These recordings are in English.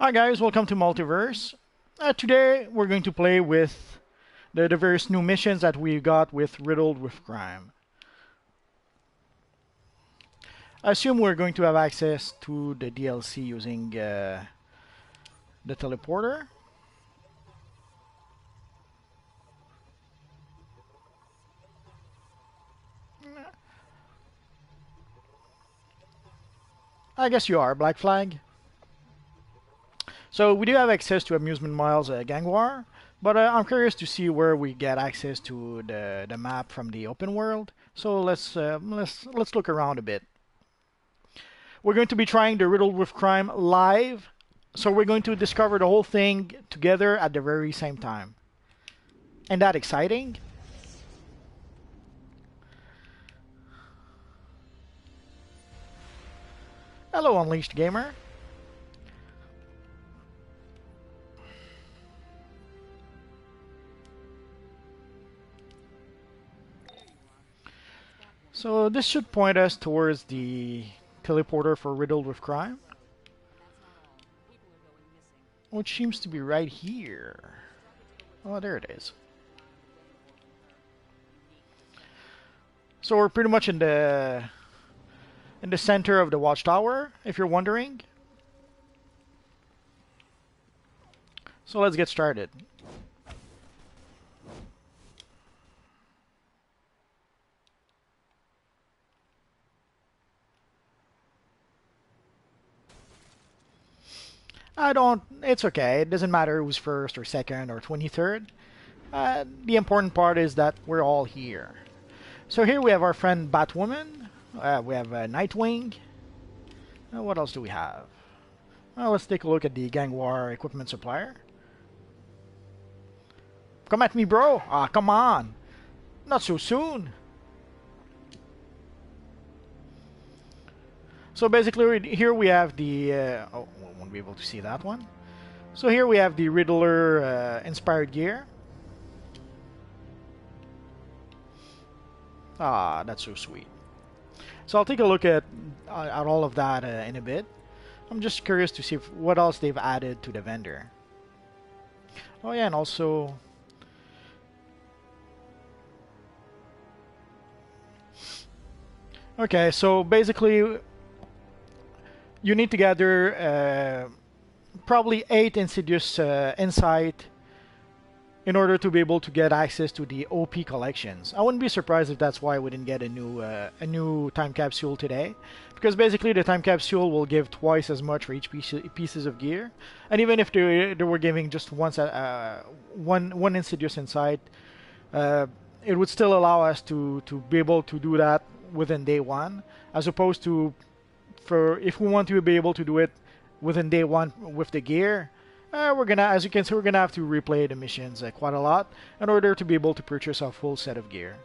Hi guys, welcome to Multiverse. Today we're going to play with the various new missions that we got with Riddled with Crime. I assume we're going to have access to the DLC using the teleporter. I guess you are, Black Flag. So we do have access to Amusement Miles Gang War, but I'm curious to see where we get access to the map from the open world. So let's look around a bit. We're going to be trying the Riddle with Crime live, so we're going to discover the whole thing together at the very same time. Ain't that exciting? Hello, Unleashed Gamer. So this should point us towards the teleporter for Riddled with Crime, which seems to be right here. Oh, there it is. So we're pretty much in the center of the watchtower, if you're wondering. So let's get started. It's okay. It doesn't matter who's first or second or 23rd. The important part is that we're all here. So here we have our friend Batwoman. We have Nightwing. What else do we have? Well, let's take a look at the Gang War equipment supplier. Come at me, bro. Ah, come on. Not so soon. So basically, here we have the... oh, we won't be able to see that one. So here we have the Riddler inspired gear. Ah, that's so sweet. So I'll take a look at all of that in a bit. I'm just curious to see what else they've added to the vendor. Oh yeah, and also... Okay, so basically... You need to gather probably 8 Insidious Insight in order to be able to get access to the OP collections. I wouldn't be surprised if that's why we didn't get a new time capsule today, because basically the time capsule will give twice as much for each pieces of gear, and even if they were giving just one Insidious Insight, it would still allow us to be able to do that within day one, as opposed to if we want to be able to do it within day one with the gear, as you can see, we're gonna have to replay the missions quite a lot in order to be able to purchase a full set of gear.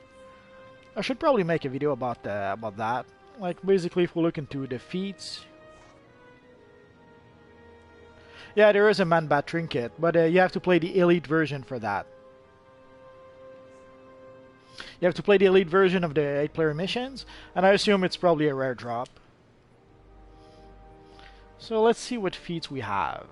I should probably make a video about that. Like basically, if we look into the feats, yeah, there is a Man-Bat trinket, but you have to play the elite version for that. You have to play the elite version of the 8-player missions, and I assume it's probably a rare drop. So let's see what feats we have.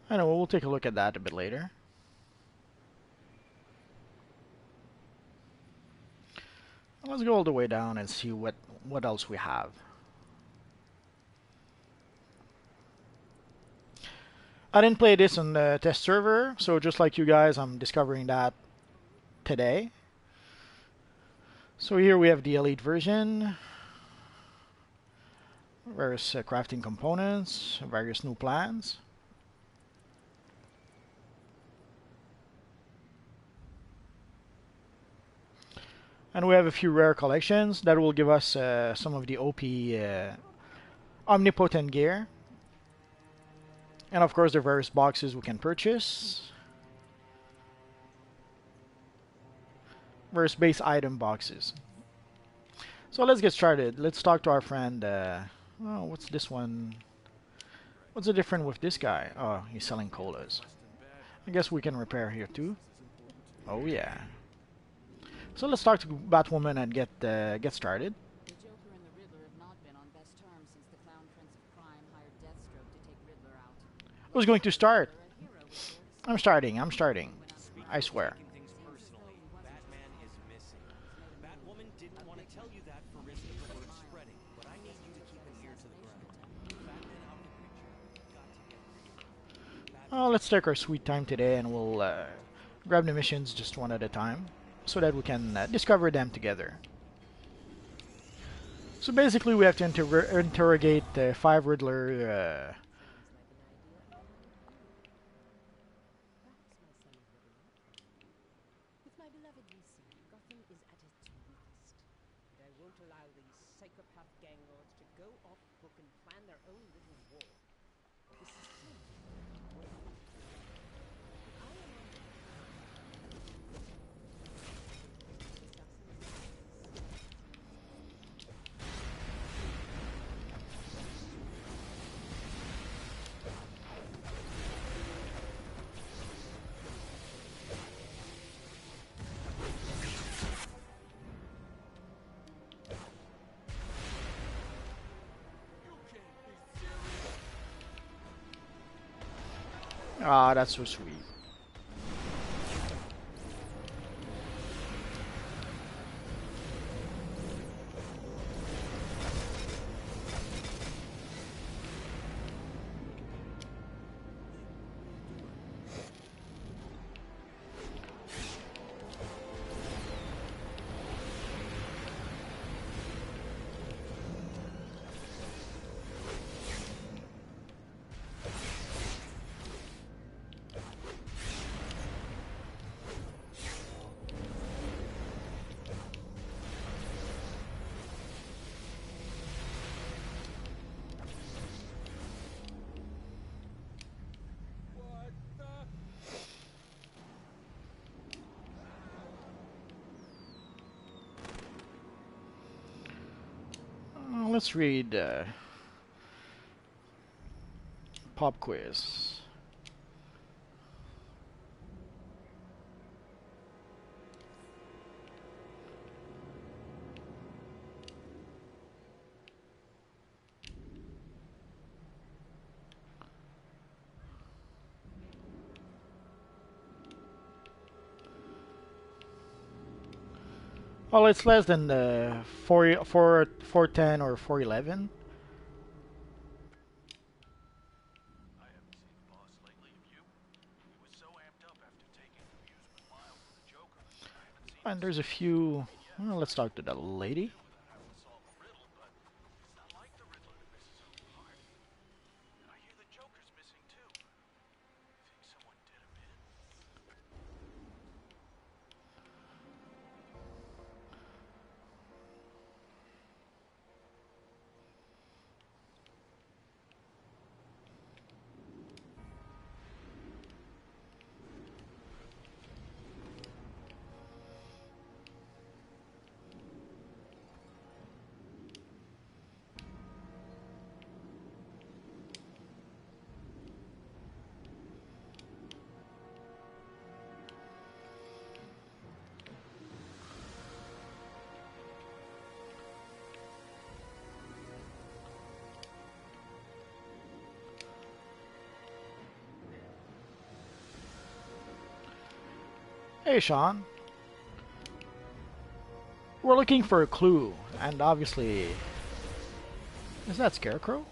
I know, we'll take a look at that a bit later. Let's go all the way down and see what else we have. I didn't play this on the test server, so just like you guys, I'm discovering that today. So here we have the elite version. various crafting components, various new plans. And we have a few rare collections that will give us some of the OP omnipotent gear. And of course the various boxes we can purchase. Various base item boxes. So let's get started. Let's talk to our friend. Oh, what's this one? What's the difference with this guy? Oh, he's selling colas. I guess we can repair here too. Oh yeah. So let's talk to Batwoman and get started. The Joker and the Riddler have not been on best terms since the Clown Prince of Crime hired Deathstroke to take Riddler out. Who's going to start? They're a hero with sorts. I'm starting. I swear. Taking things personally, Batman is missing. Batwoman didn't want to tell you that for risk of the word spreading, but I need you to keep an ear to the ground. Batman out of the picture. Got to get real. Oh, let's take our sweet time today, and we'll grab the missions just one at a time, so that we can discover them together. So basically, we have to interrogate 5 Riddler. With my beloved DC, Gotham is at its weakest. And I won't allow these psychopath gang lords to go off book and plan their own little war. This is simply I am on Ah, that's so sweet. Let's read Pop Quiz. Well, it's less than 410 or 411. I haven't seen the boss lately, have you? He was so amped up after taking the amusement mile with the Joker. I haven't seen And there's a few. Well, let's talk to that lady. without having to solve a riddle, but it's not like the Riddler to miss his own part. I hear the Joker's missing too. Think someone did him in? Hey, Sean. We're looking for a clue, and obviously, is that Scarecrow?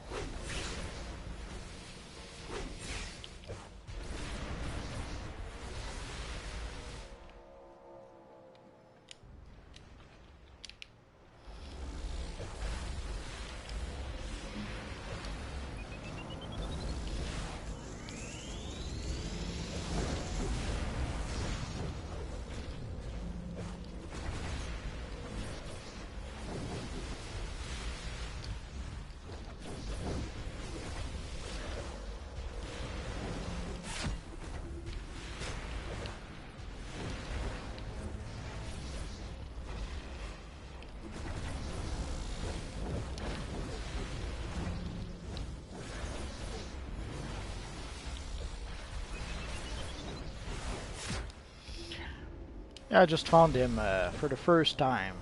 Yeah, I just found him for the first time.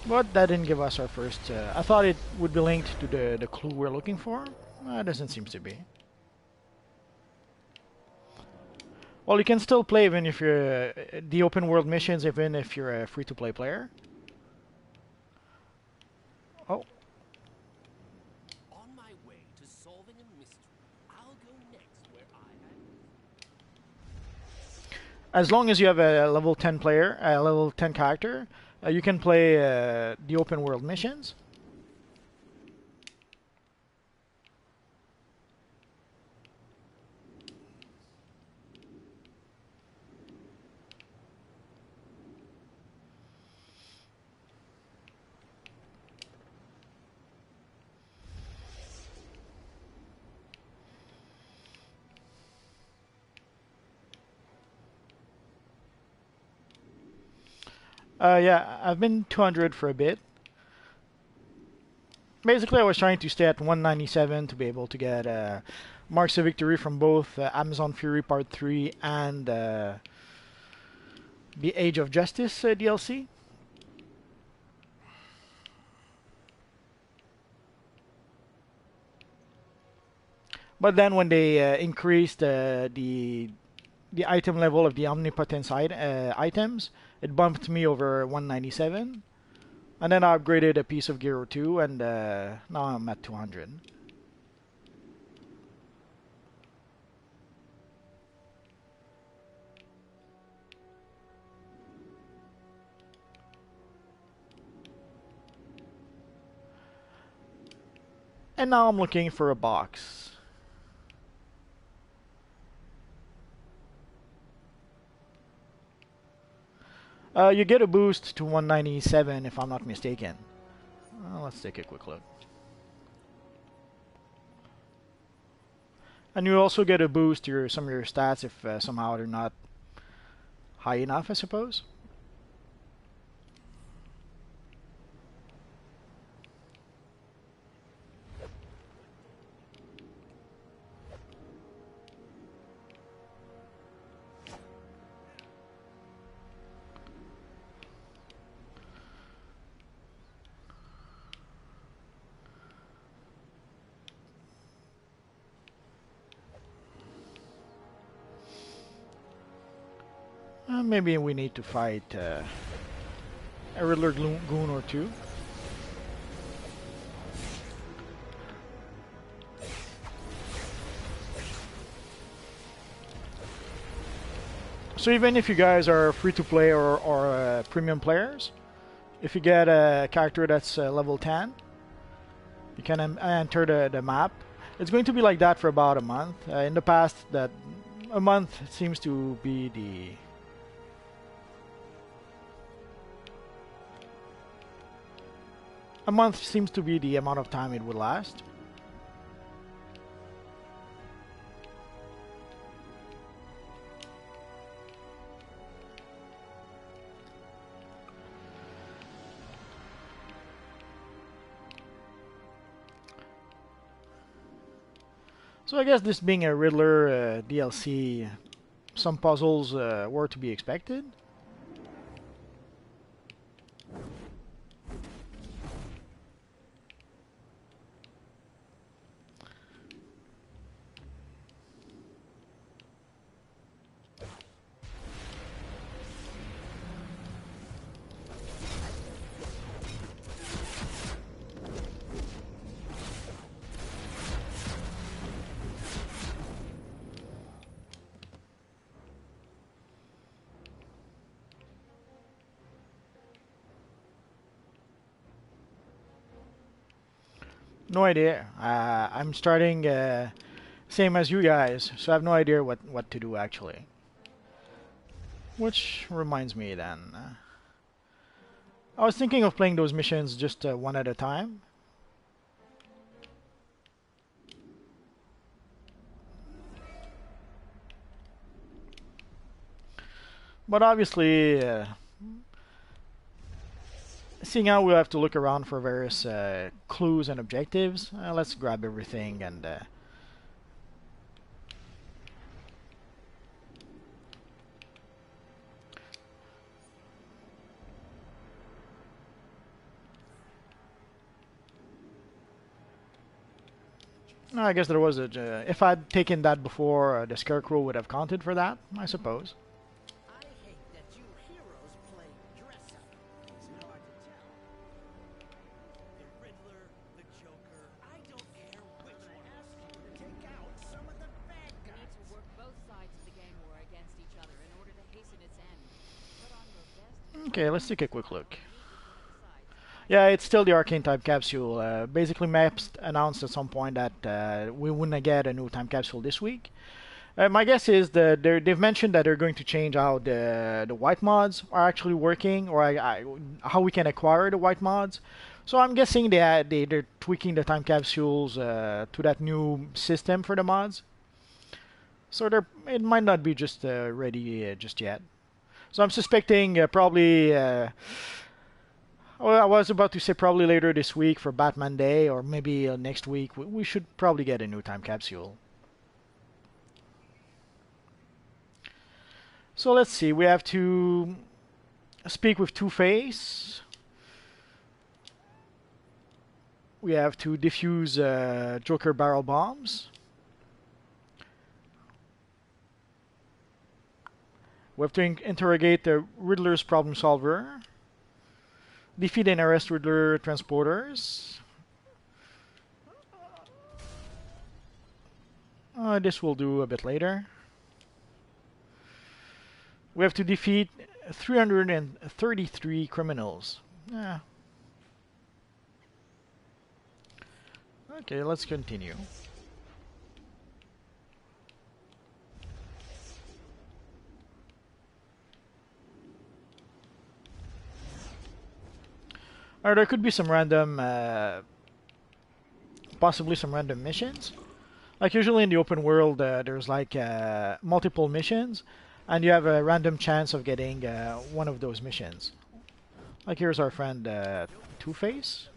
But that didn't give us our first... I thought it would be linked to the clue we're looking for. It doesn't seem to be. Well, you can still play even if you're... the open world missions, even if you're a free-to-play player. Oh. On my way to solving a mystery, I'll go next where I am. As long as you have a level 10 player, a level 10 character, you can play the open world missions. Yeah, I've been 200 for a bit. Basically, I was trying to stay at 197 to be able to get Marks of Victory from both Amazon Fury Part 3 and the Age of Justice DLC. But then when they increased the item level of the omnipotence items, it bumped me over 197. And then I upgraded a piece of gear or two, and now I'm at 200. And now I'm looking for a box. You get a boost to 197 if I'm not mistaken. Let's take a quick look. And you also get a boost to some of your stats if somehow they're not high enough, I suppose. Maybe we need to fight a Riddler goon or two. So even if you guys are free to play or premium players, if you get a character that's level 10, you can enter the map. It's going to be like that for about a month. In the past, that a month seems to be the... A month seems to be the amount of time it would last. So I guess this being a Riddler DLC, some puzzles were to be expected. No idea. I'm starting same as you guys, so I have no idea what to do actually. Which reminds me then. I was thinking of playing those missions just one at a time. But obviously, seeing how we'll have to look around for various clues and objectives, let's grab everything and No, I guess there was a. If I'd taken that before, the Scarecrow would have counted for that, I suppose. I hate that you heroes play dress up. It's hard to tell. The Riddler, the Joker, I don't care which one. Ask you to take out some of the bad We guys. need to work both sides of the gang war against each other in order to hasten its end. Put on your best. Okay, let's take a quick look. Meet with one of the sides. Yeah, it's still the Arcane Time Capsule. Basically, Maps announced at some point that we wouldn't get a new Time Capsule this week. My guess is that they've mentioned that they're going to change how the white mods are actually working, or how we can acquire the white mods. So I'm guessing they're tweaking the time capsules to that new system for the mods. So it might not be just ready just yet. So I'm suspecting probably. Well, I was about to say probably later this week for Batman Day, or maybe next week. We should probably get a new time capsule. So let's see. We have to speak with Two-Face. We have to defuse Joker barrel bombs. We have to interrogate the Riddler's problem solver. Defeat and arrest Riddler transporters. This we'll do a bit later. We have to defeat 333 criminals. Yeah. Okay, let's continue. Or there could be some random, possibly some random missions. Like usually in the open world, there's like multiple missions, and you have a random chance of getting one of those missions. Like here's our friend Two-Face.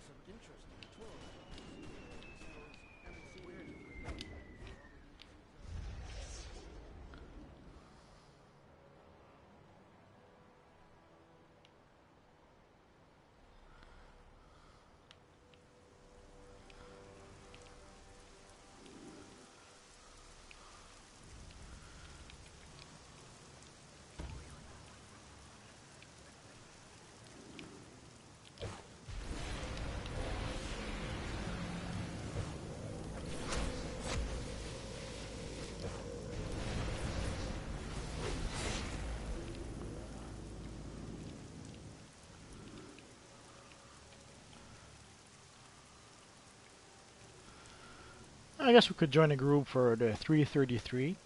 I guess we could join a group for the 333.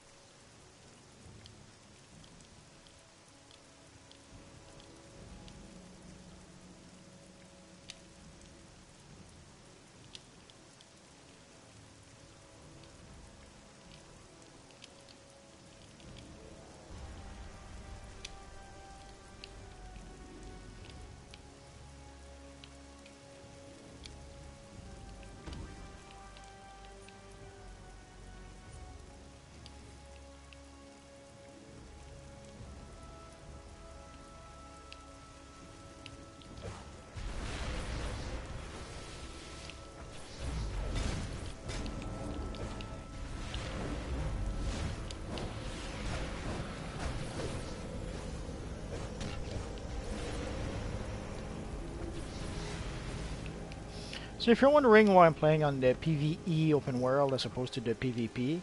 So if you're wondering why I'm playing on the PvE open world as opposed to the PvP,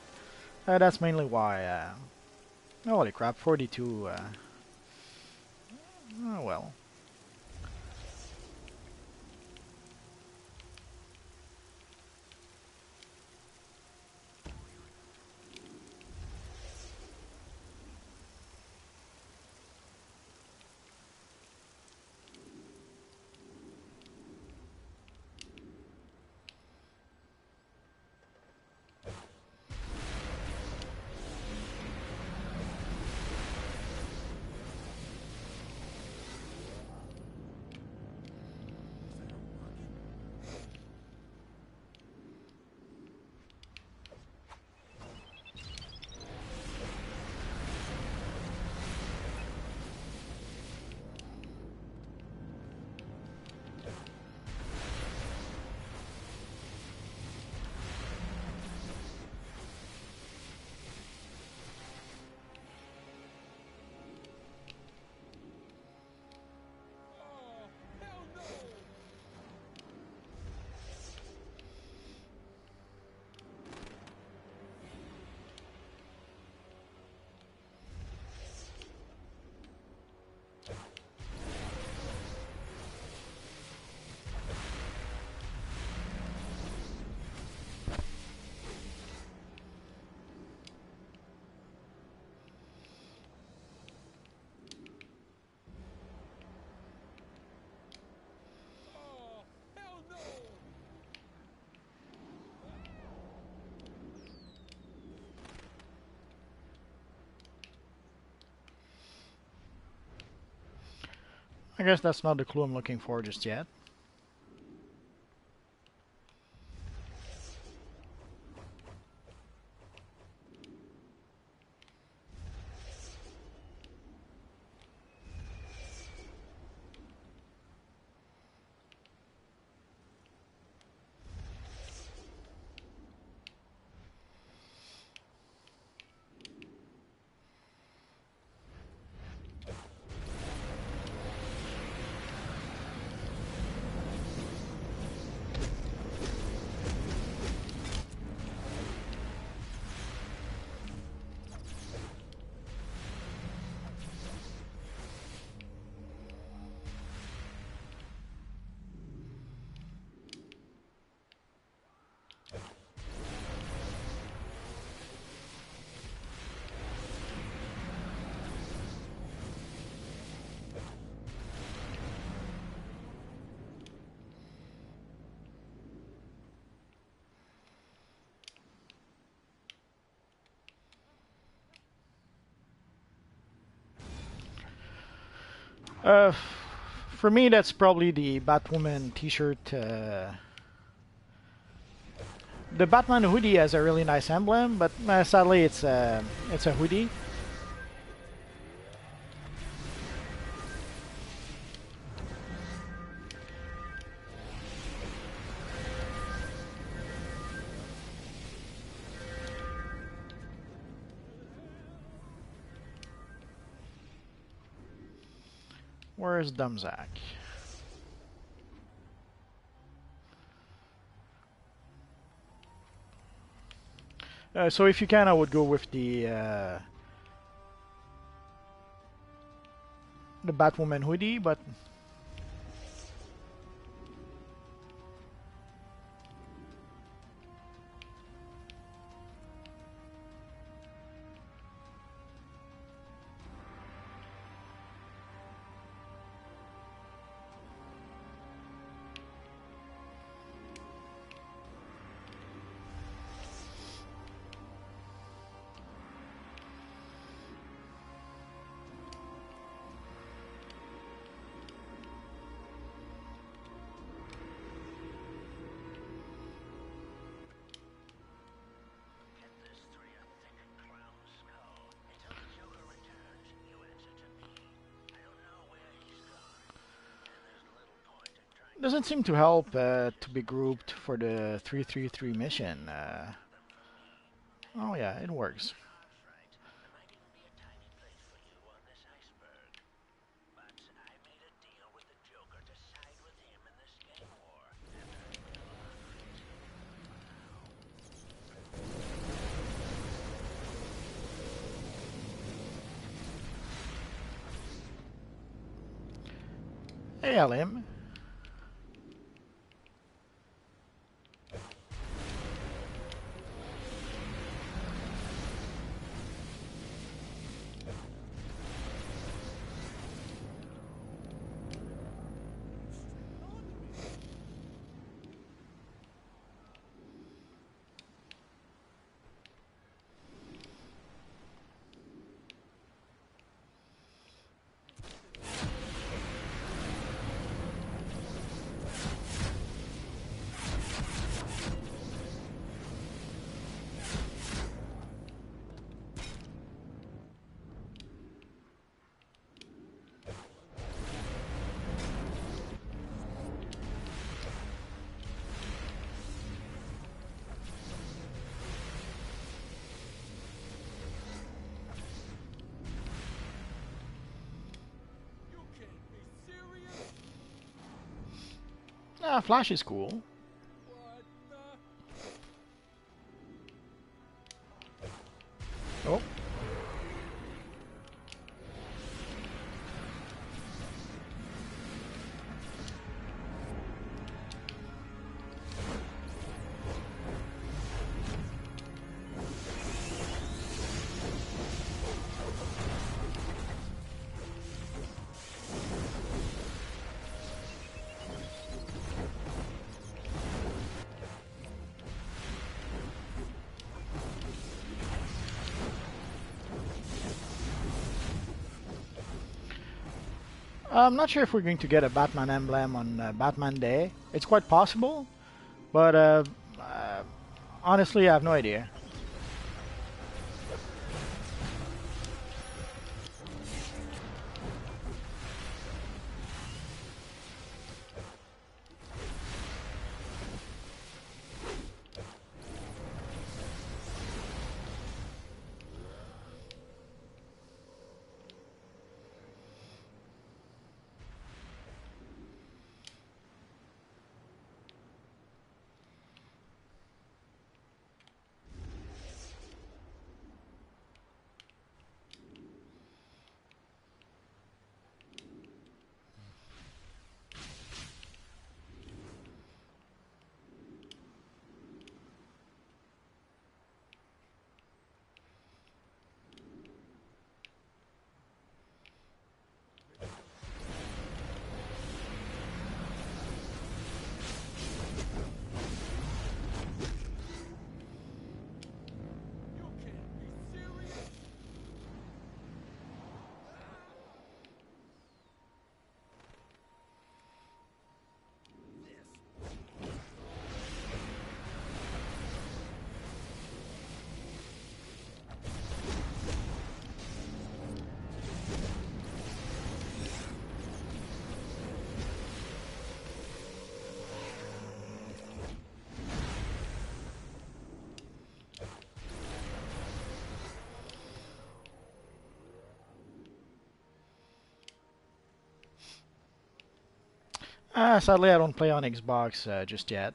that's mainly why. Holy crap, 42. Oh well. I guess that's not the clue I'm looking for just yet. Uh, for me, that's probably the Batwoman T-shirt. The Batman hoodie has a really nice emblem, but sadly, it's a hoodie. Where's Dumzak? So if you can, I would go with the Batwoman hoodie, but Get this through your thick clown skull. Until the Joker returns, you answer to me. I don't know where he's gone, and there's little point in trying doesn't seem to help to be grouped for the 333 mission. Oh yeah, it works. cards right. There might even be a tiny place for you on this iceberg. But I made a deal with the Joker to side with him in this game war, and I will honor it. Hey, Alim. Ah, Flash is cool. Oh. I'm not sure if we're going to get a Batman emblem on Batman Day. It's quite possible, but honestly, I have no idea. Sadly, I don't play on Xbox just yet.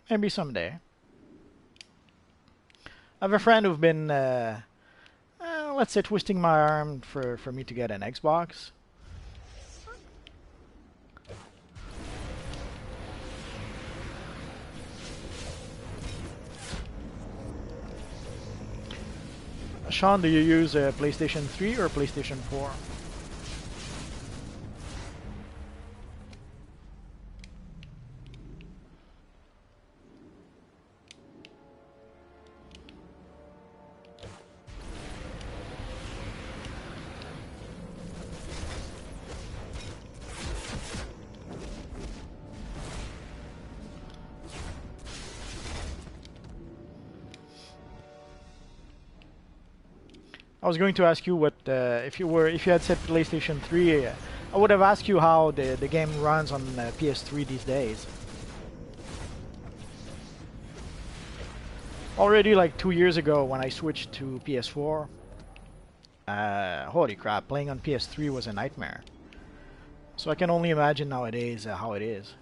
Maybe someday. I have a friend who've been, let's say, twisting my arm for me to get an Xbox. Sean, do you use a PlayStation 3 or PlayStation 4? I was going to ask you what if you had said PlayStation 3, I would have asked you how the game runs on PS3 these days. Already like 2 years ago when I switched to PS4, holy crap, playing on PS3 was a nightmare. So I can only imagine nowadays how it is.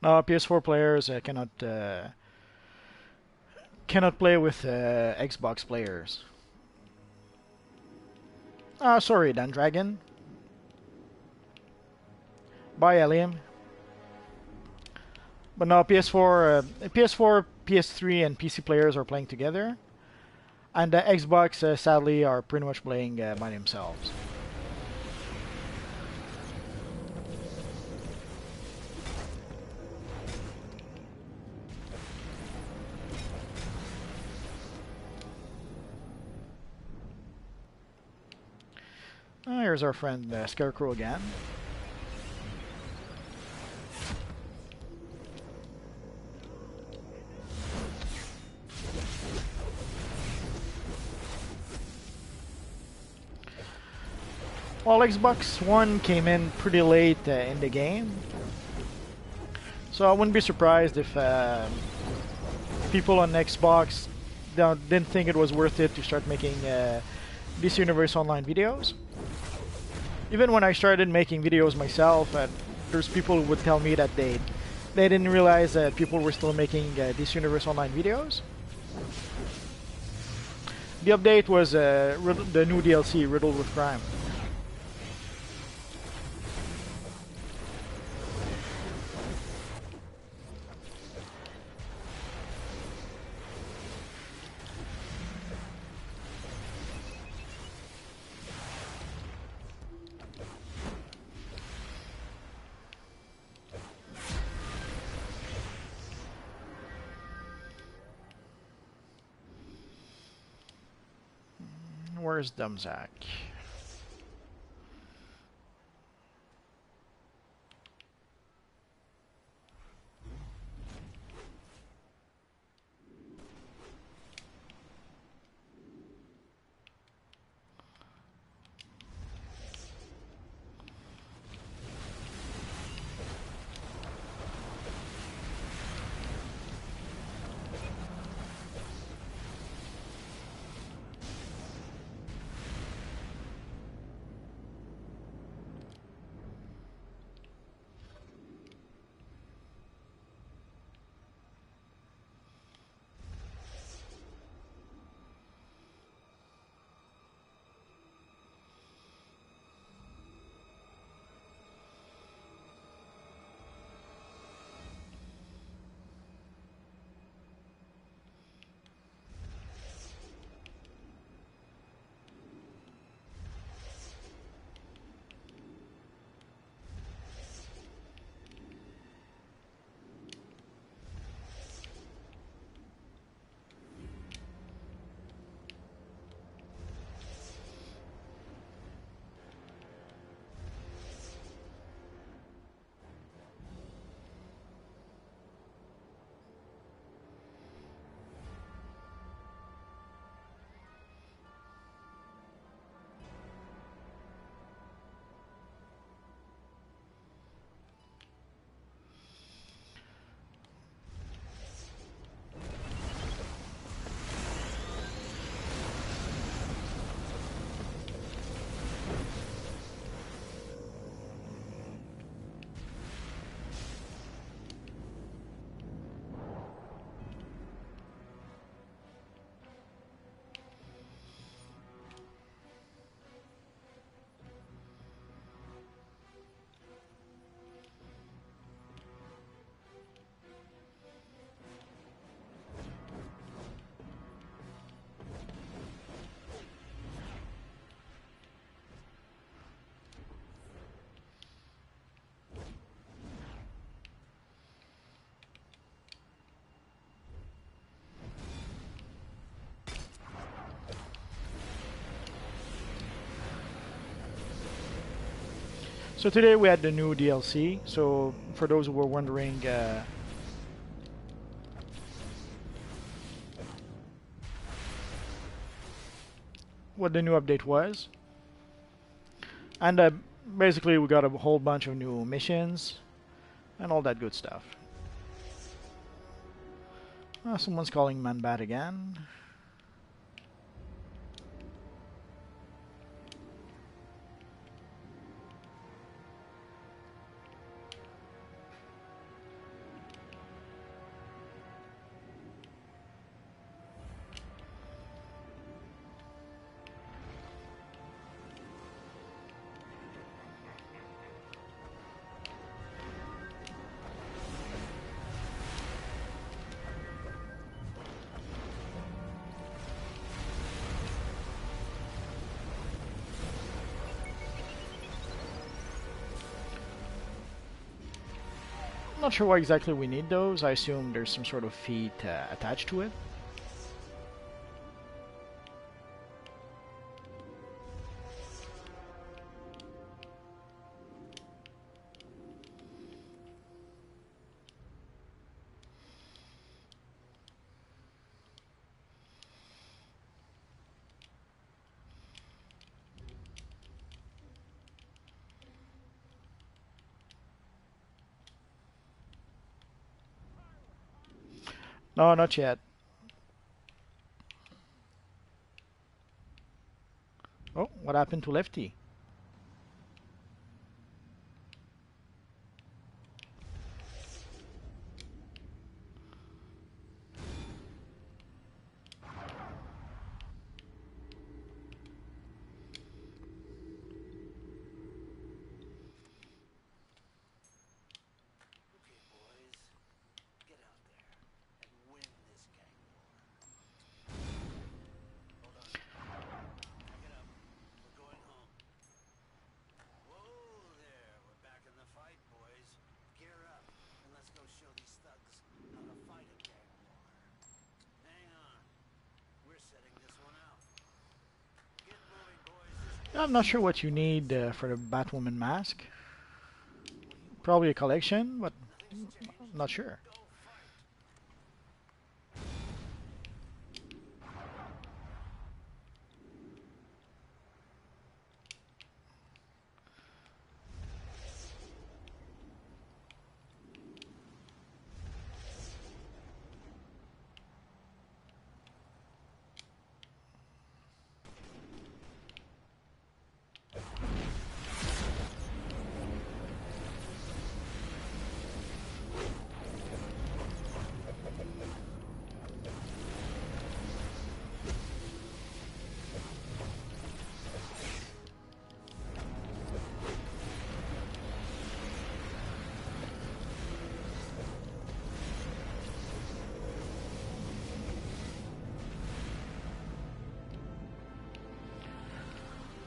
No, PS4 players cannot play with Xbox players. Ah, sorry, Dan Dragon. Bye, Eliam. But no, PS4, PS3, and PC players are playing together, and Xbox sadly are pretty much playing by themselves. Here's our friend Scarecrow again. Well, Xbox One came in pretty late in the game, So I wouldn't be surprised if people on Xbox didn't think it was worth it to start making DC Universe Online videos. Even when I started making videos myself, there's people who would tell me that they didn't realize that people were still making DC Universe Online videos. The update was the new DLC, Riddled with Crime. Where's Dumzak? So today we had the new DLC. So for those who were wondering what the new update was, and basically we got a whole bunch of new missions and all that good stuff. Someone's calling Manbat again. Not sure why exactly we need those. I assume there's some sort of feat attached to it. No, not yet. Oh, what happened to Lefty? Okay, boys. Get out there and win this gang war. Hold on. Pack it up. We're going home. Whoa there. We're back in the fight, boys. Gear up and let's go show these thugs how to fight a gang war. Hang on. We're setting this one out. Get moving, boys. I'm not sure what you need for the Batwoman mask. Probably a collection, but I'm not sure. Go fight.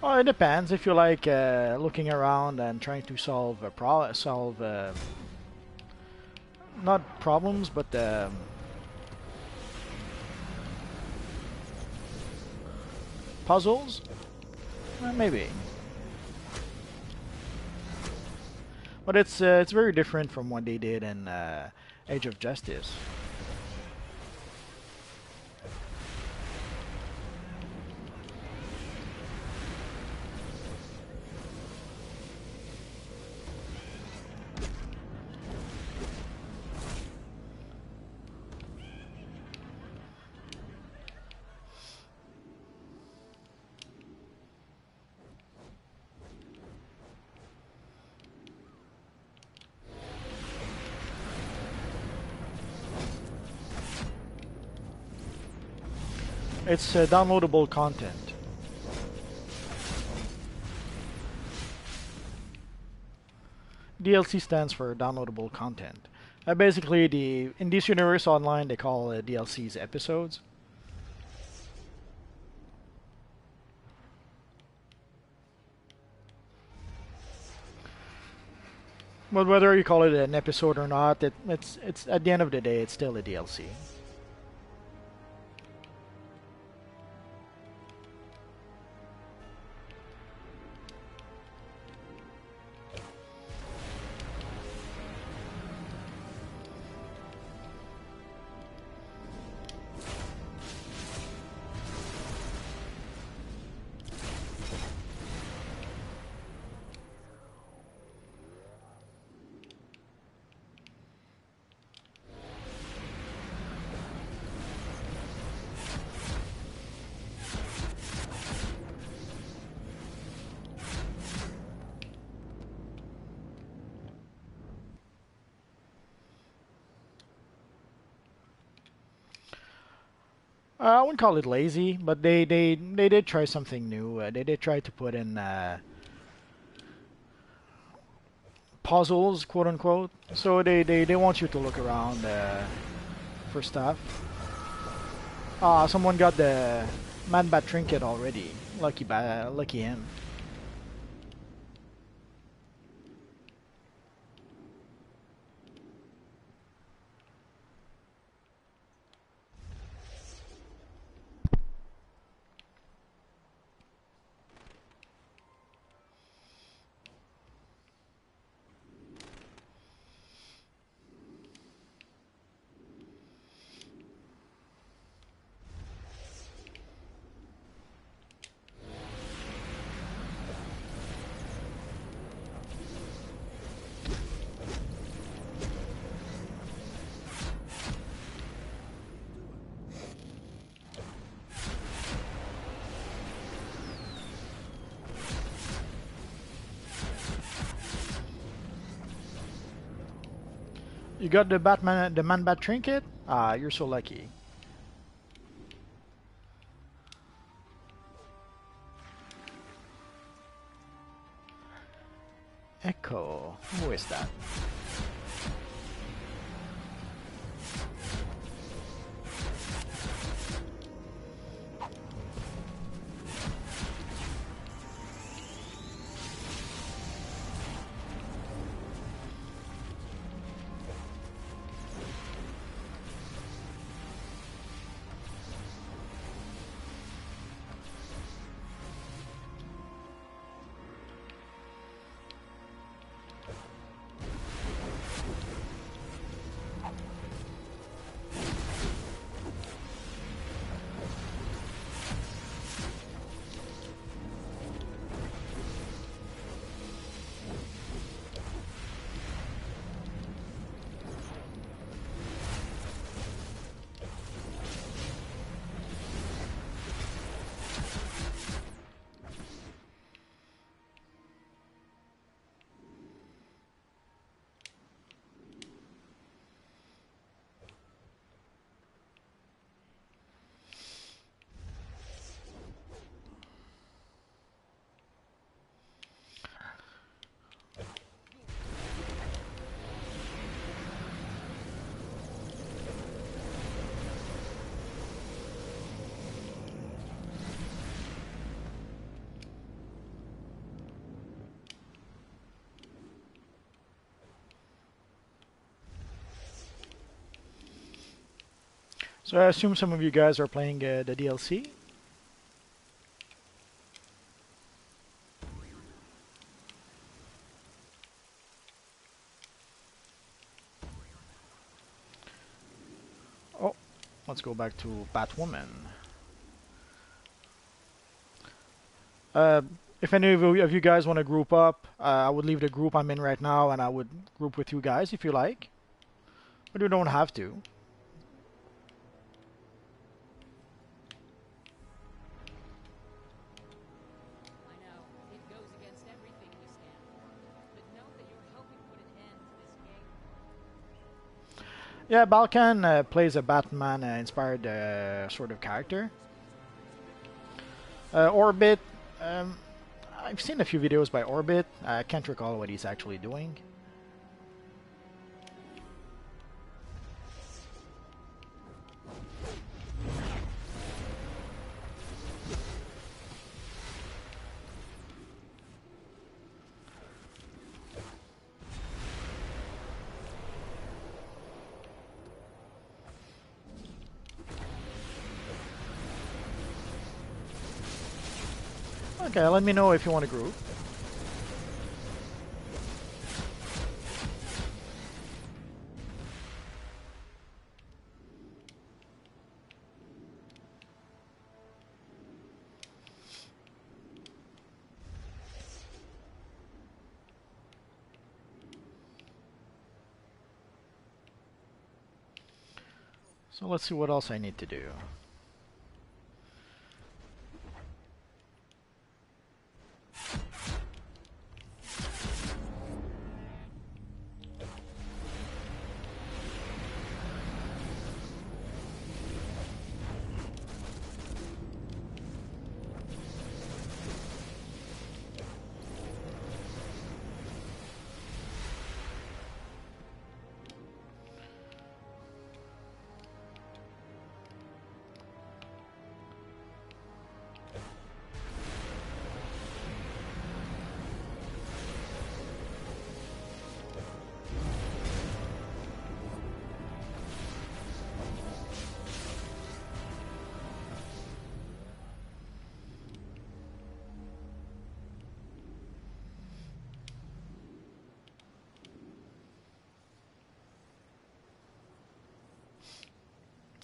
Well, it depends. If you like looking around and trying to solve not problems, but puzzles, maybe. But it's very different from what they did in Age of Justice. It's downloadable content. DLC stands for downloadable content. Basically, in this universe online, they call DLCs episodes. But whether you call it an episode or not, it's at the end of the day, it's still a DLC. I wouldn't call it lazy, but they did try something new. They did try to put in puzzles, quote unquote. So they want you to look around for stuff. Someone got the Man-Bat trinket already. Lucky him. You got the Batman, the Man-Bat trinket? Ah, you're so lucky. Echo. Who is that? So I assume some of you guys are playing the DLC? Oh, let's go back to Batwoman. If any of you guys want to group up, I would leave the group I'm in right now and I would group with you guys if you like. But you don't have to. I know, it goes against everything we stand for. But note that you're helping put an end to this gang war. Yeah, Balkan plays a Batman-inspired sort of character. Orbit, I've seen a few videos by Orbit. I can't recall what he's actually doing. Okay, let me know if you want to group. So let's see what else I need to do.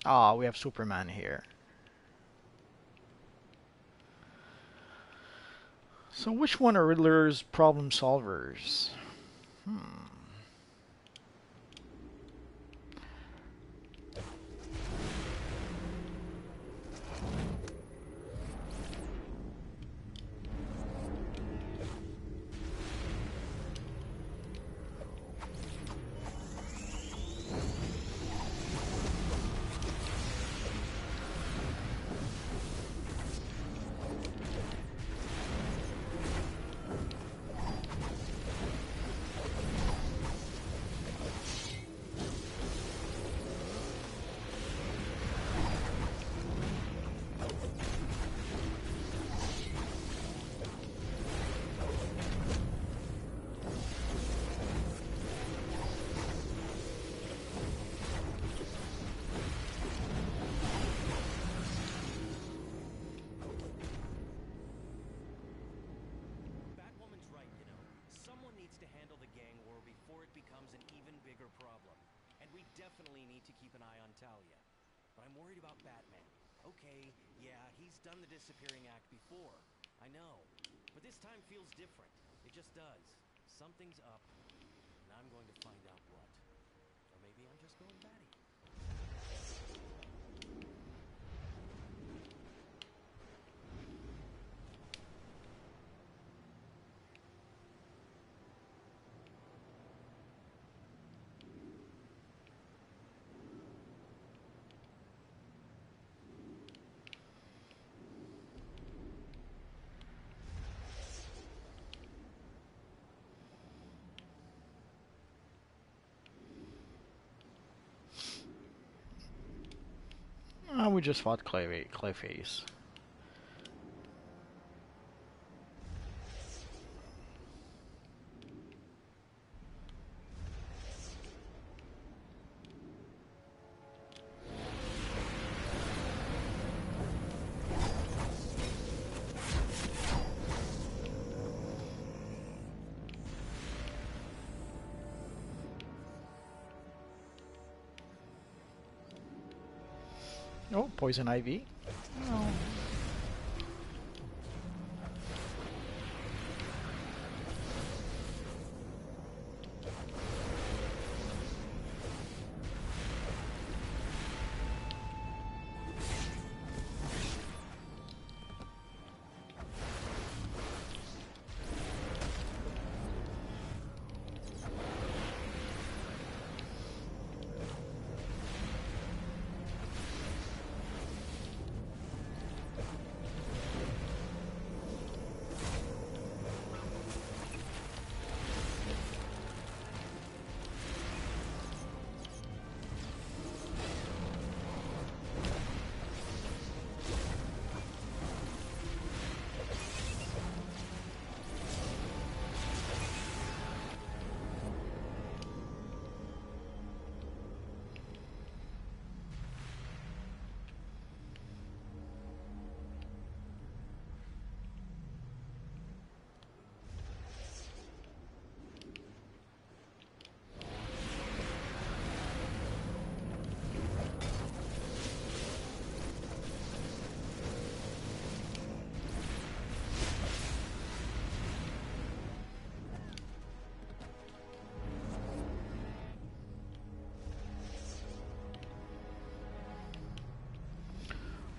Ah, we have Superman here. So which one are Riddler's problem solvers? bigger problem. And we definitely need to keep an eye on Talia. But I'm worried about Batman. Okay, yeah, he's done the disappearing act before. I know. But this time feels different. It just does. Something's up. And I'm going to find out what. Or maybe I'm just going batty. We just fought Clayface. Oh, poison ivy. Oh.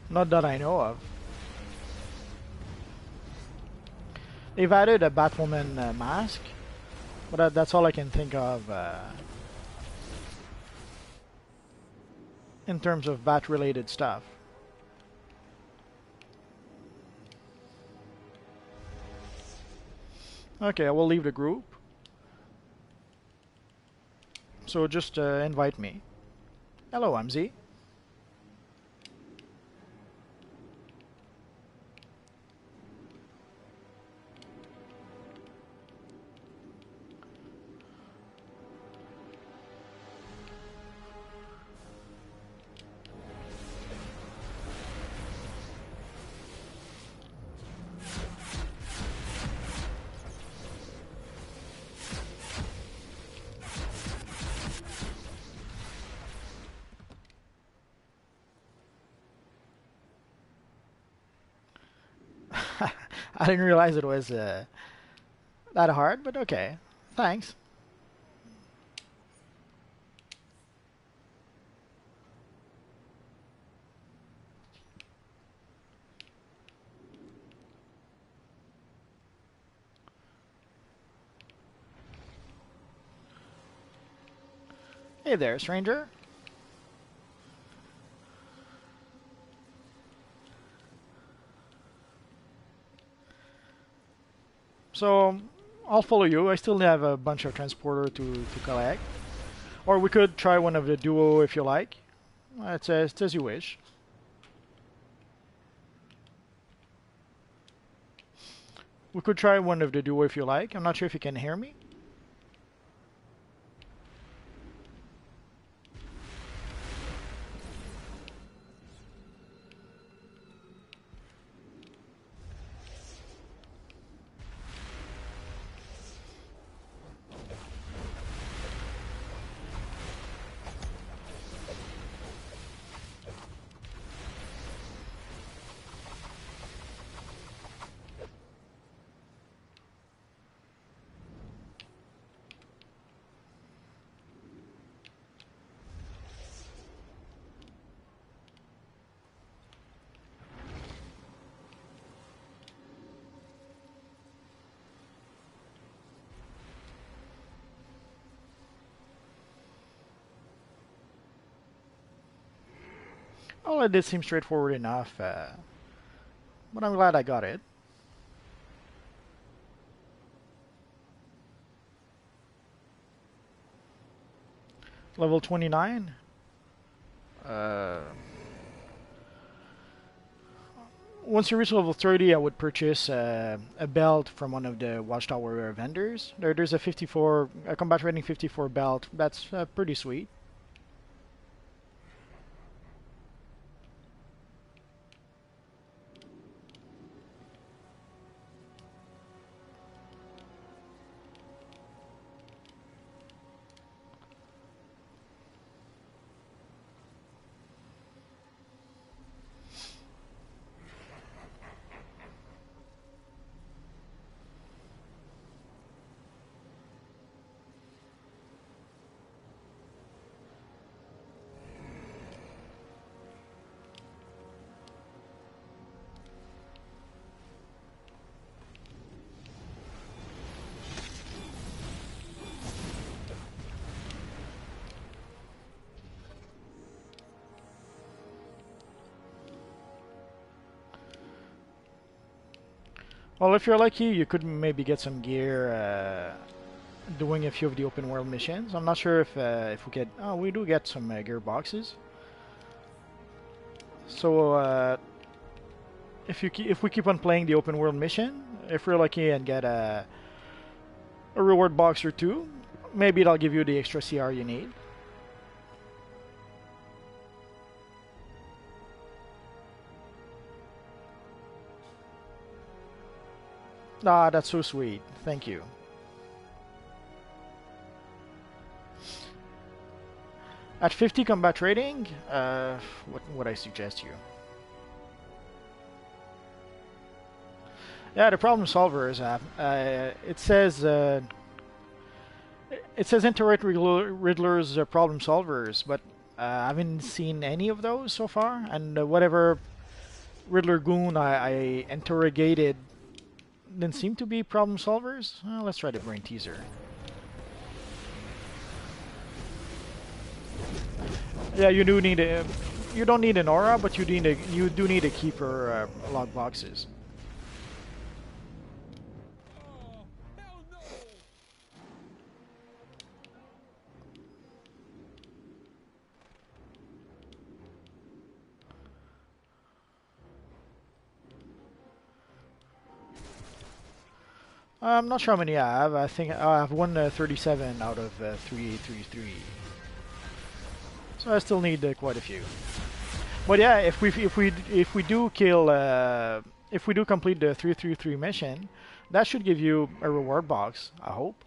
Not that I know of. They've added a Batwoman mask, but that's all I can think of in terms of Bat-related stuff. Okay, I will leave the group. So just invite me. Hello, I'm Z. I didn't realize it was that hard, but okay. Thanks. Hey there, stranger. So I'll follow you. I still have a bunch of transporter to collect. Or we could try one of the duo if you like. It's as you wish. We could try one of the duo if you like. I'm not sure if you can hear me. Well, it did seem straightforward enough, but I'm glad I got it. Level 29. Once you reach level 30, I would purchase a belt from one of the Watchtower vendors. There's a combat rating 54 belt. That's pretty sweet. Well, if you're lucky, you could maybe get some gear doing a few of the open world missions. I'm not sure if we get. Oh, we do get some gear boxes. So if we keep on playing the open world mission, if we're lucky and get a reward box or two, maybe it'll give you the extra CR you need. Ah, that's so sweet. Thank you. At 50 combat rating, what would I suggest you? Yeah, the problem solvers. It says interact Riddler's problem solvers, but I haven't seen any of those so far. And whatever Riddler goon I interrogated didn't seem to be problem solvers. Well, let's try the brain teaser. Yeah, you do need a. You don't need an aura, but you do need a keeper log boxes. Oh, hell no! I'm not sure how many I have. I think I have 137 out of 333. So I still need quite a few. But yeah, if we do kill if we do complete the 333 mission, that should give you a reward box. I hope.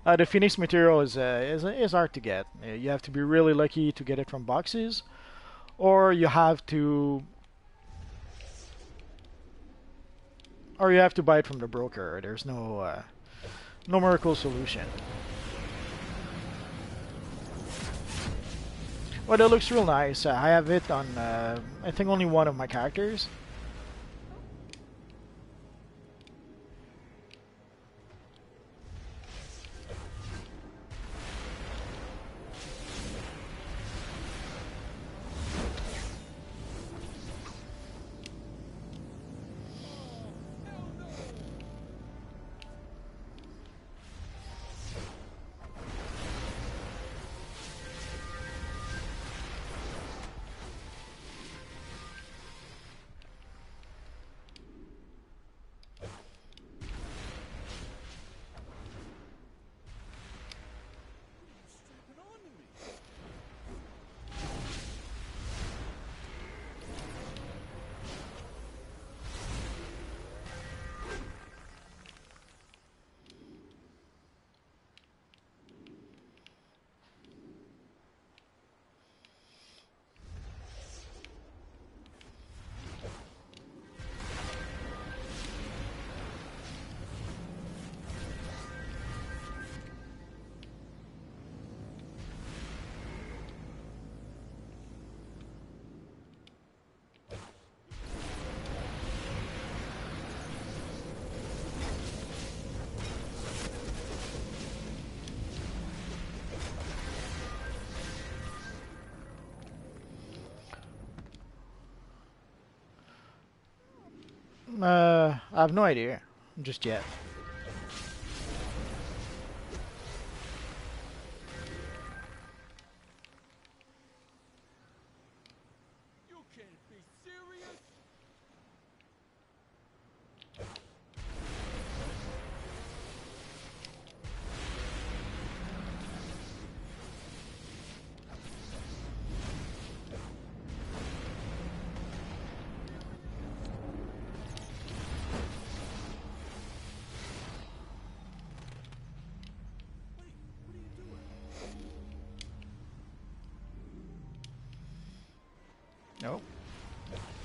The Phoenix material is hard to get. You have to be really lucky to get it from boxes, or you have to buy it from the broker. There's no miracle solution. But it looks real nice. I have it on I think only one of my characters. I have no idea just yet. You can't be serious. Wait, what are you doing? Nope. Strapping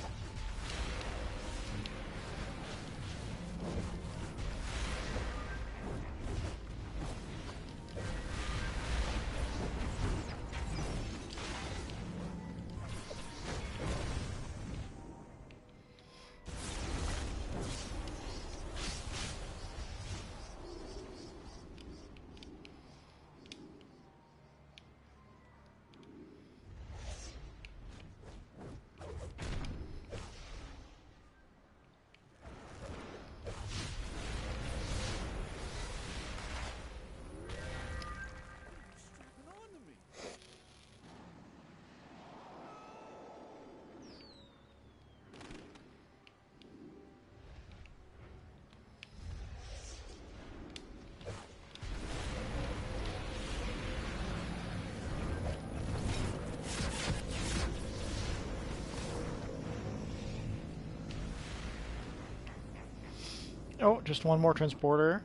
on to me. Oh, just one more transporter.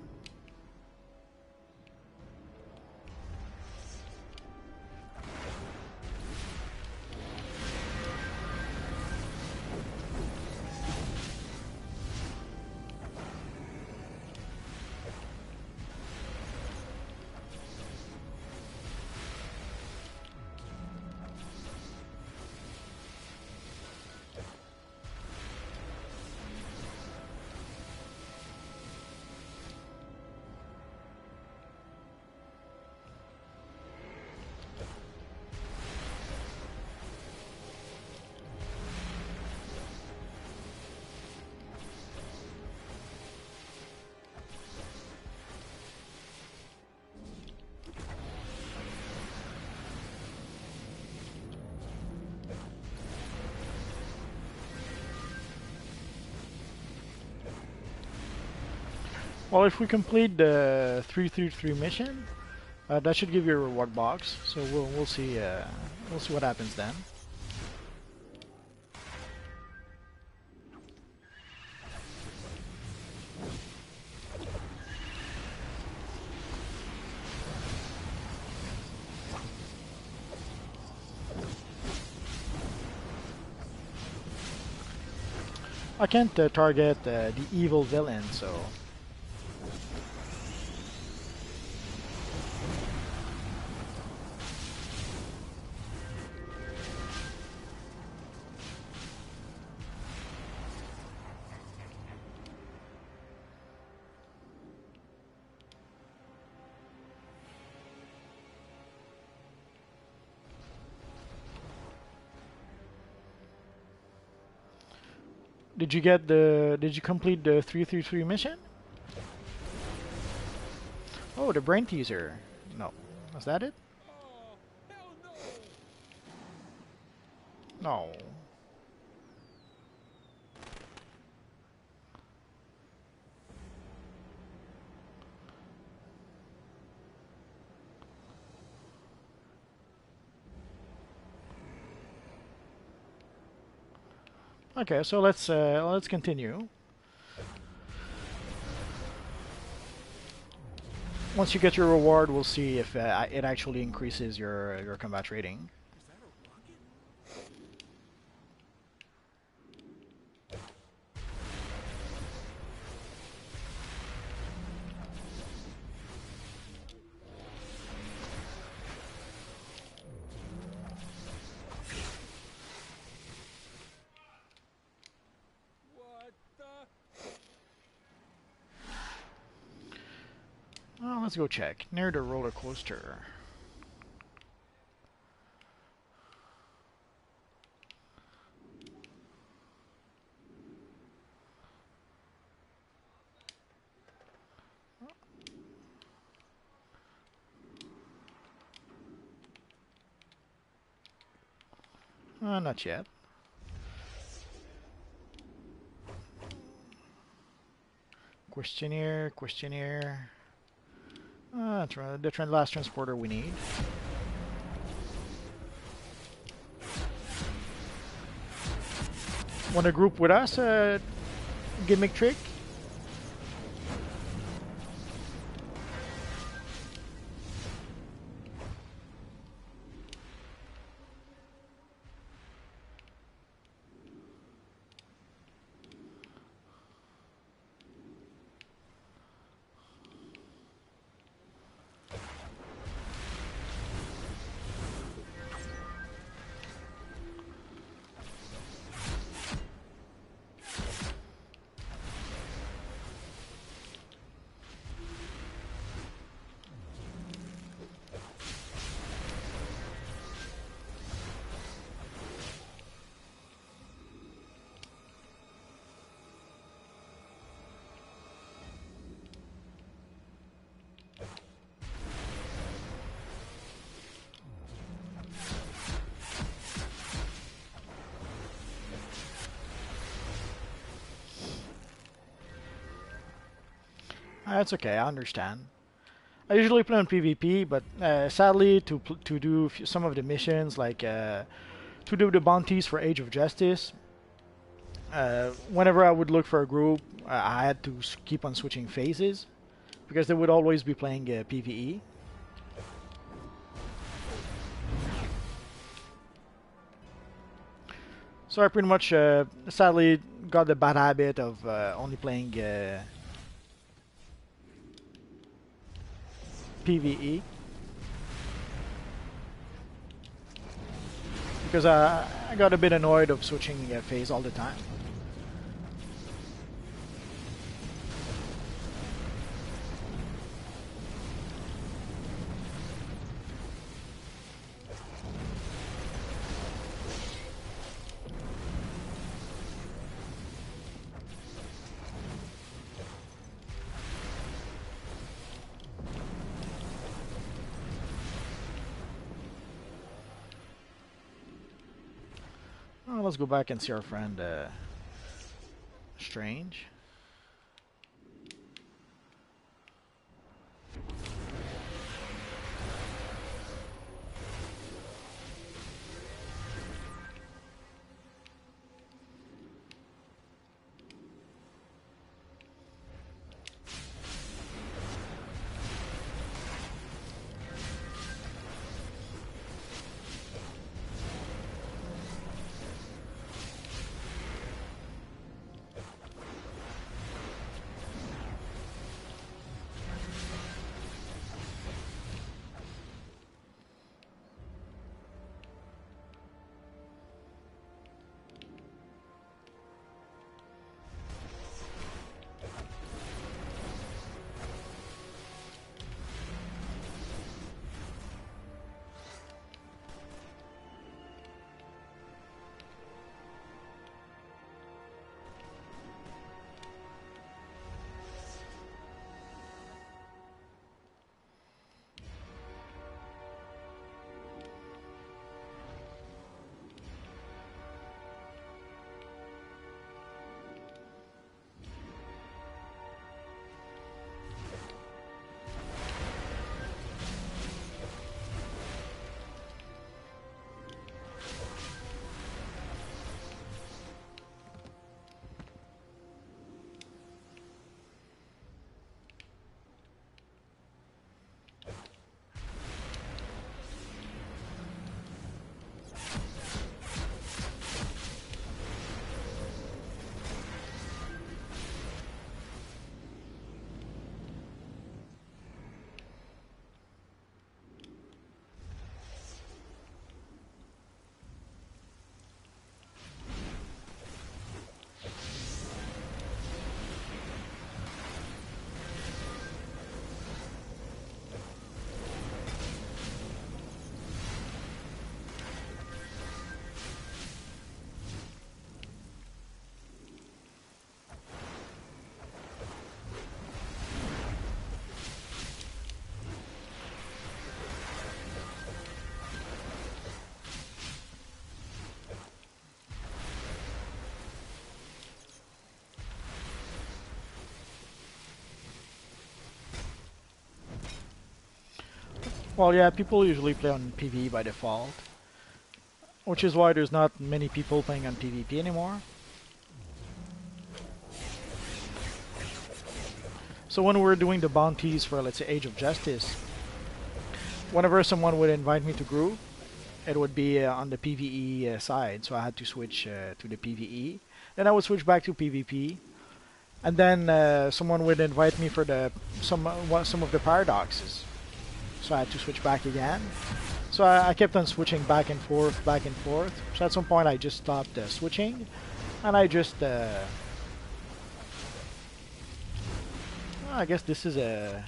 Well, if we complete the 333 mission, that should give you a reward box. So we'll see what happens then. I can't target the evil villain, so. Did you complete the 333 mission? Oh, the brain teaser. No. Was that it? Oh, hell no. No. Okay, so let's continue. Once you get your reward, we'll see if it actually increases your combat rating. Is that a rocket? What the? Oh, let's go check. Near the roller coaster. Not yet. Questionnaire, questionnaire. The last transporter we need. Want to group with us? Gimmick trick? That's okay, I understand. I usually play on PvP, but sadly, to do some of the missions, like to do the bounties for Age of Justice, whenever I would look for a group, I had to keep on switching phases, because they would always be playing PvE. So I pretty much, sadly, got the bad habit of only playing PvE, because I got a bit annoyed of switching phase all the time. Oh, let's go back and see our friend Strange. Well, yeah, people usually play on PvE by default, which is why there's not many people playing on PvP anymore. So when we're doing the bounties for, let's say, Age of Justice, whenever someone would invite me to group, it would be on the PvE side, so I had to switch to the PvE. Then I would switch back to PvP, and then someone would invite me for the some of the paradoxes, so I had to switch back again. So I kept on switching back and forth, back and forth. So at some point I just stopped switching, and I just I guess this is a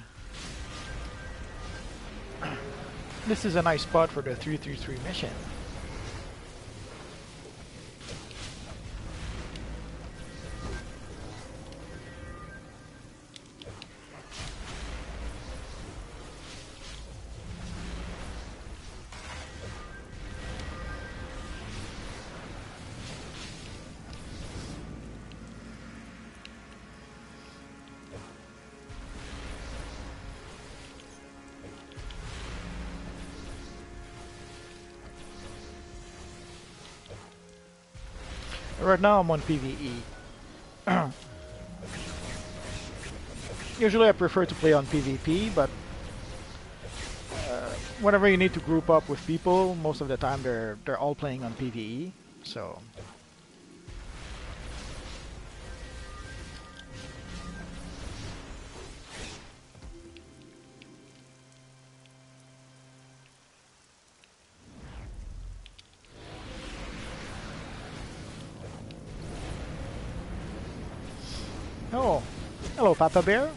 nice spot for the 333 mission. Right now I'm on PvE. Usually I prefer to play on PvP, but whenever you need to group up with people, most of the time they're all playing on PvE. So oh, hello, Papa Bear.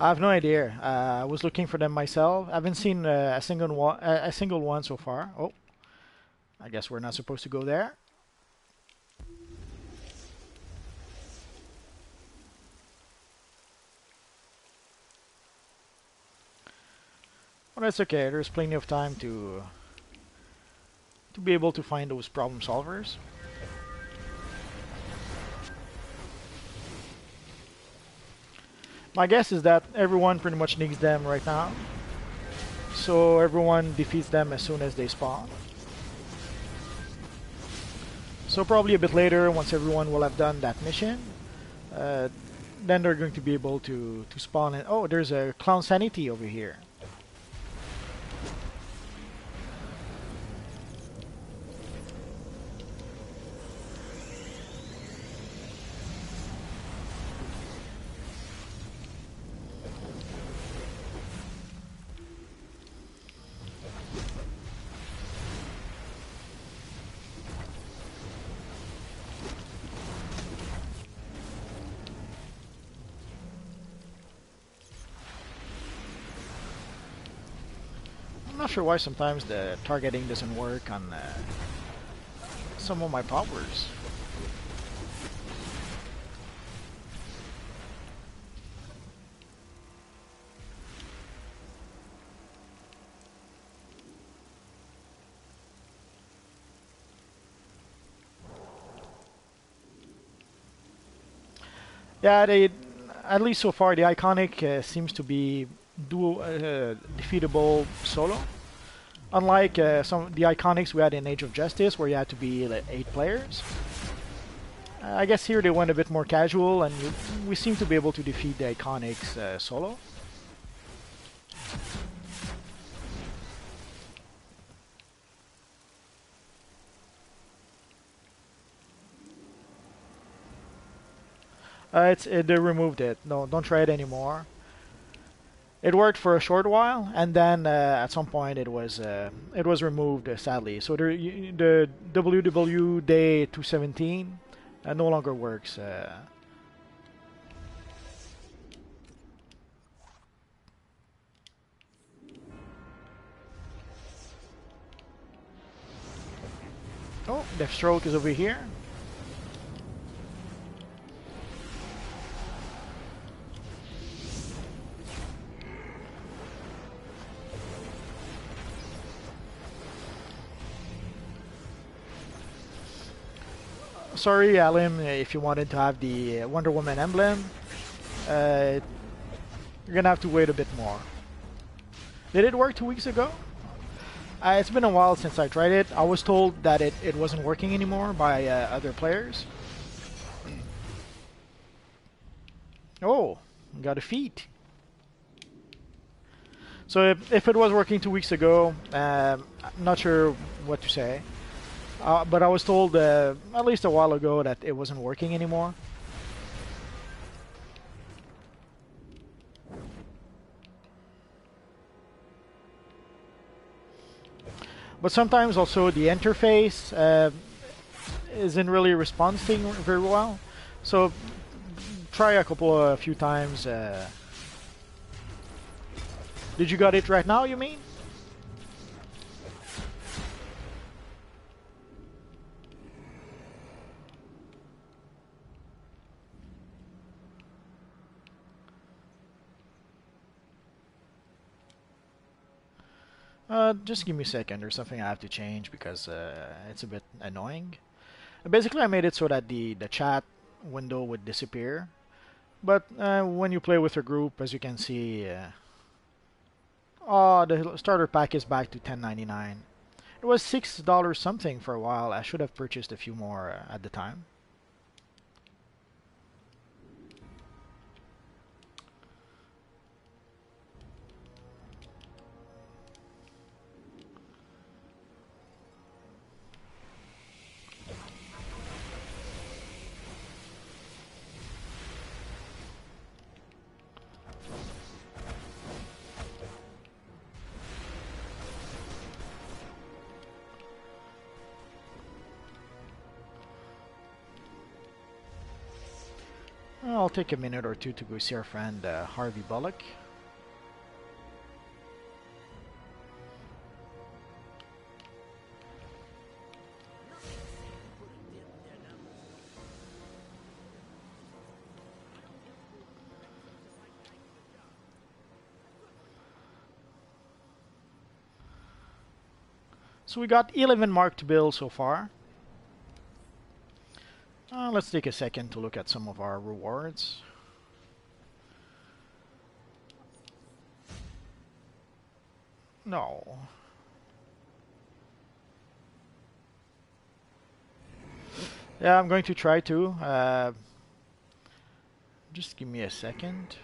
I have no idea. I was looking for them myself. I haven't seen a single one so far. Oh, I guess we're not supposed to go there. Well, that's okay. There's plenty of time to be able to find those problem solvers. My guess is that everyone pretty much needs them right now, so everyone defeats them as soon as they spawn. So probably a bit later, once everyone will have done that mission, then they're going to be able to spawn. And oh, there's a Clown Sanity over here. I'm not sure why sometimes the targeting doesn't work on some of my powers. Yeah, they at least so far the iconic seems to be defeatable solo. Unlike some the iconics we had in Age of Justice, where you had to be like 8 players. I guess here they went a bit more casual, and we seem to be able to defeat the iconics solo. They removed it. No, don't try it anymore. It worked for a short while, and then at some point it was removed, sadly. So the WW Day 217 no longer works. Oh, Deathstroke is over here. Sorry, Alim, if you wanted to have the Wonder Woman emblem, you're gonna have to wait a bit more. Did it work 2 weeks ago? It's been a while since I tried it. I was told that it wasn't working anymore by other players. Oh, got a feat. So if it was working 2 weeks ago, I'm not sure what to say. But I was told at least a while ago that it wasn't working anymore. But sometimes also the interface isn't really responding very well. So try a few times. Did you got it right now, you mean? Just give me a second. There's something I have to change because it's a bit annoying. Basically, I made it so that the chat window would disappear. But when you play with a group, as you can see, the starter pack is back to $10.99. It was $6 something for a while. I should have purchased a few more at the time. I'll take a minute or two to go see our friend Harvey Bullock. So we got 11 marked bills so far. Let's take a second to look at some of our rewards. No. Yeah, I'm going to try to. Just give me a second.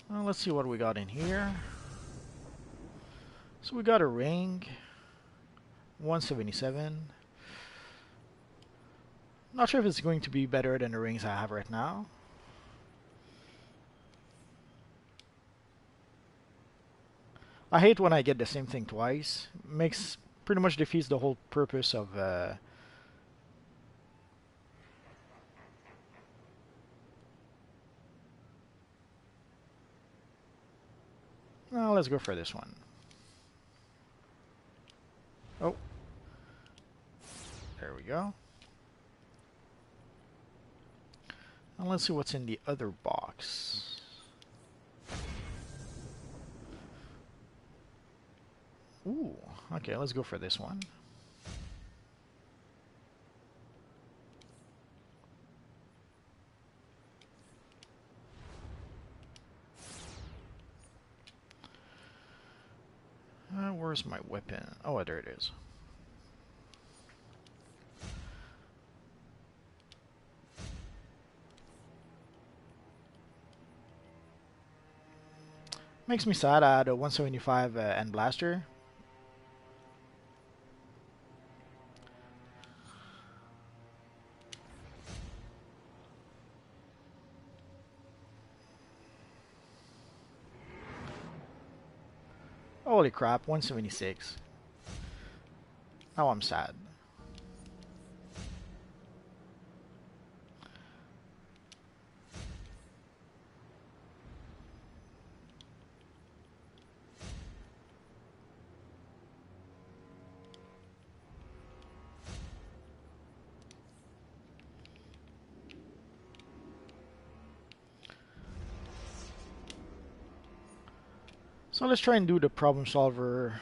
Let's see what we got in here. So we got a ring. 177. Not sure if it's going to be better than the rings I have right now. I hate when I get the same thing twice. Makes pretty much defeats the whole purpose of well, let's go for this one. Oh. There we go. And let's see what's in the other box. Ooh, okay, let's go for this one. Where's my weapon? Oh, there it is. Makes me sad I had a 175 end blaster. Holy crap, 176. Now I'm sad. So let's try and do the problem solver.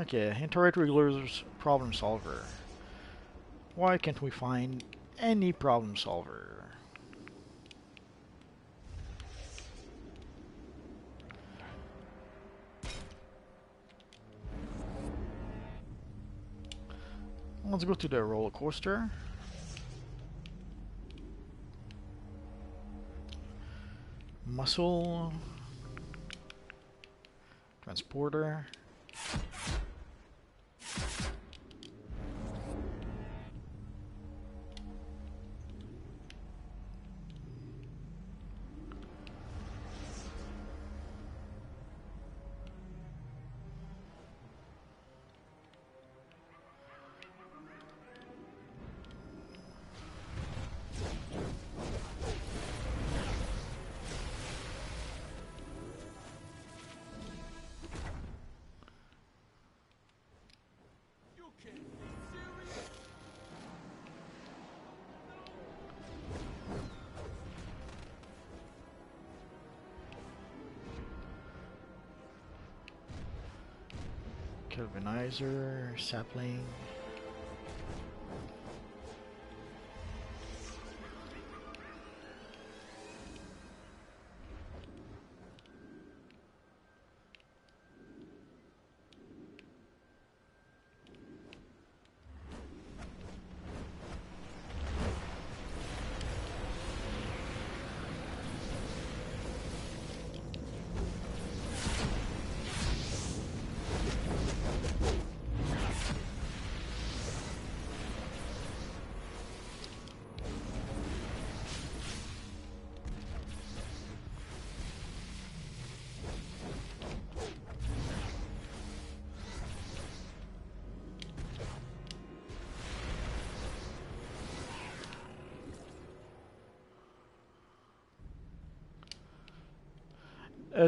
Okay, interact regulars problem solver. Why can't we find any problem solver? Let's go to the roller coaster. Muscle. Transporter. Galvanizer, sapling.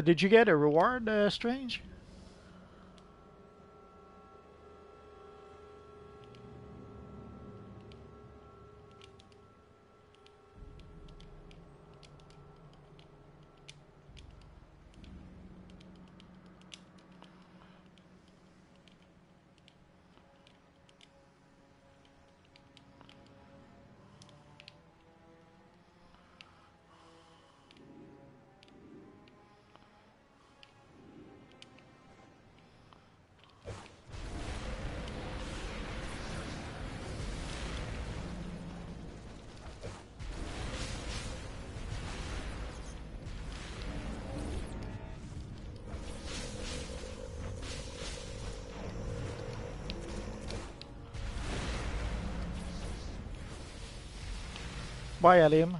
Did you get a reward, Strange? Bye, Alim.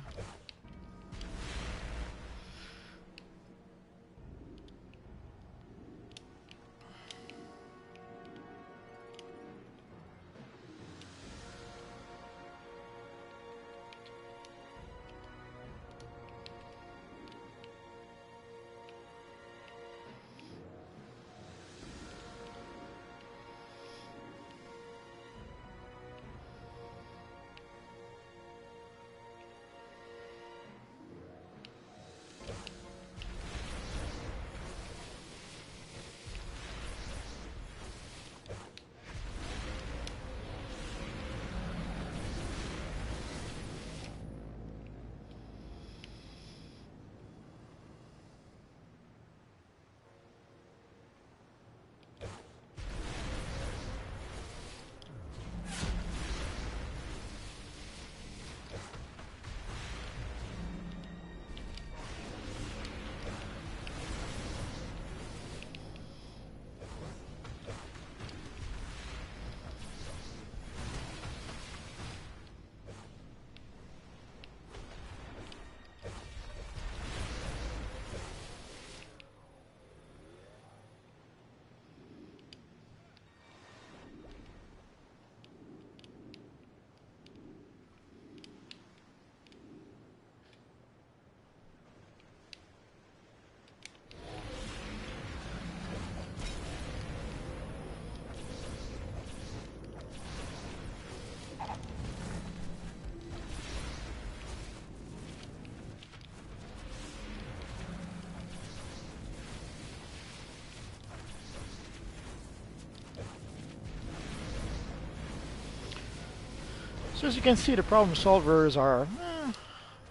So as you can see, the problem solvers are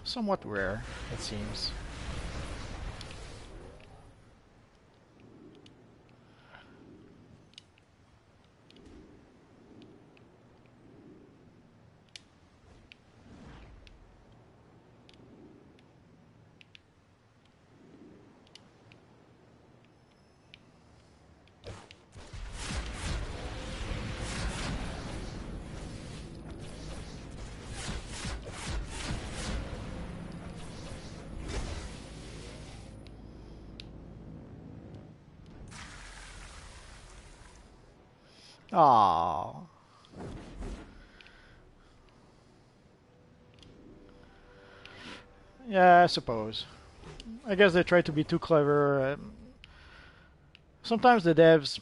somewhat rare, it seems. Aww. Yeah, I suppose. I guess they try to be too clever. Sometimes the devs,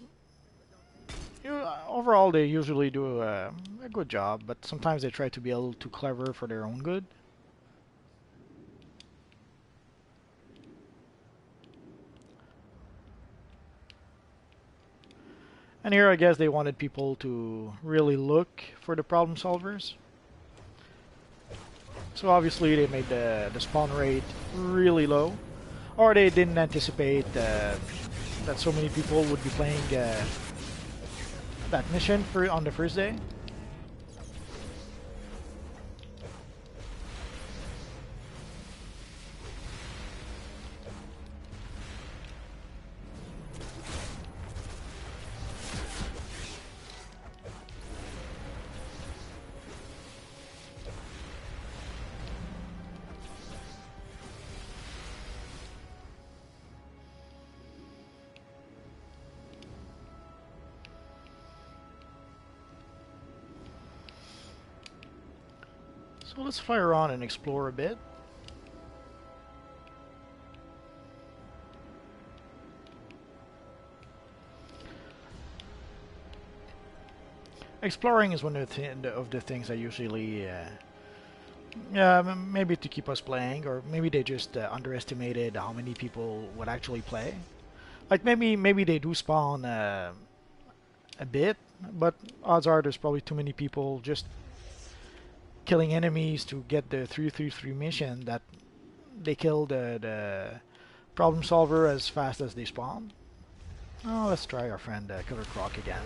overall, they usually do a good job, but sometimes they try to be a little too clever for their own good. And here, I guess they wanted people to really look for the problem solvers. So obviously, they made the spawn rate really low, or they didn't anticipate that so many people would be playing that mission on the first day. So let's fire on and explore a bit. Exploring is one of the things I usually, yeah, maybe to keep us playing, or maybe they just underestimated how many people would actually play. Like maybe they do spawn a bit, but odds are there's probably too many people just killing enemies to get the 333 mission that they kill the problem solver as fast as they spawn. Oh, let's try our friend Killer Croc again.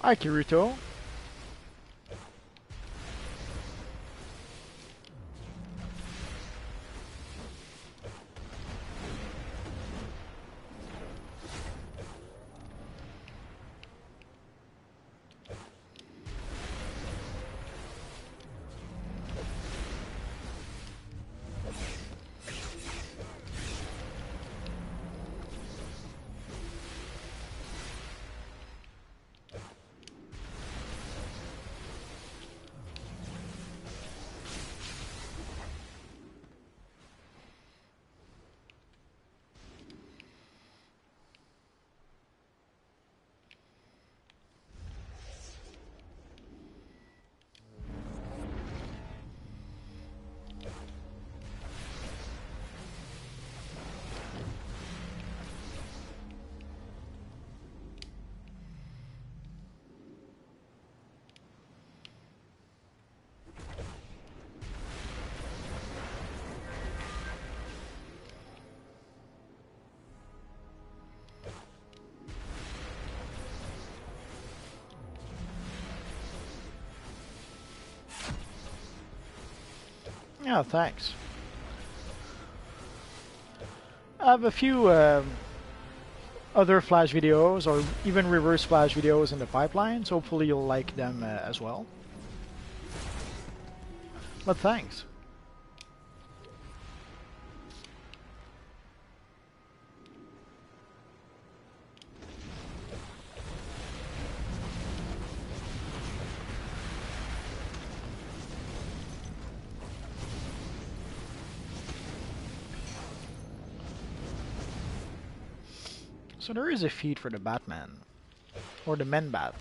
Hi, Kirito. Yeah, thanks. I have a few other Flash videos or even reverse Flash videos in the pipeline, so hopefully you'll like them as well. But thanks. So there is a feed for the Batman, or the Men Bat.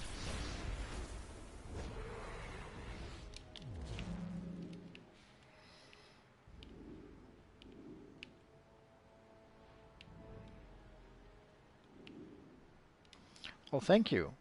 Well, thank you.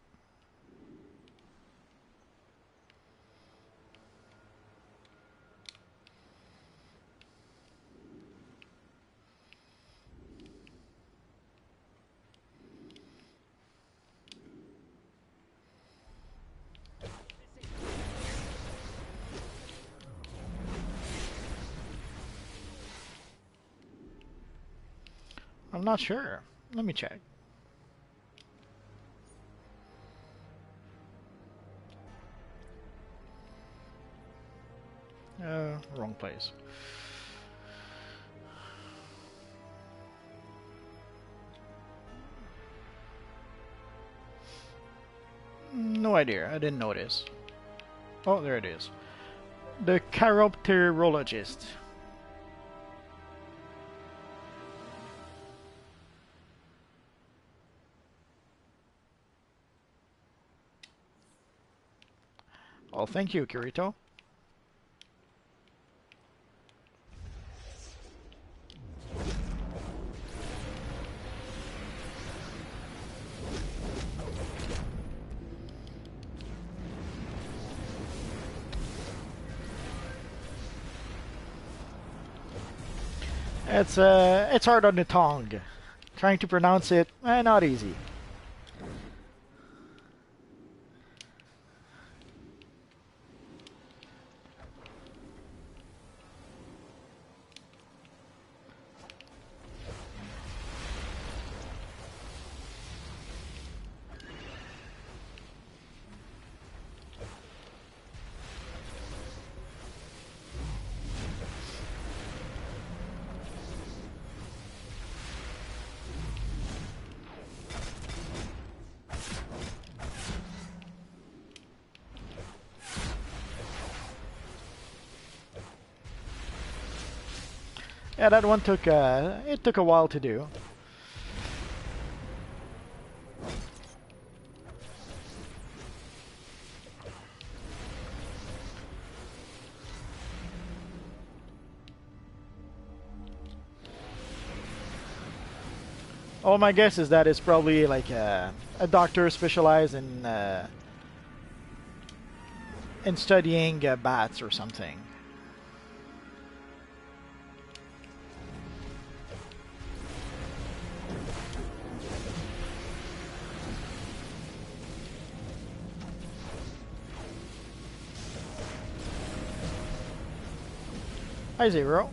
I'm not sure. Let me check. Wrong place. No idea. I didn't notice. Oh, there it is. The chiropterologist. Well, thank you, Kirito. It's hard on the tongue. Trying to pronounce it, not easy. Yeah, that one took it took a while to do. Oh, my guess is that it's probably like a doctor specialized in studying bats or something. Hi, Zero.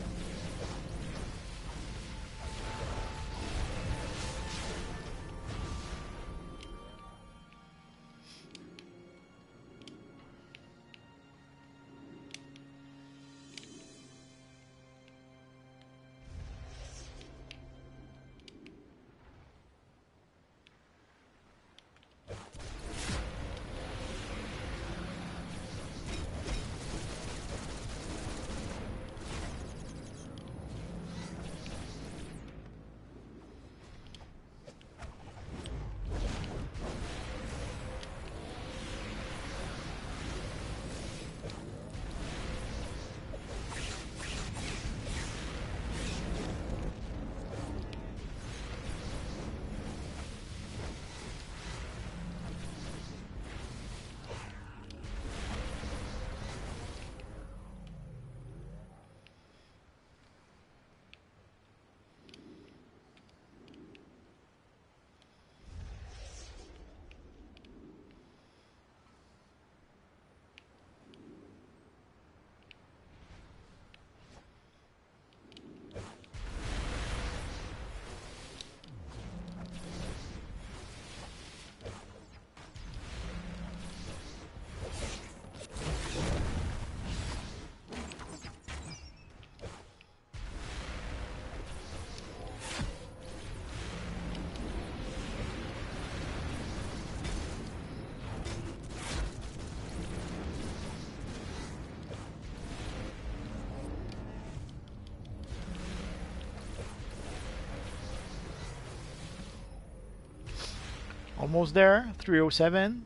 Almost there. 307.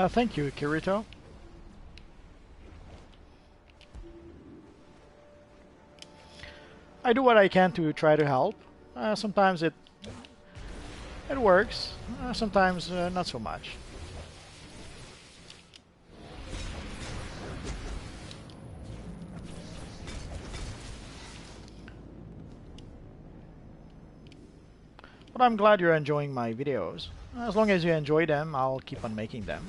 Thank you, Kirito. I do what I can to try to help. Sometimes it works. Sometimes not so much. But I'm glad you're enjoying my videos. As long as you enjoy them, I'll keep on making them.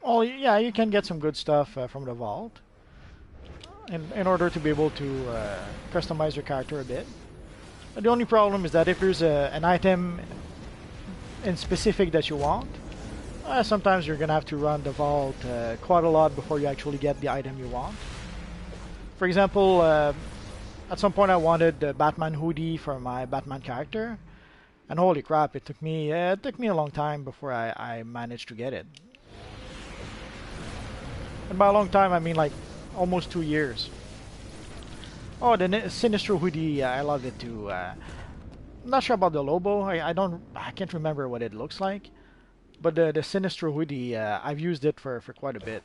Well, yeah, you can get some good stuff from the vault in order to be able to customize your character a bit. The only problem is that if there's an item in specific that you want, sometimes you're gonna have to run the vault quite a lot before you actually get the item you want. For example, at some point I wanted the Batman hoodie for my Batman character, and holy crap, it took me a long time before I managed to get it. And by a long time, I mean like almost 2 years. Oh, the Sinistro hoodie, I love it too. I'm not sure about the Lobo. I can't remember what it looks like. But the Sinistro hoodie, I've used it for quite a bit.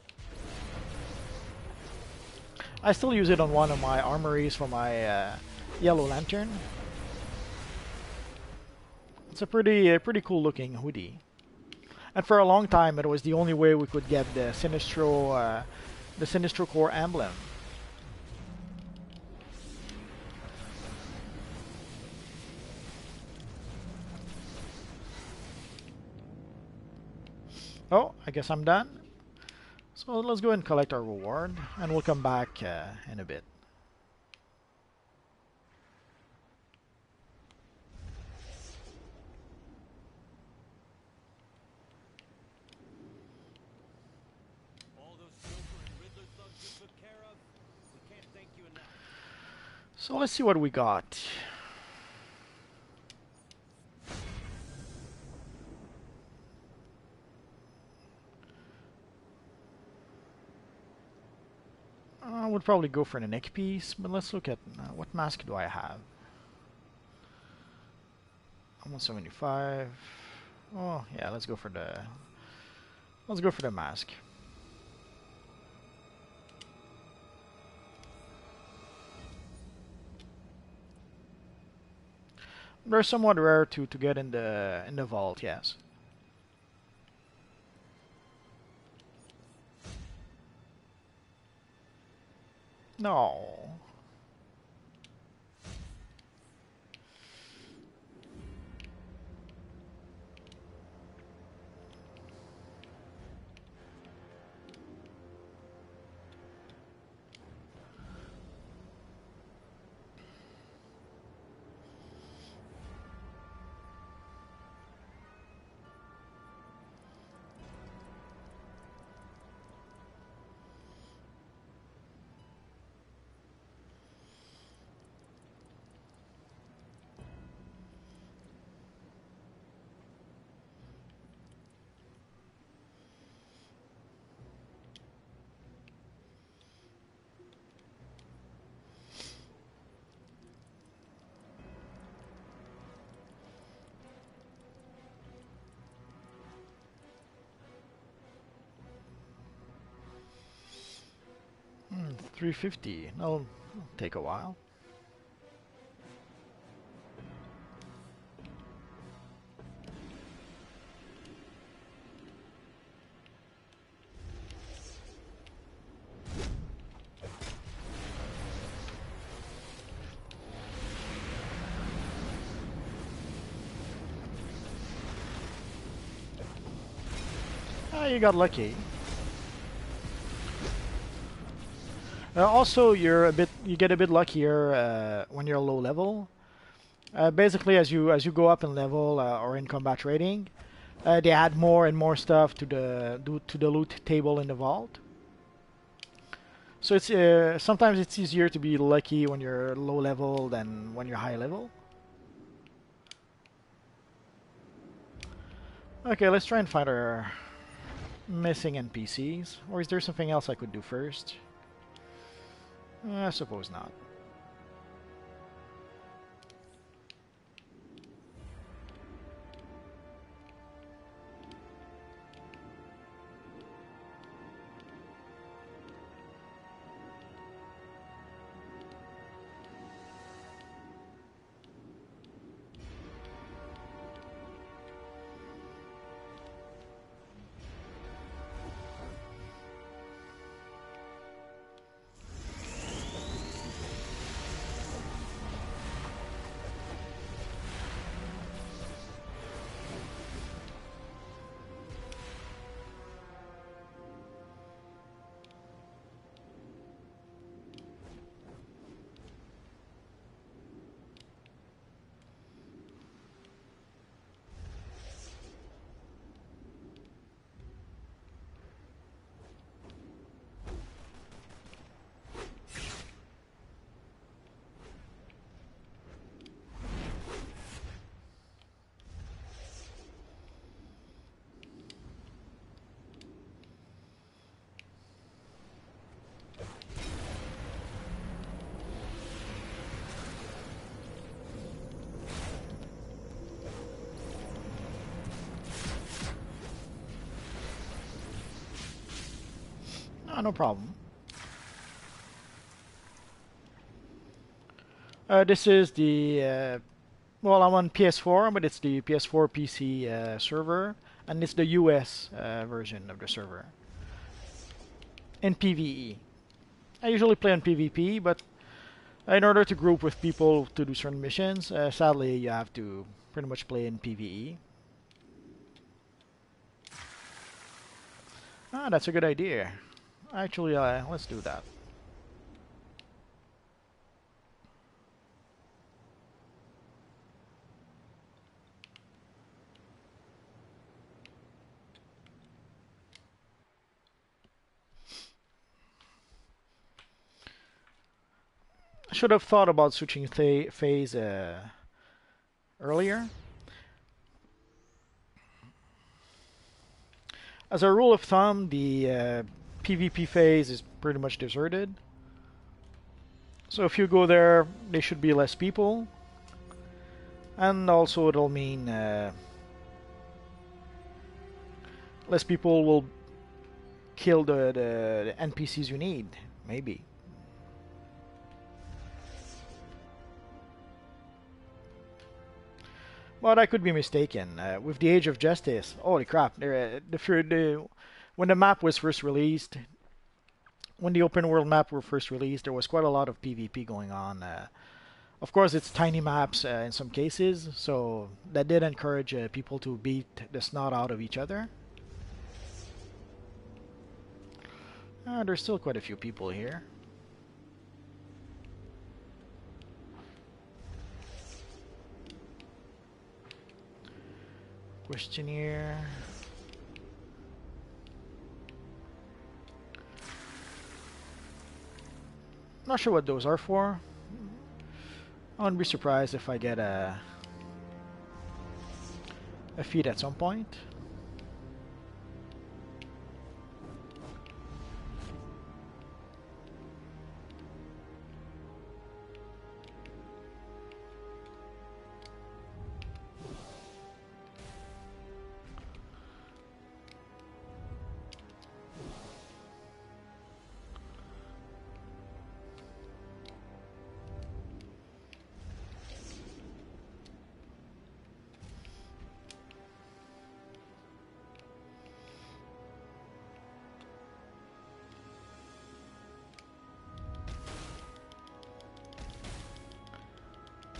I still use it on one of my armories for my Yellow Lantern. It's a pretty cool looking hoodie. And for a long time, it was the only way we could get the Sinistro Corps emblem. Oh, I guess I'm done. So let's go and collect our reward, and we'll come back in a bit. All those Joker and Riddler thugs you took care of, we can't thank you enough. So let's see what we got. I would probably go for the neck piece, but let's look at what mask do I have. Almost 75. Oh yeah, let's go for the mask. They're somewhat rare to get in the vault, yes. No. Hmm, 350. That'll take a while. Ah, you got lucky. Also, you get a bit luckier when you're low level. Basically, as you go up in level or in combat rating, they add more and more stuff to the loot table in the vault. So it's sometimes it's easier to be lucky when you're low level than when you're high level. Okay, let's try and find our missing NPCs. Or is there something else I could do first? I suppose not. Ah, no problem. This is the well, I'm on PS4, but it's the PS4 PC server, and it's the US version of the server. In PvE. I usually play on PvP, but in order to group with people to do certain missions, sadly you have to pretty much play in PvE. Ah, that's a good idea. Actually, let's do that. I should have thought about switching phase earlier. As a rule of thumb, the PvP phase is pretty much deserted. So if you go there, there should be less people. And also it'll mean less people will kill the NPCs you need, maybe. But I could be mistaken. With the Age of Justice, holy crap! When the map was first released, when the open world map were first released, there was quite a lot of PvP going on. Of course, it's tiny maps in some cases, so that did encourage people to beat the snot out of each other. There's still quite a few people here. Questionnaire. Not sure what those are for. I wouldn't be surprised if I get a feat at some point.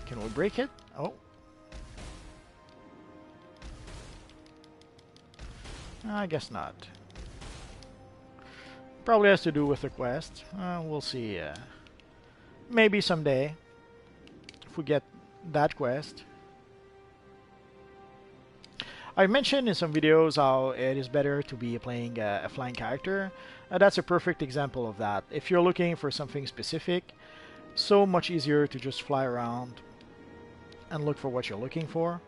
Can we break it? Oh. I guess not. Probably has to do with the quest. We'll see. Maybe someday, if we get that quest. I mentioned in some videos how it is better to be playing a flying character. That's a perfect example of that. If you're looking for something specific, so much easier to just fly around and look for what you're looking for.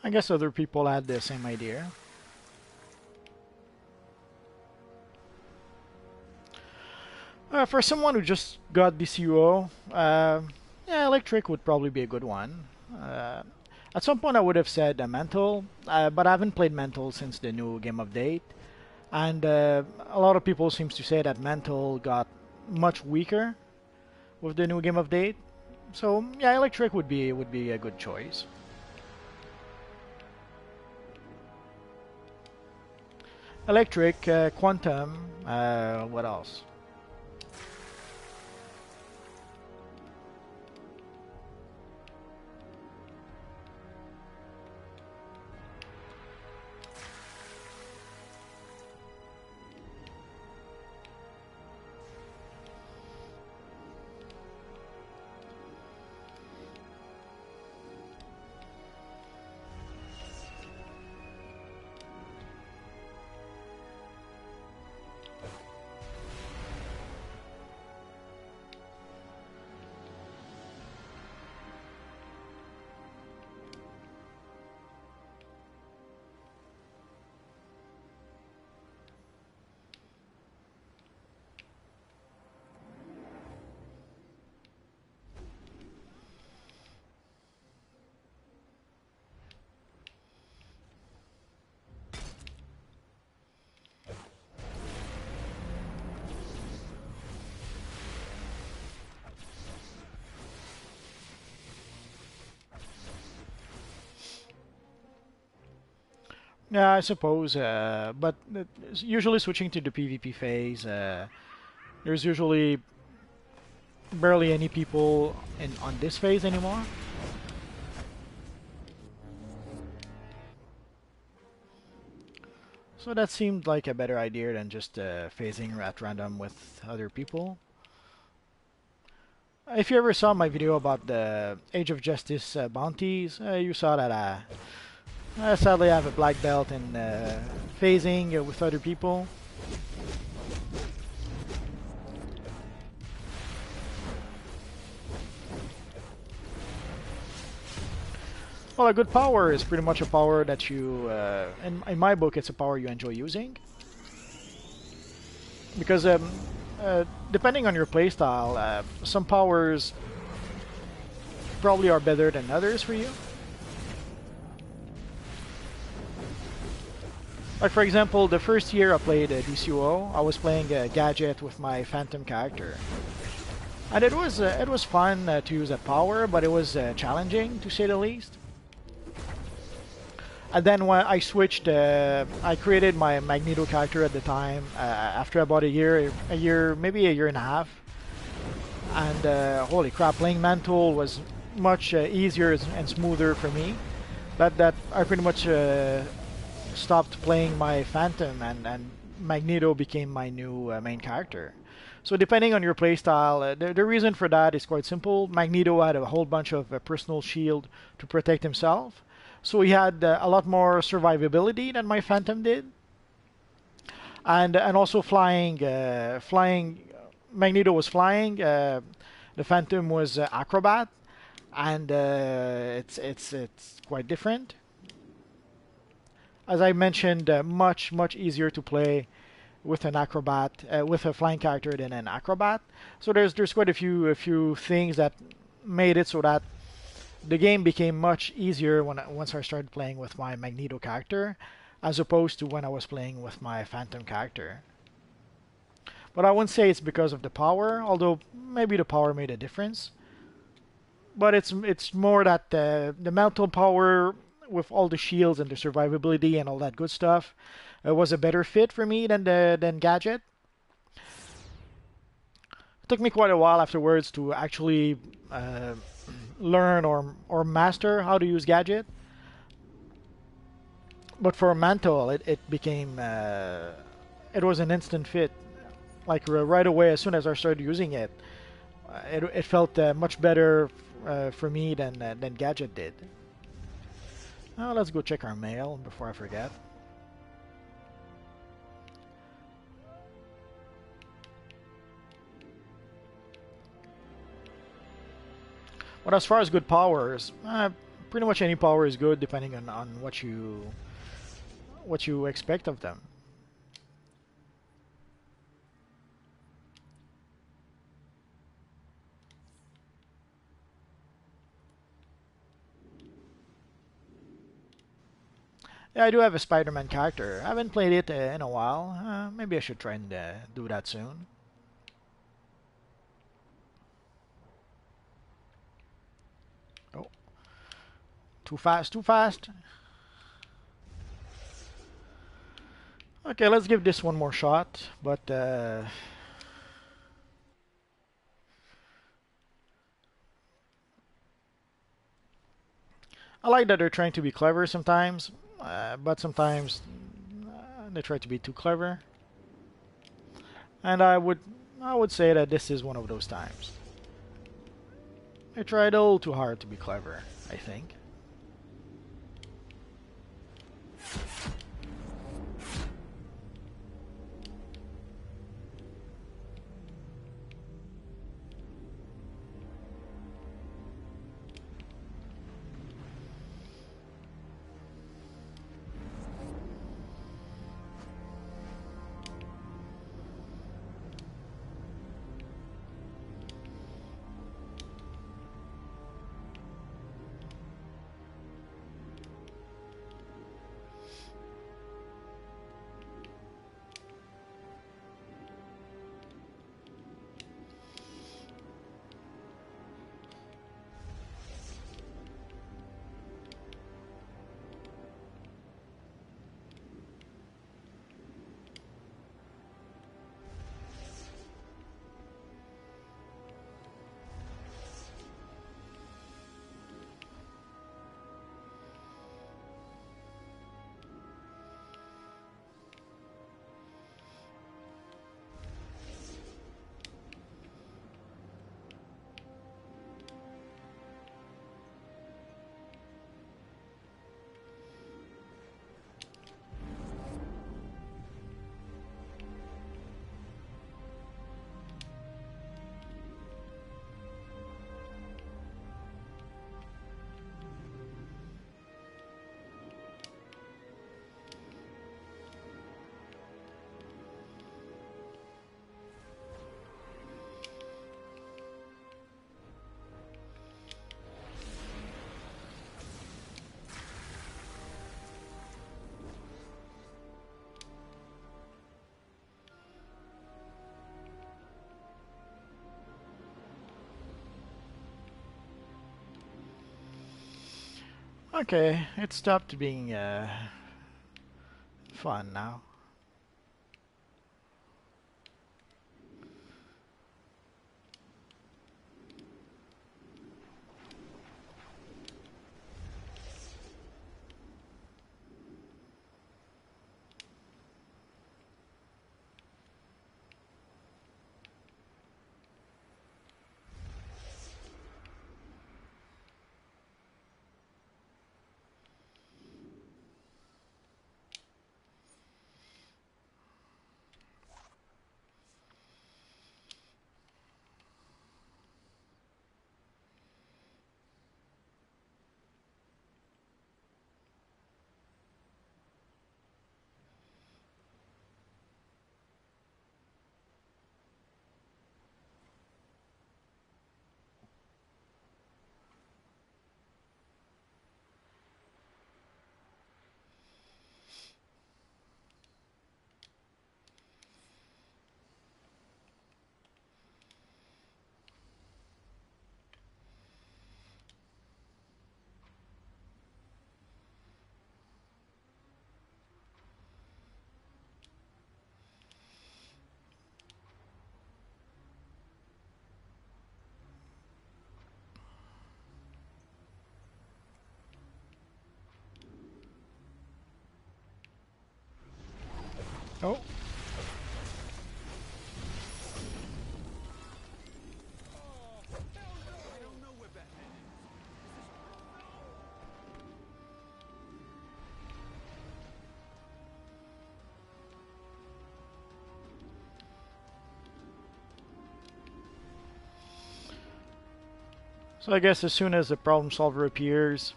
I guess other people had the same idea. For someone who just got DCUO, yeah, electric would probably be a good one. At some point, I would have said mental, but I haven't played mental since the new game update, and a lot of people seems to say that mental got much weaker with the new game update. So yeah, electric would be a good choice. Electric, quantum, what else? Yeah, I suppose, but usually switching to the PvP phase, there's usually barely any people in on this phase anymore. So that seemed like a better idea than just phasing at random with other people. If you ever saw my video about the Age of Justice bounties, you saw that I sadly have a black belt in phasing with other people. Well, a good power is pretty much a power that you, in my book, it's a power you enjoy using. Because depending on your playstyle, some powers probably are better than others for you. Like for example, the first year I played DCUO, I was playing Gadget with my Phantom character. And it was fun to use that power, but it was challenging to say the least. And then when I switched, I created my Magneto character at the time after about a year, maybe a year and a half. And holy crap, playing Mantle was much easier and smoother for me. That I pretty much stopped playing my Phantom, and Magneto became my new main character. So depending on your playstyle, the reason for that is quite simple. Magneto had a whole bunch of personal shield to protect himself. So he had a lot more survivability than my Phantom did, and also flying. Magneto was flying. The Phantom was acrobat, and it's quite different. As I mentioned, much easier to play with an acrobat, with a flying character than an acrobat. So there's quite a few things that made it so that the game became much easier once I started playing with my Magneto character, as opposed to when I was playing with my Phantom character. But I wouldn't say it's because of the power, although maybe the power made a difference. But it's more that the mental power with all the shields and the survivability and all that good stuff was a better fit for me than Gadget. It took me quite a while afterwards to actually learn or master how to use Gadget. But for Mantle, it became it was an instant fit. Like right away, as soon as I started using it, it felt much better for me than Gadget did. Now let's go check our mail before I forget. But as far as good powers, Pretty much any power is good depending on what you expect of them. Yeah, I do have a Spider-Man character. I haven't played it in a while. Maybe I should try and do that soon. Oh, too fast, too fast. Okay, let's give this one more shot. But I like that they're trying to be clever sometimes, but sometimes they try to be too clever. And I would say that this is one of those times. They tried a little too hard to be clever, I think. Okay, it stopped being fun now. Oh, I don't know where Batman is. so I guess as soon as the problem solver appears,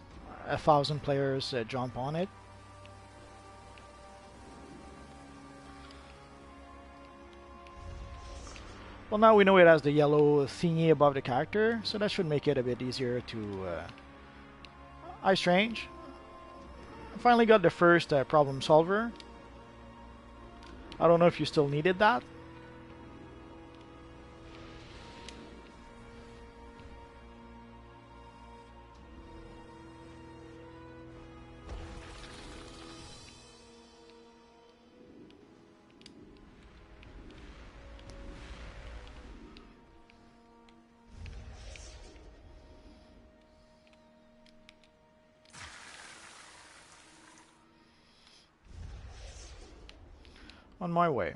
1,000 players jump on it. Well, now we know it has the yellow thingy above the character, so that should make it a bit easier to eye strange. Finally got the first problem solver. I don't know if you still needed that. On my way.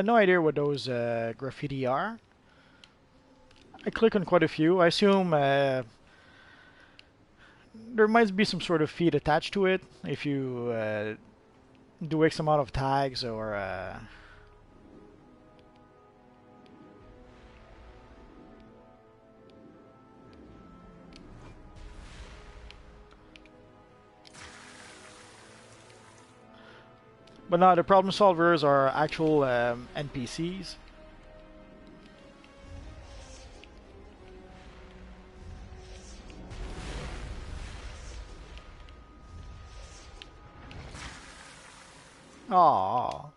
No idea what those graffiti are. I click on quite a few. I assume there might be some sort of feed attached to it if you do X amount of tags or but no, the problem solvers are actual NPCs. Aww.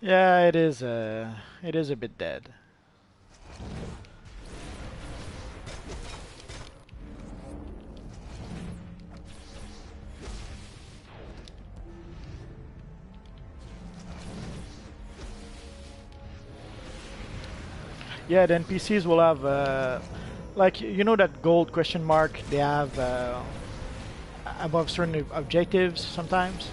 Yeah, it is a bit dead. Yeah, the NPCs will have like you know that gold question mark they have above certain objectives sometimes.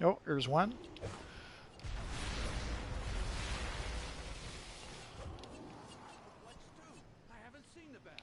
Oh, there's one. What Stu? I haven't seen the bat.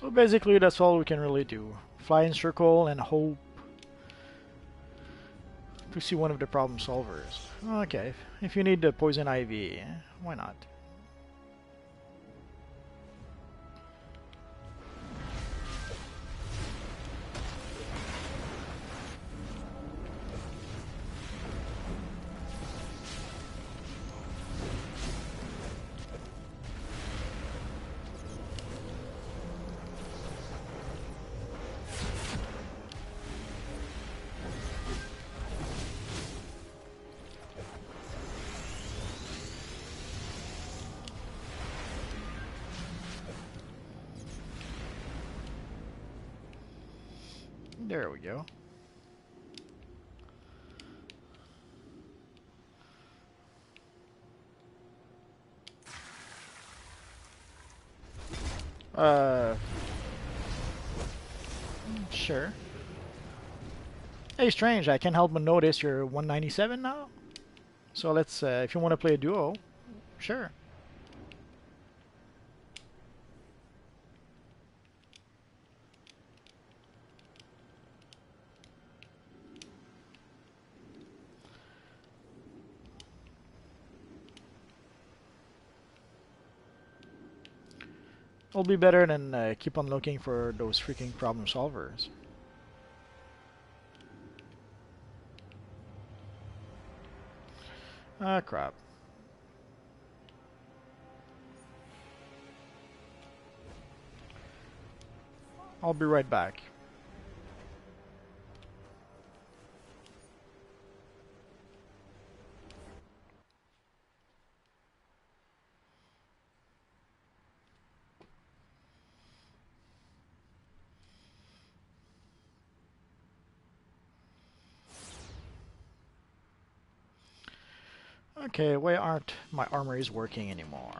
So basically that's all we can really do. Fly in circle and hope to see one of the problem solvers. Okay, if you need the poison ivy, why not? There we go. Sure. Hey, Strange, I can't help but notice you're 197 now. So let's, if you want to play a duo, sure. It'll be better than keep on looking for those freaking problem solvers. Ah, crap. I'll be right back. Okay, why aren't my armories working anymore?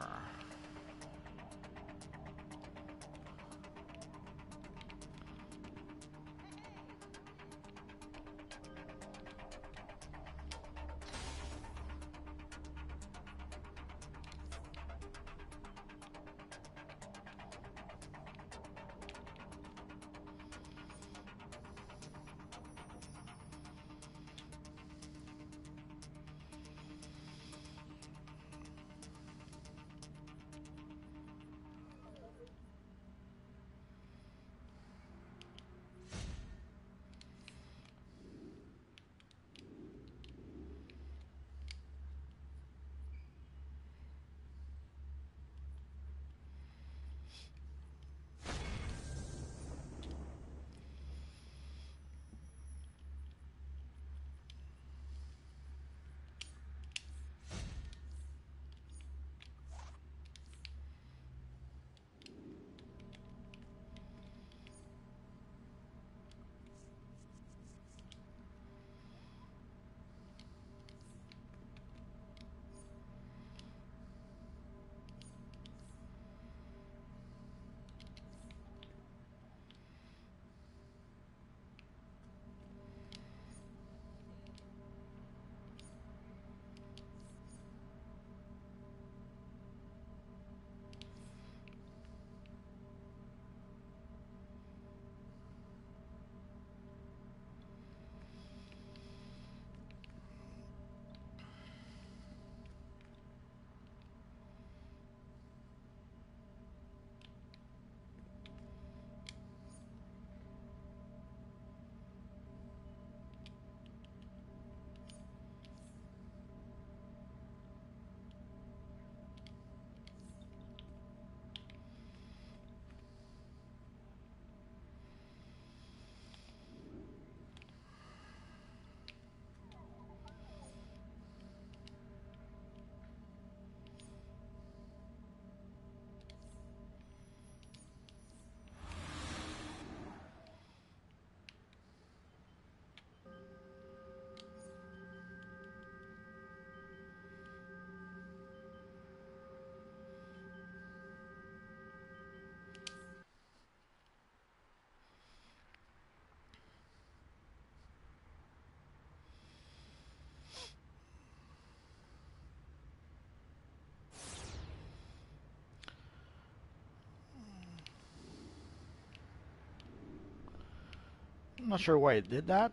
I'm not sure why it did that.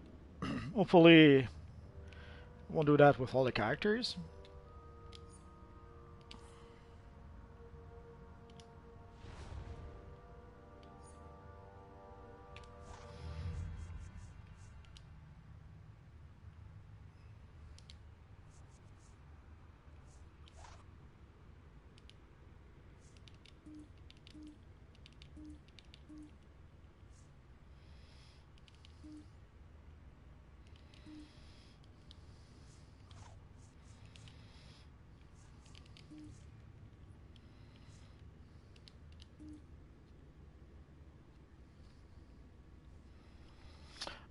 Hopefully, won't do that with all the characters.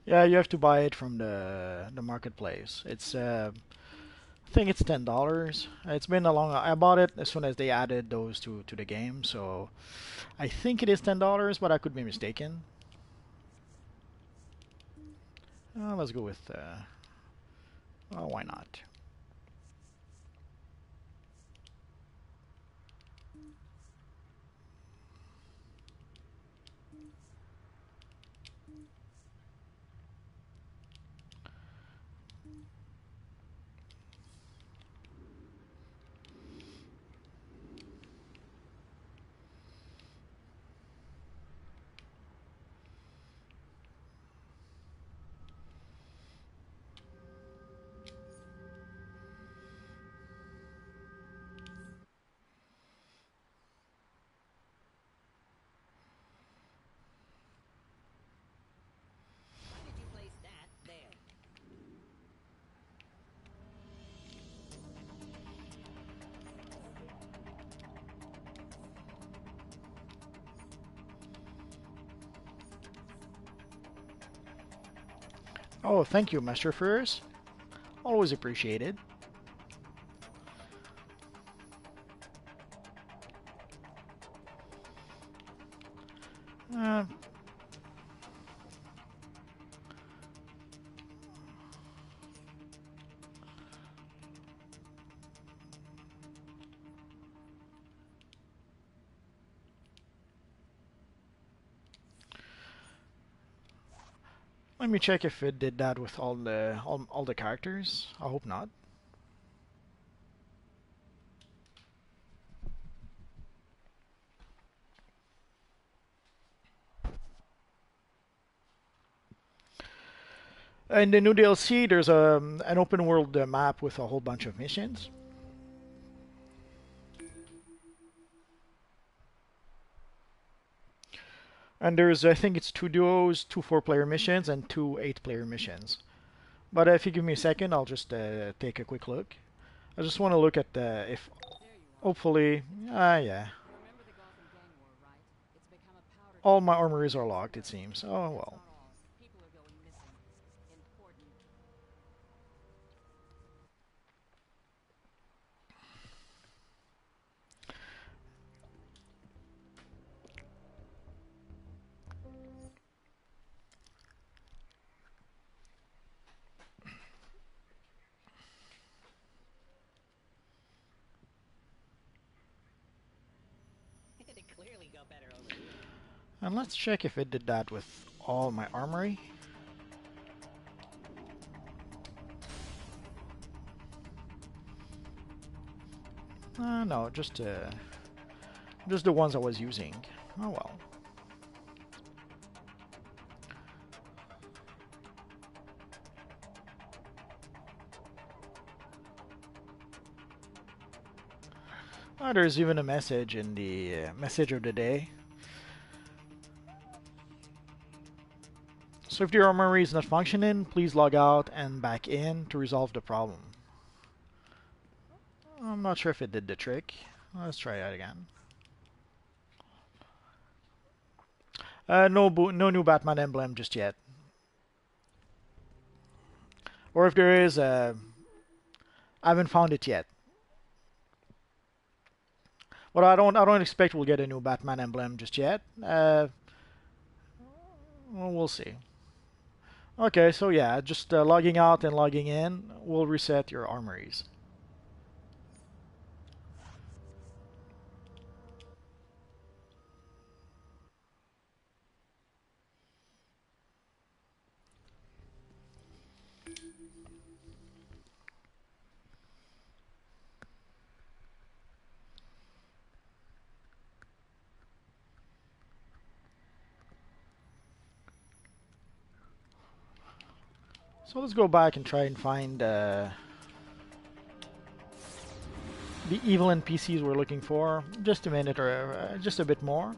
Yeah, you have to buy it from the marketplace. It's I think it's $10. It's been a long. I bought it as soon as they added those to the game, so I think it is $10, but I could be mistaken. Let's go with. Well, why not? Why did you place that there? Oh, thank you, Master Furs. Always appreciated. Uh, Let me check if it did that with all the characters. I hope not. In the new DLC, there's an open world map with a whole bunch of missions. And there's, I think it's 2 duos, 2 4-player missions, and 2 8-player missions. But if you give me a second, I'll just take a quick look. I just want to look at if, There you are. hopefully, yeah. You remember the Gotham gang war, right? It's become a powder All keg my of armories are violence locked, it spread. seems. But Oh, that's well. not all. People are going missing. Important. It'd clearly go better over here. And let's check if it did that with all my armory. No, just the ones I was using. Oh well. There's even a message in the message of the day. So if the armory is not functioning, please log out and back in to resolve the problem. I'm not sure if it did the trick. Let's try that again. No new Batman emblem just yet. Or if there is, I haven't found it yet. But I don't expect we'll get a new Batman emblem just yet. Well, we'll see. Okay, so yeah, just logging out and logging in will reset your armories. So let's go back and try and find the evil NPCs we're looking for. Just a minute or just a bit more.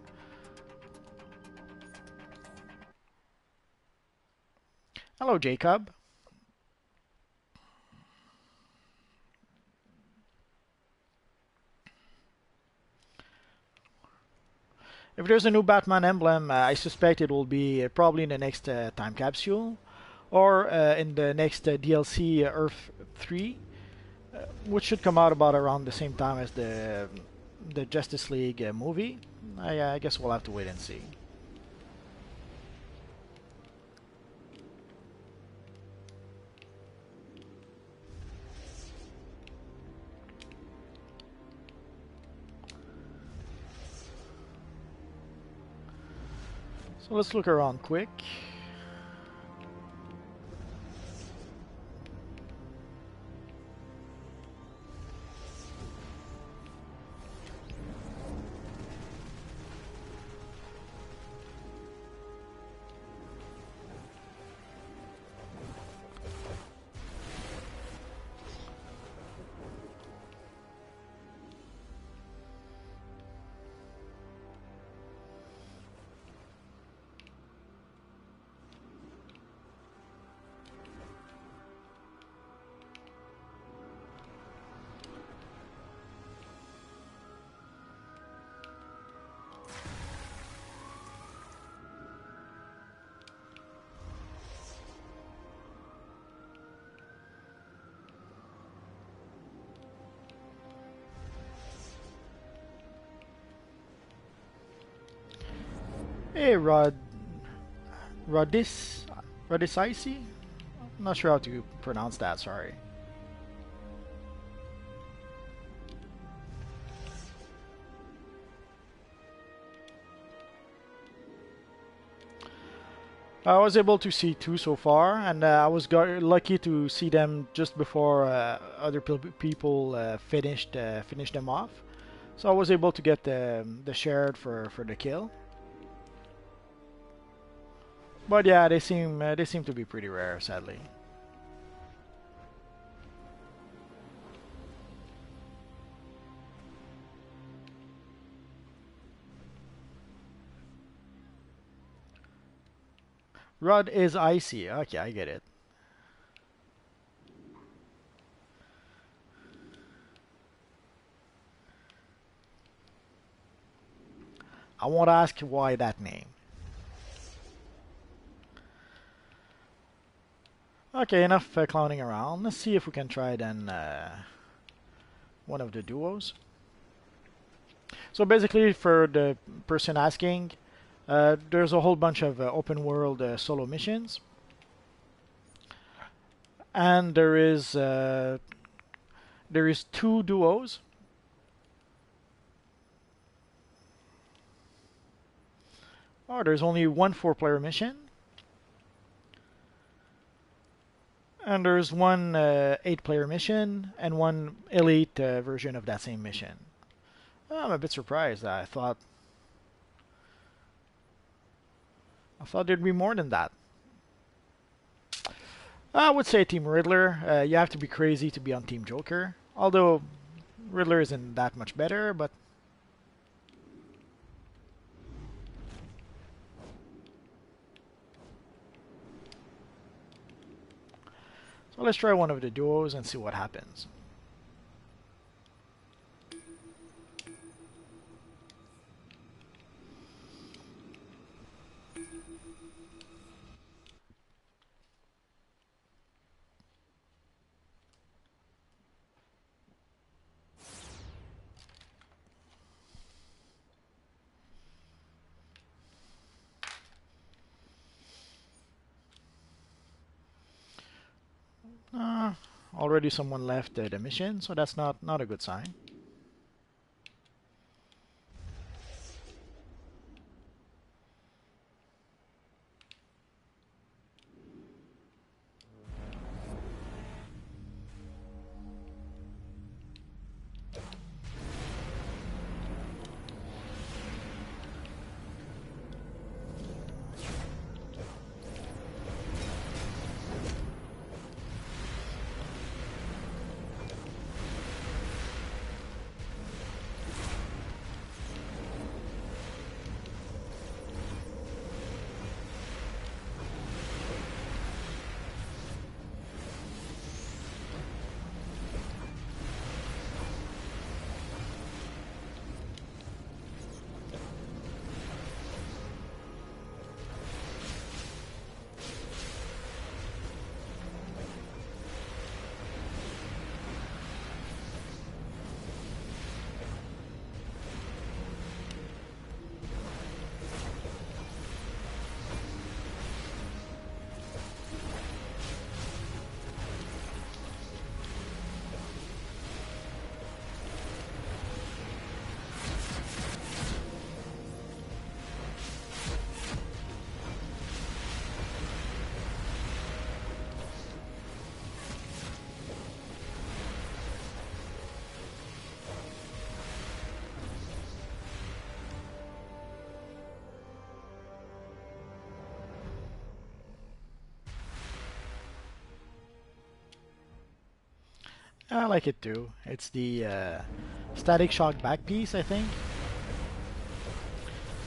Hello, Jacob. If there's a new Batman emblem, I suspect it will be probably in the next time capsule, or in the next DLC Earth 3, which should come out about around the same time as the Justice League movie. I guess we'll have to wait and see. So let's look around quick. Hey, Rodisici? I'm not sure how to pronounce that, sorry. I was able to see two so far, and I was lucky to see them just before other people finished them off. So I was able to get the shared for the kill. But yeah, they seem to be pretty rare, sadly. Rod is icy. Okay, I get it. I won't ask why that name. Okay, enough clowning around. Let's see if we can try then one of the duos. So basically, for the person asking, there's a whole bunch of open world solo missions, and there is two duos. Oh, there's only one 4-player mission, and there's one 8-player mission and one elite version of that same mission. I'm a bit surprised. I thought there'd be more than that. I would say Team Riddler. You have to be crazy to be on Team Joker. Although Riddler isn't that much better, but so let's try one of the duos and see what happens. Already someone left the mission, so that's not a good sign. I like it too. It's the static shock back piece, I think.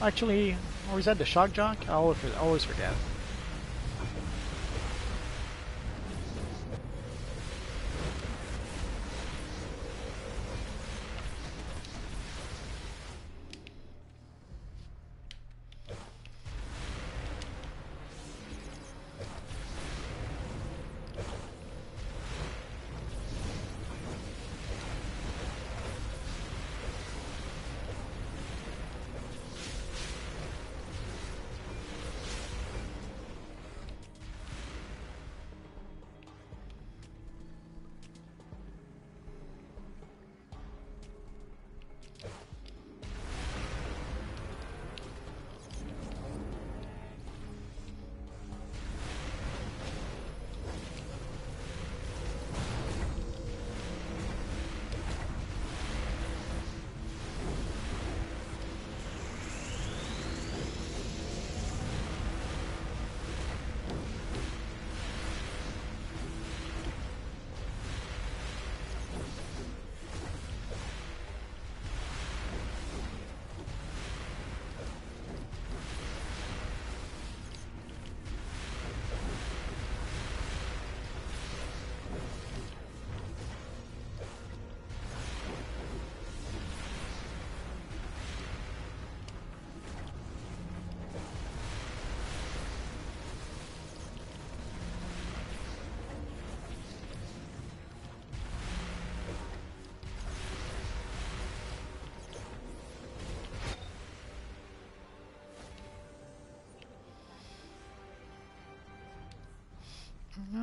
Actually, or is that the shock jock? I always forget.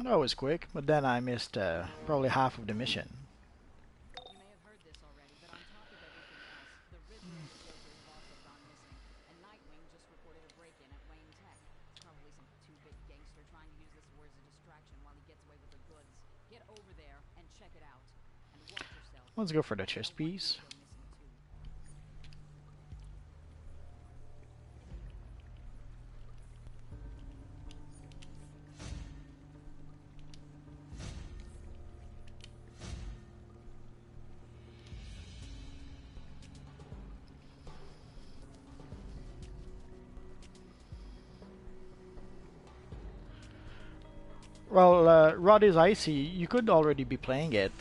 That was quick, but then I missed probably half of the mission. You may have heard this already, but on top of everything else, the Riddler and the Joker have also gone missing, and Nightwing just reported a break-in at Wayne Tech. It's probably some two-bit gangster trying to use this war as a distraction while he gets away with the goods. Get over there and check it out, and watch yourself. Let's go for the chest I don't want you piece. to go missing too. Well, Rod is Icy. You could already be playing it,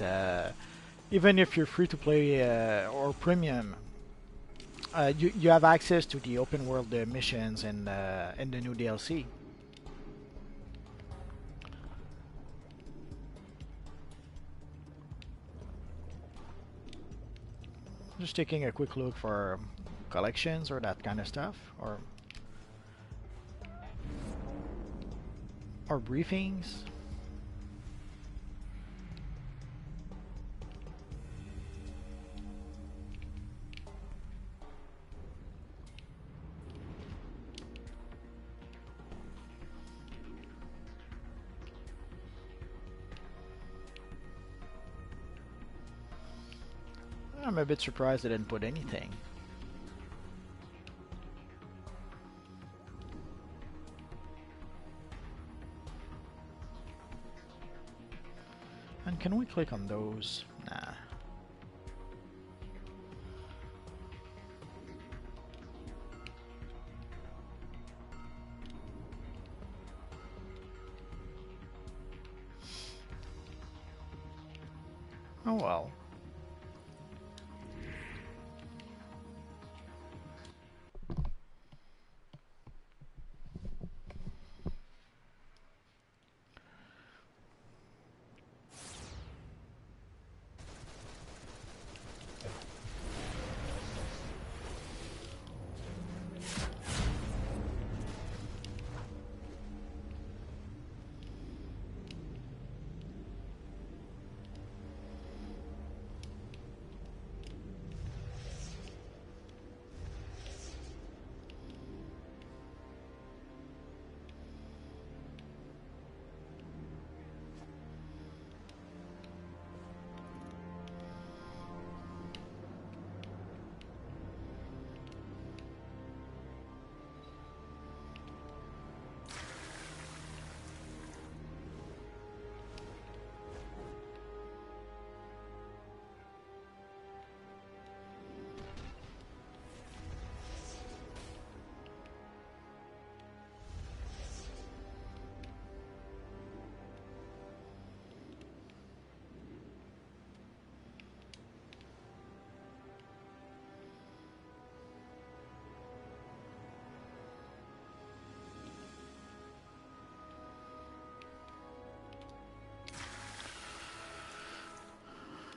even if you're free to play or premium. You have access to the open world missions and the new DLC. Just taking a quick look for collections or that kind of stuff, or briefings. I'm a bit surprised they didn't put anything. And can we click on those? Nah. Oh well.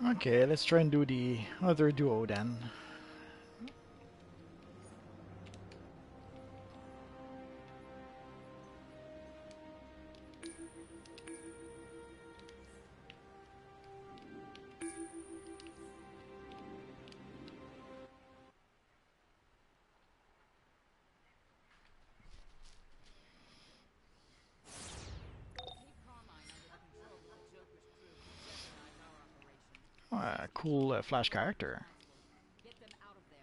Okay, let's try and do the other duo then. Cool Flash character. Get them out of there.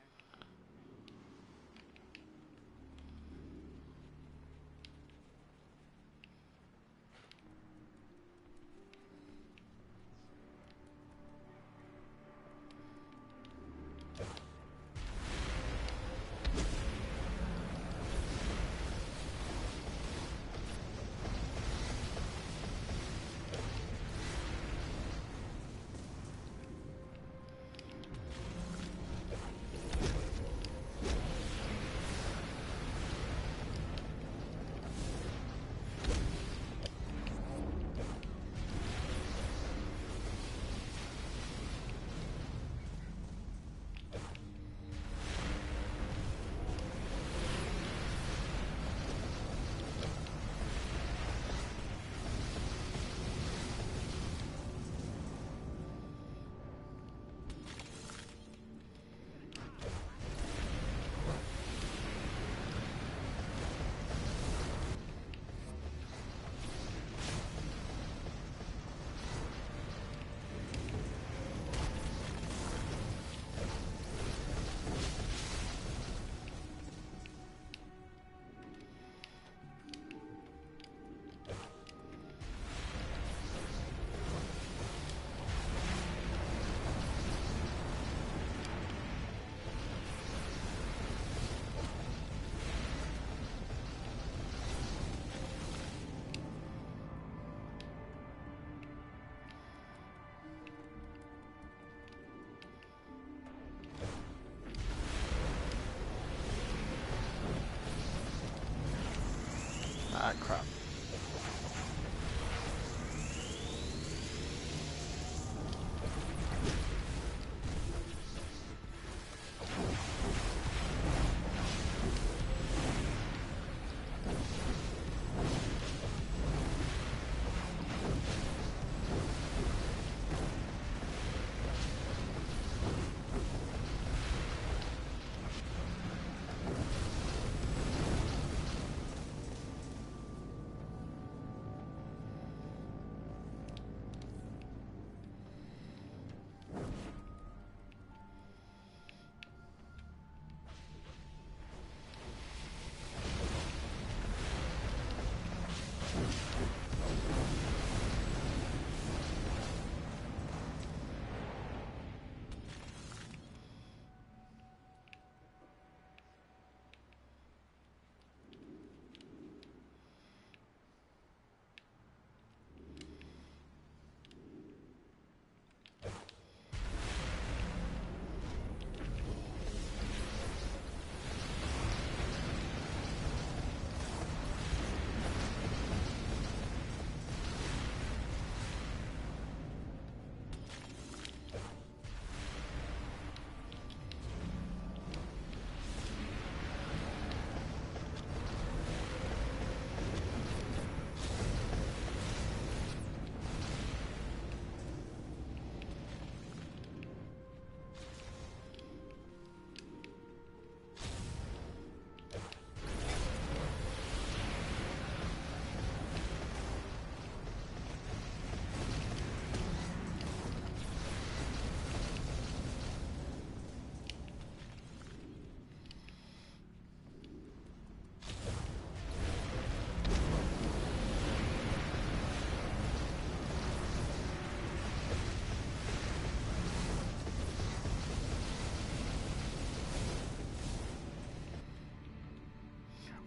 Ah, crap.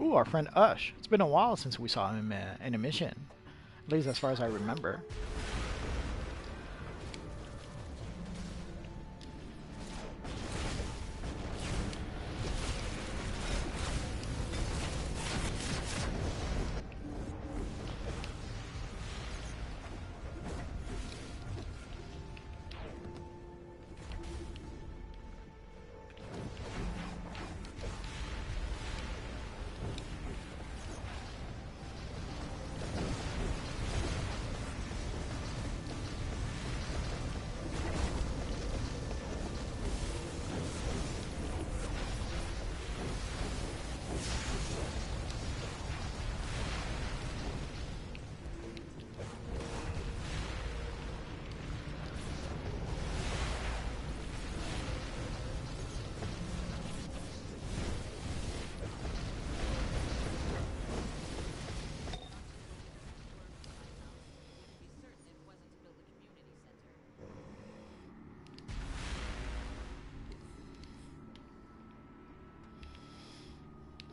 Ooh, our friend Ush. It's been a while since we saw him in a mission. At least as far as I remember.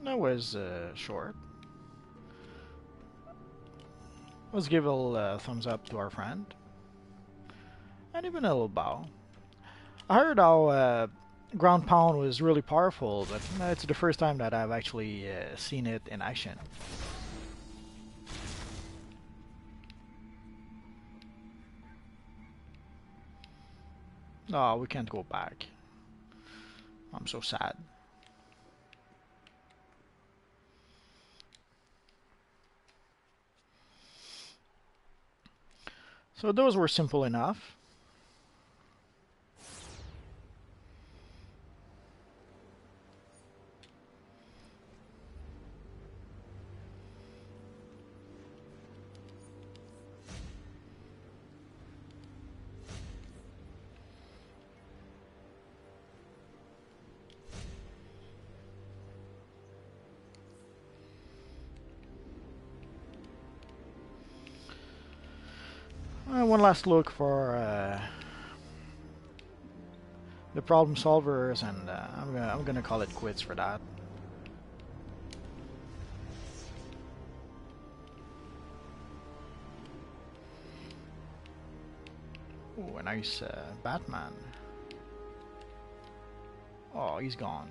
That was short. Let's give a little thumbs up to our friend. And even a little bow. I heard how ground pound was really powerful, but it's the first time that I've actually seen it in action. Oh, we can't go back. I'm so sad. So those were simple enough. One last look for the problem solvers, and I'm gonna call it quits for that. Ooh, a nice Batman. Oh, he's gone.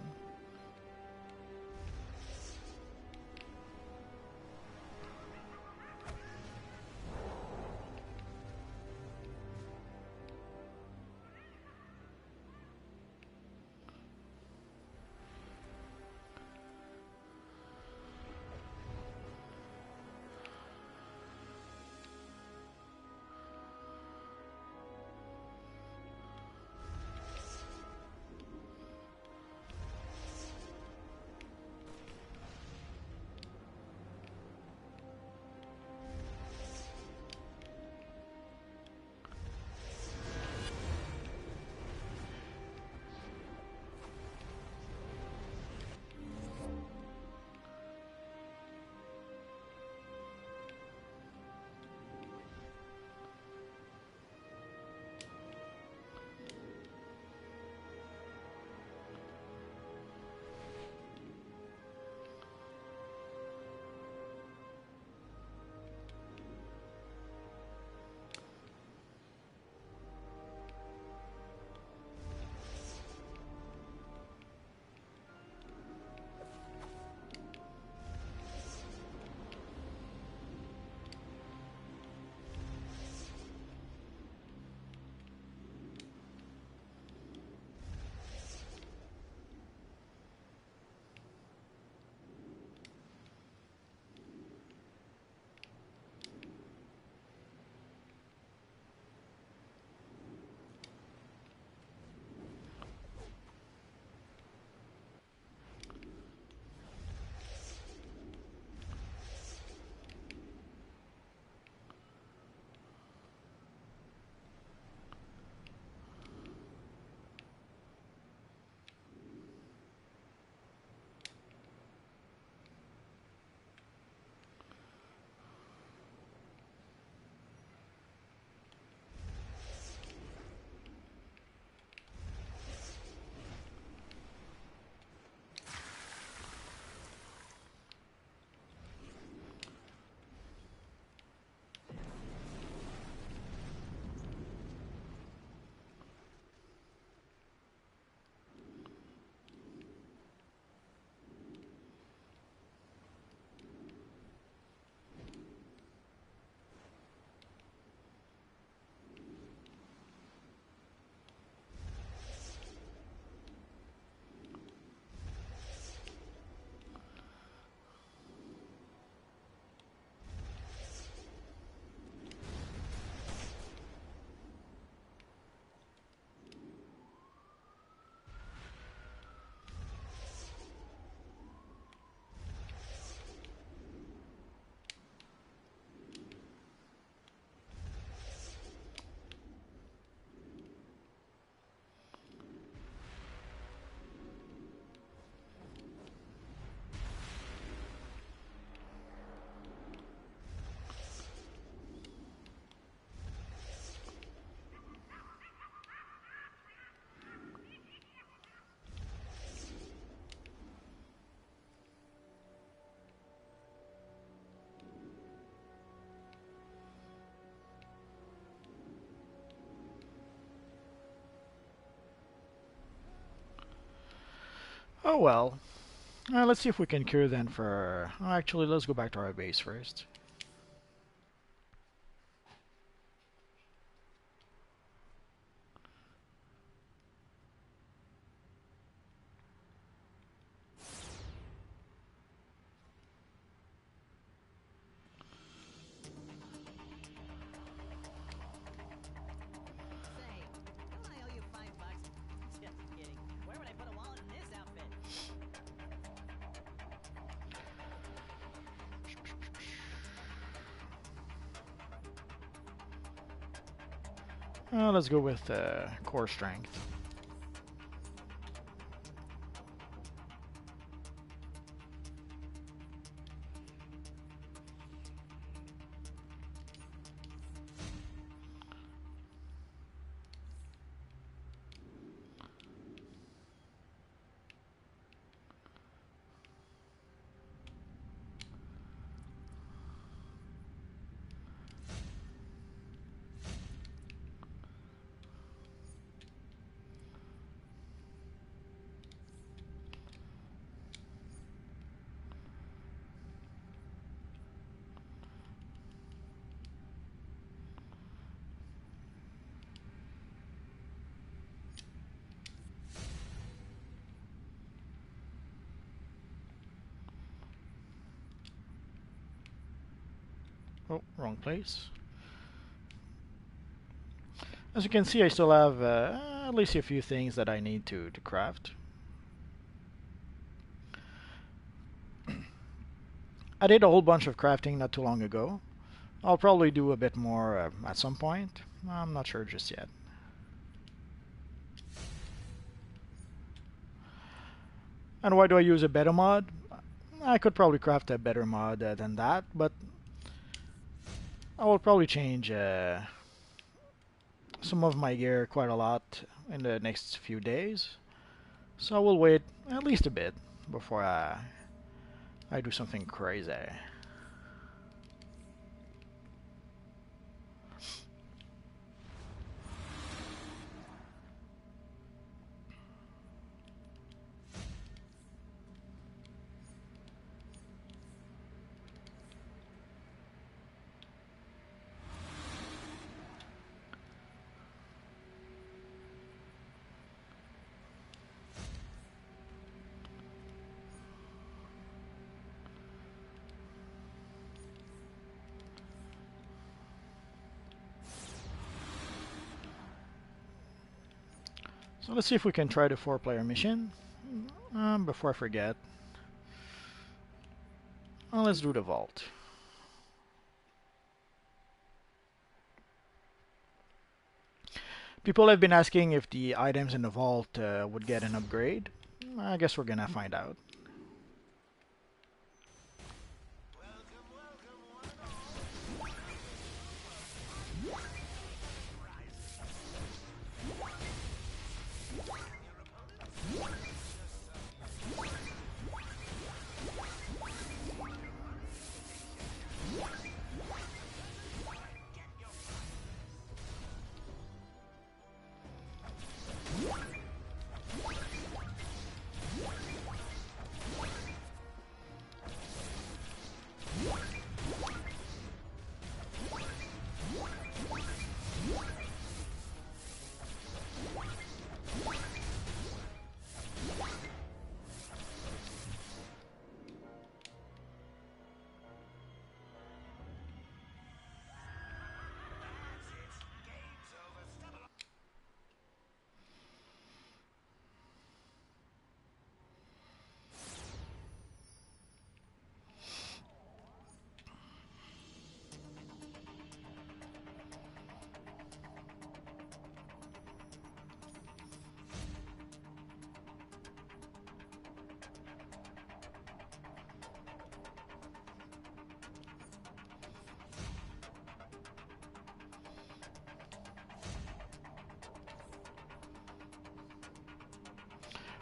Oh well. Let's see if we can cure then for... actually, let's go back to our base first. Say, don't I owe you $5? Just kidding. Where would I put a wallet in this outfit? Let's go with core strength. Oh, wrong place. As you can see, I still have at least a few things that I need to craft. I did a whole bunch of crafting not too long ago. I'll probably do a bit more at some point. I'm not sure just yet. And why do I use a beta mod? I could probably craft a better mod than that, but I will probably change some of my gear quite a lot in the next few days. So I will wait at least a bit before I do something crazy. So let's see if we can try the 4-player mission. Before I forget, let's do the vault. People have been asking if the items in the vault would get an upgrade. I guess we're gonna find out.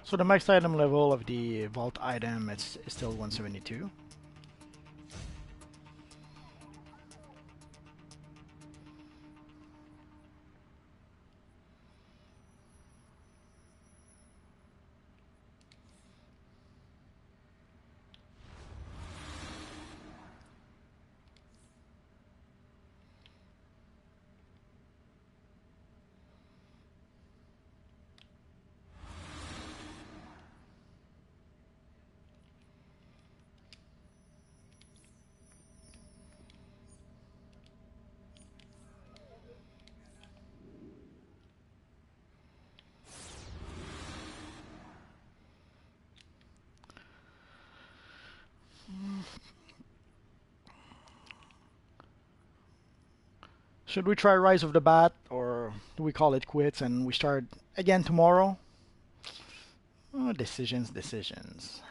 So the max item level of the vault item is still 172. Should we try Rise of the Bat, or do we call it quits and we start again tomorrow? Oh, decisions, decisions.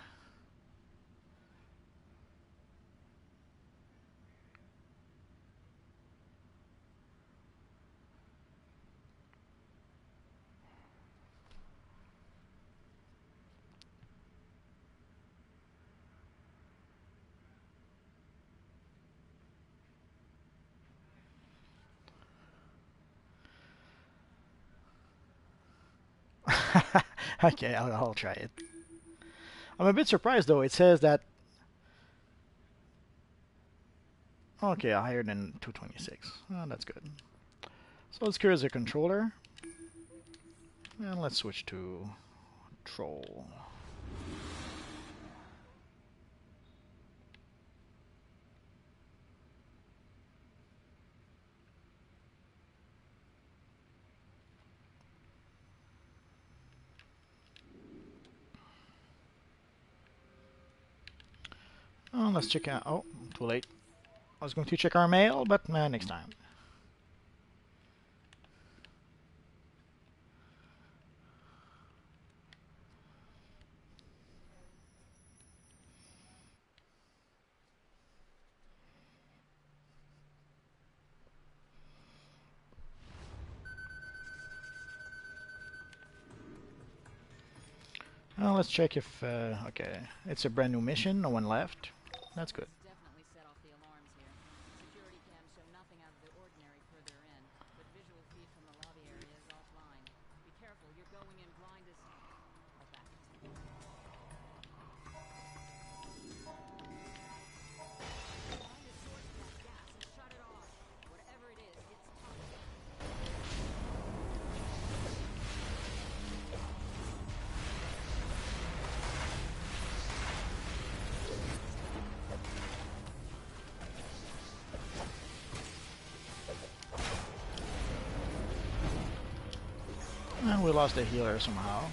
Okay, I'll try it. I'm a bit surprised though. It says that. Okay, higher than 226. Oh, that's good. So let's clear as a controller. And let's switch to Troll. Oh, let's check out. Oh, too late. I was going to check our mail, but next time. Let's check if. Okay, it's a brand new mission. No one left. That's good. Definitely set off the alarms here. Security cams show nothing out of the ordinary further in, but visual feed from the lobby area is offline. Be careful, you're going in blind as... I'll back it. Find the source of that gas and shut it off. Whatever it is, it's toxic. And we lost the healer somehow.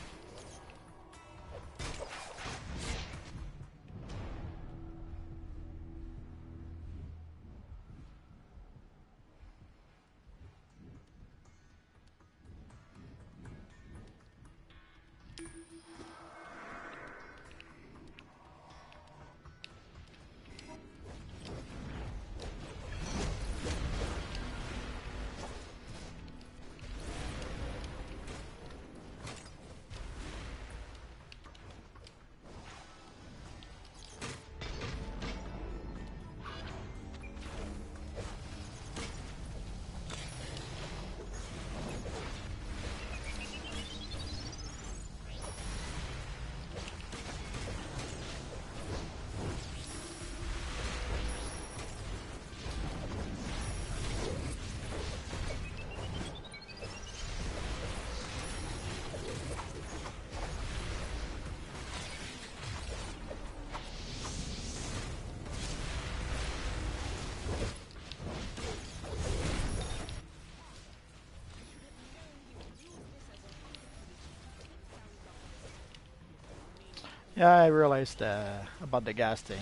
Yeah, I realized about the gas thing.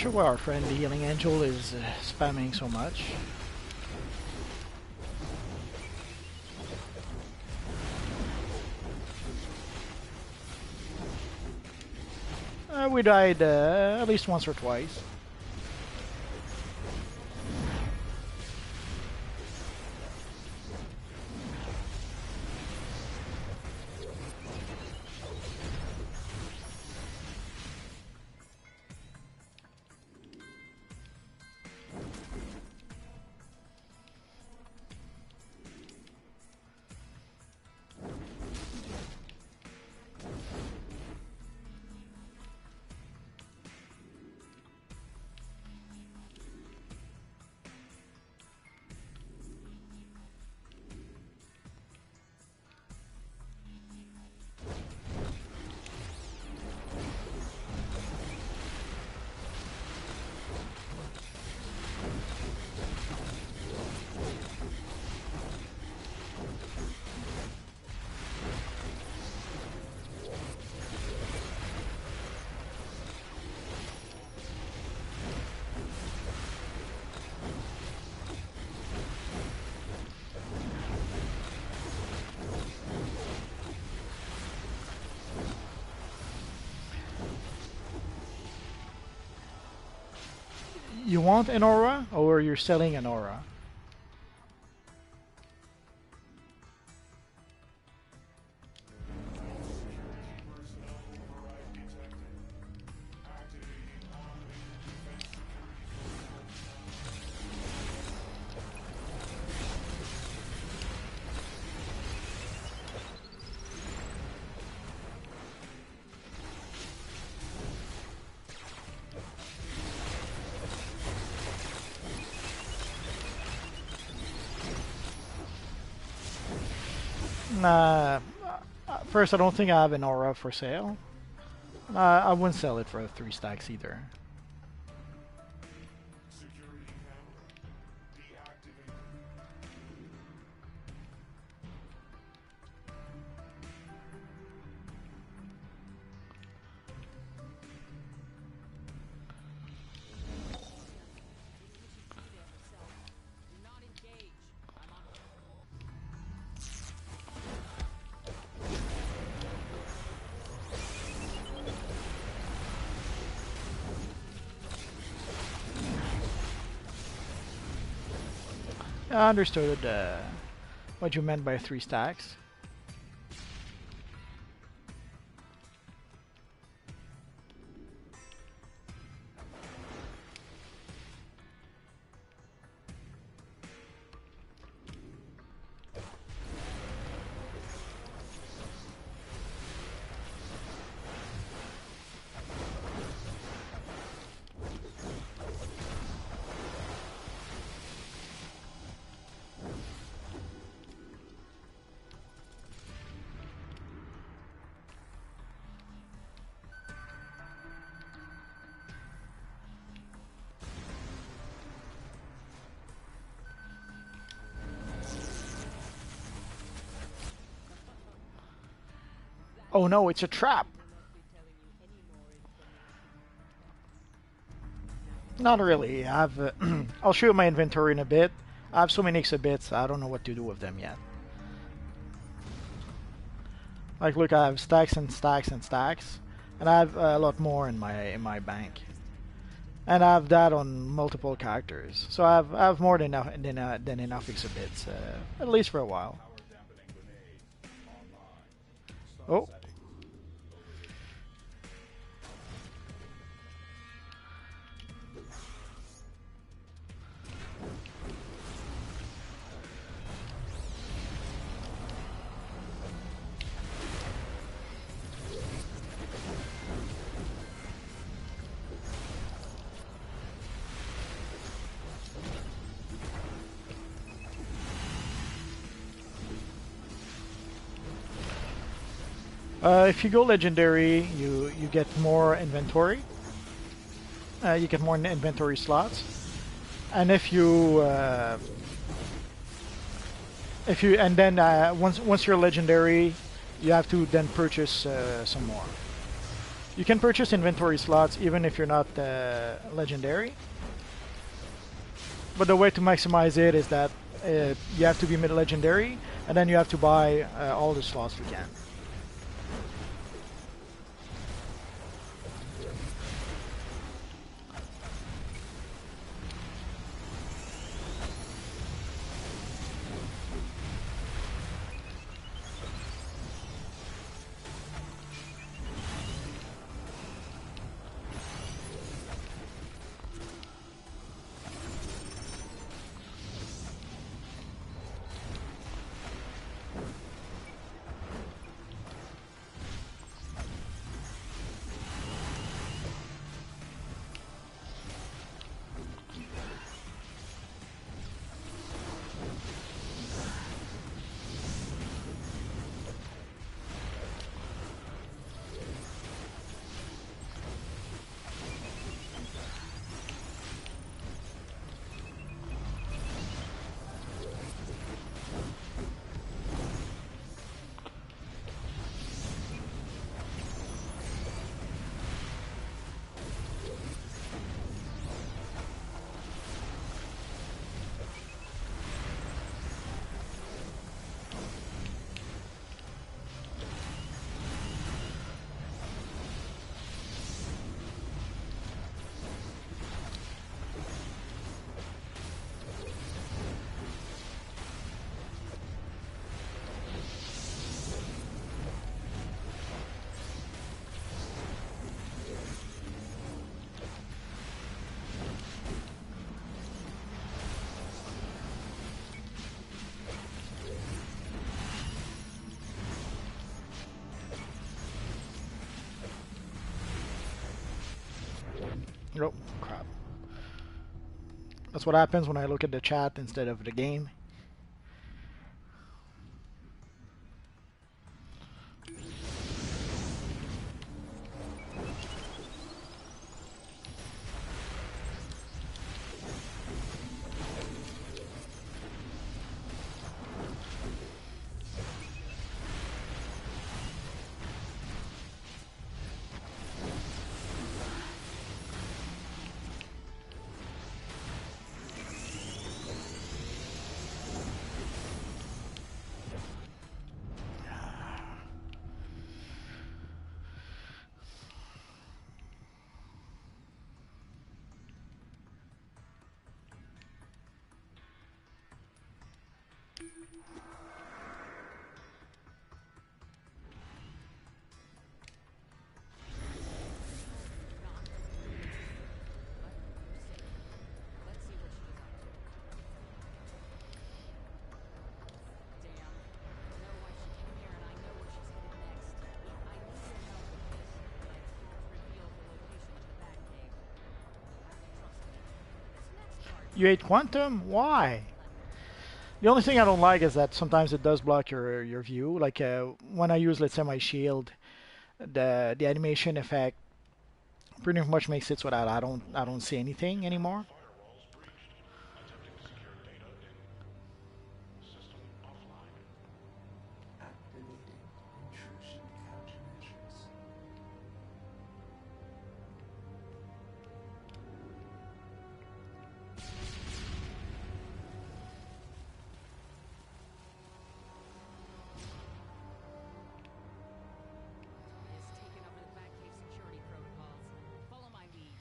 sure why our friend the Healing Angel is spamming so much. We died at least once or twice. You want an aura, or you're selling an aura? Uh, First, I don't think I have an aura for sale. I wouldn't sell it for 3 stacks either. I understood what you meant by 3 stacks. Oh no, it's a trap! Not really. I've I'll show you my inventory in a bit. I have so many exhibits, I don't know what to do with them yet. Like, look, I have stacks and stacks and stacks, and I have a lot more in my bank, and I have that on multiple characters. So I have more than enough exhibits, at least for a while. Oh. If you go legendary, you get more inventory. You get more inventory slots, and if you and then once you're legendary, you have to then purchase some more. You can purchase inventory slots even if you're not legendary. But the way to maximize it is that you have to be mid-legendary, and then you have to buy all the slots you can. Oh, crap. That's what happens when I look at the chat instead of the game. Let's see what she was up to. Damn. I know why she came here, and I know where she's headed next. I need your help with this, but I can't reveal the location of the Batcave. You'll have to trust me. This next part. You ate Quantum? Why? The only thing I don't like is that sometimes it does block your view. Like when I use, let's say, my shield, the animation effect pretty much makes it so that I don't see anything anymore. Firewalls breached. Attempting to secure data in. System offline. Activating intrusion countermeasures. Has taken over the Batcave security protocols. Follow my lead.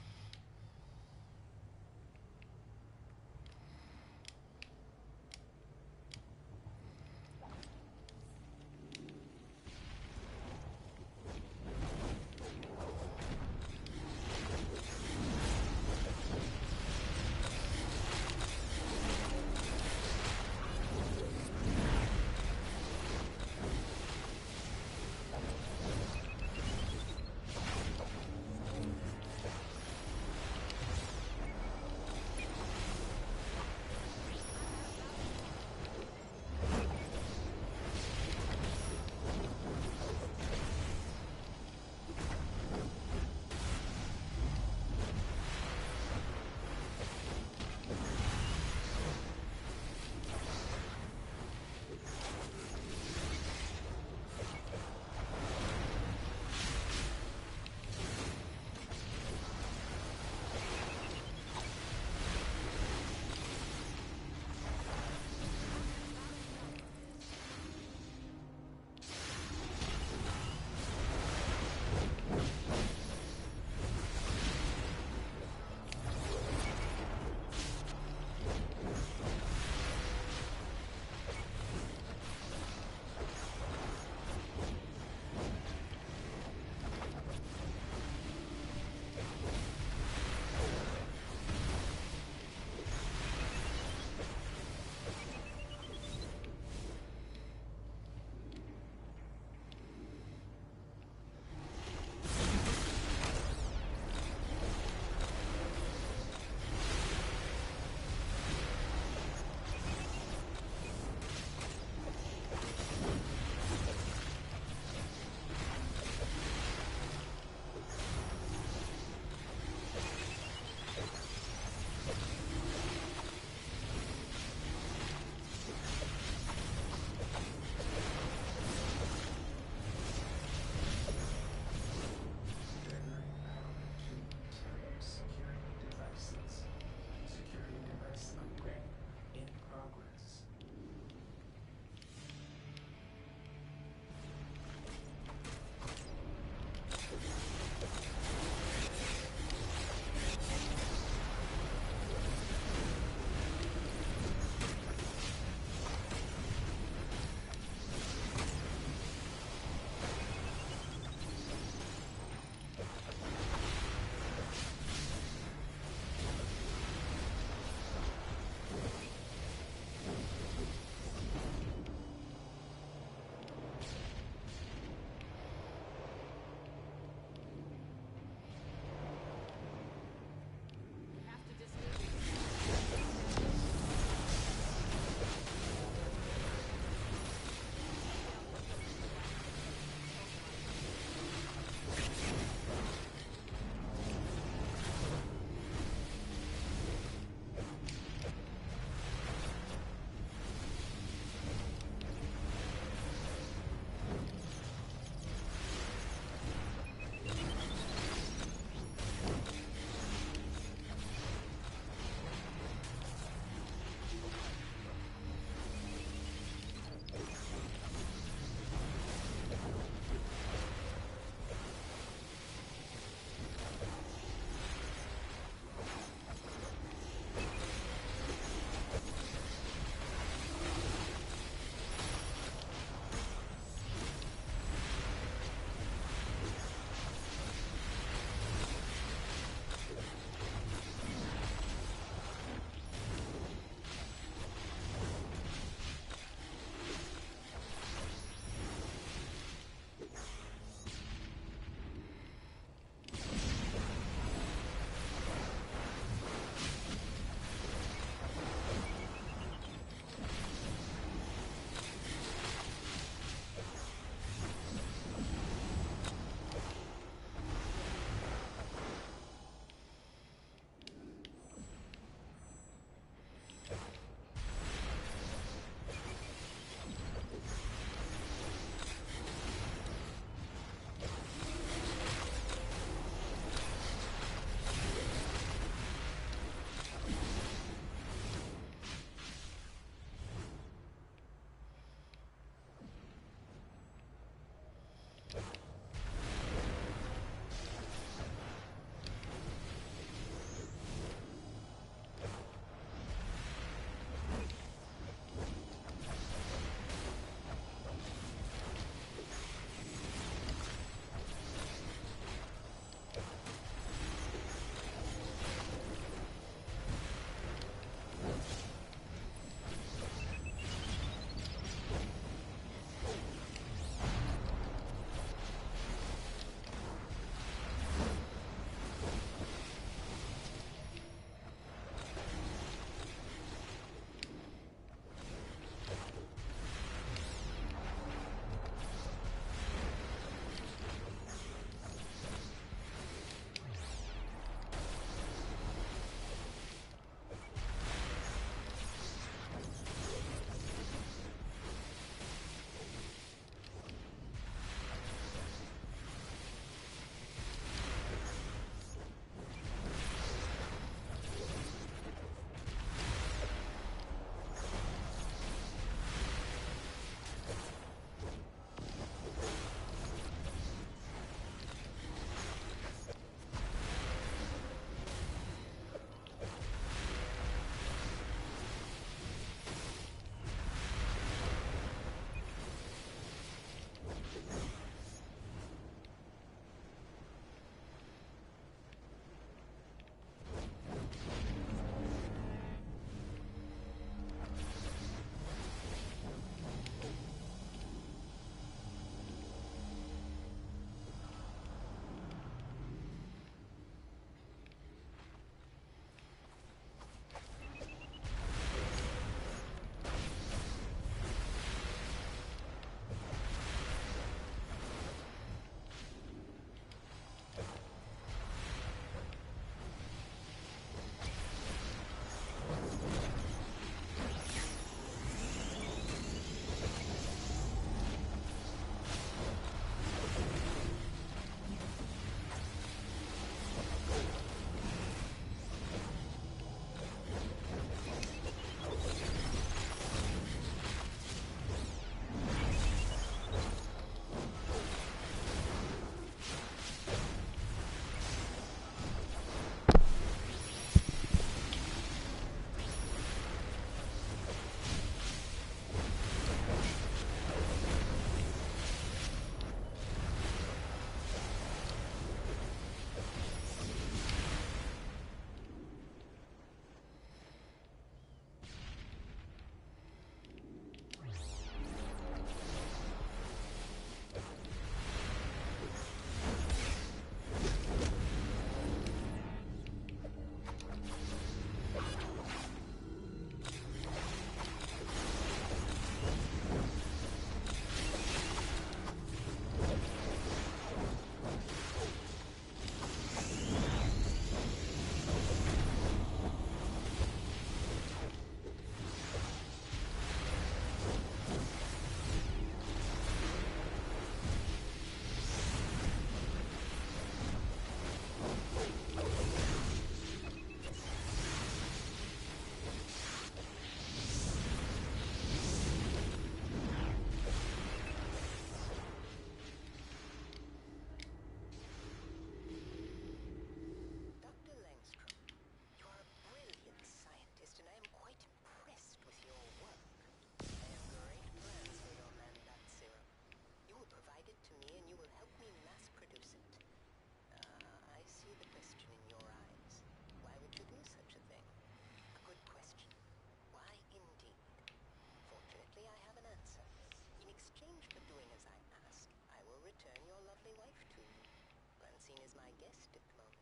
Visiting as my guest at the moment.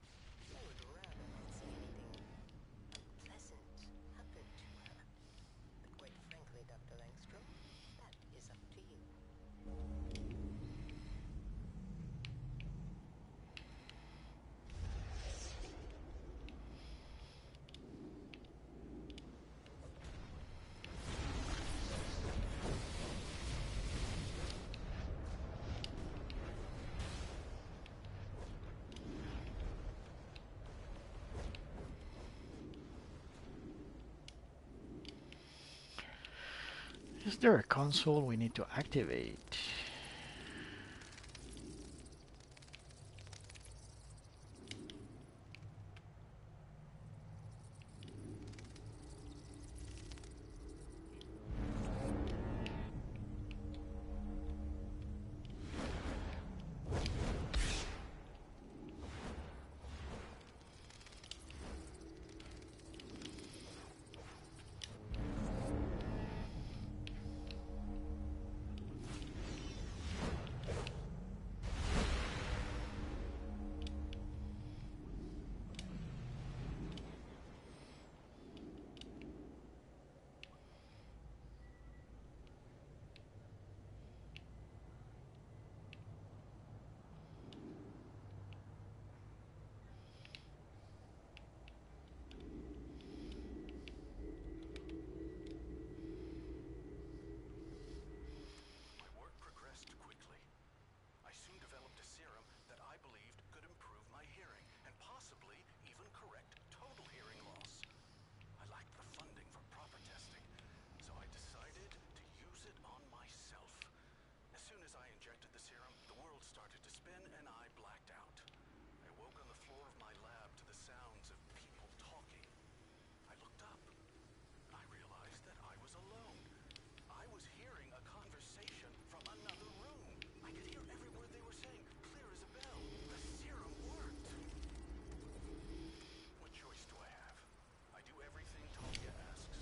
I would rather not see anything unpleasant happen to her. But quite frankly, Dr. Langstrom, that is up to you. Is there a console we need to activate? My work progressed quickly. I soon developed a serum that I believed could improve my hearing and possibly even correct total hearing loss. I lacked the funding for proper testing, so I decided to use it on myself. As soon as I injected the serum, the world started to spin and I blacked out. I woke on the floor of my lab to the sounds of people talking. I looked up. I realized that I was alone. I was hearing a conversation from another room. I could hear every word they were saying, clear as a bell. The serum worked. What choice do I have? I do everything Talia asks.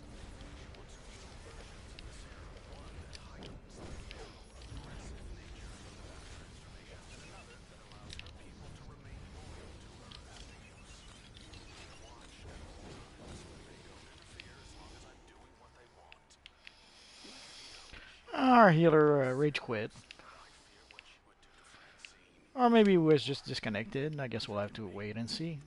She puts few versions of the serum. One that heightens the feral, aggressive nature of the transformation, and another that allows her people to remain loyal to her after use. I watch at all times, but they don't interfere as long as I'm doing what they want. Our healer rage quit. I fear what she would do to Francine. Or maybe he was just disconnected. I guess we'll have to wait and see.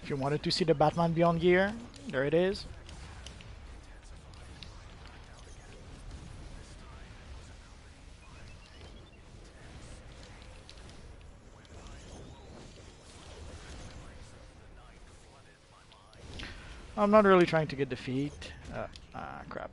If you wanted to see the Batman Beyond gear, there it is. I'm not really trying to get defeat. Crap.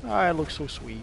Ah, it looks so sweet.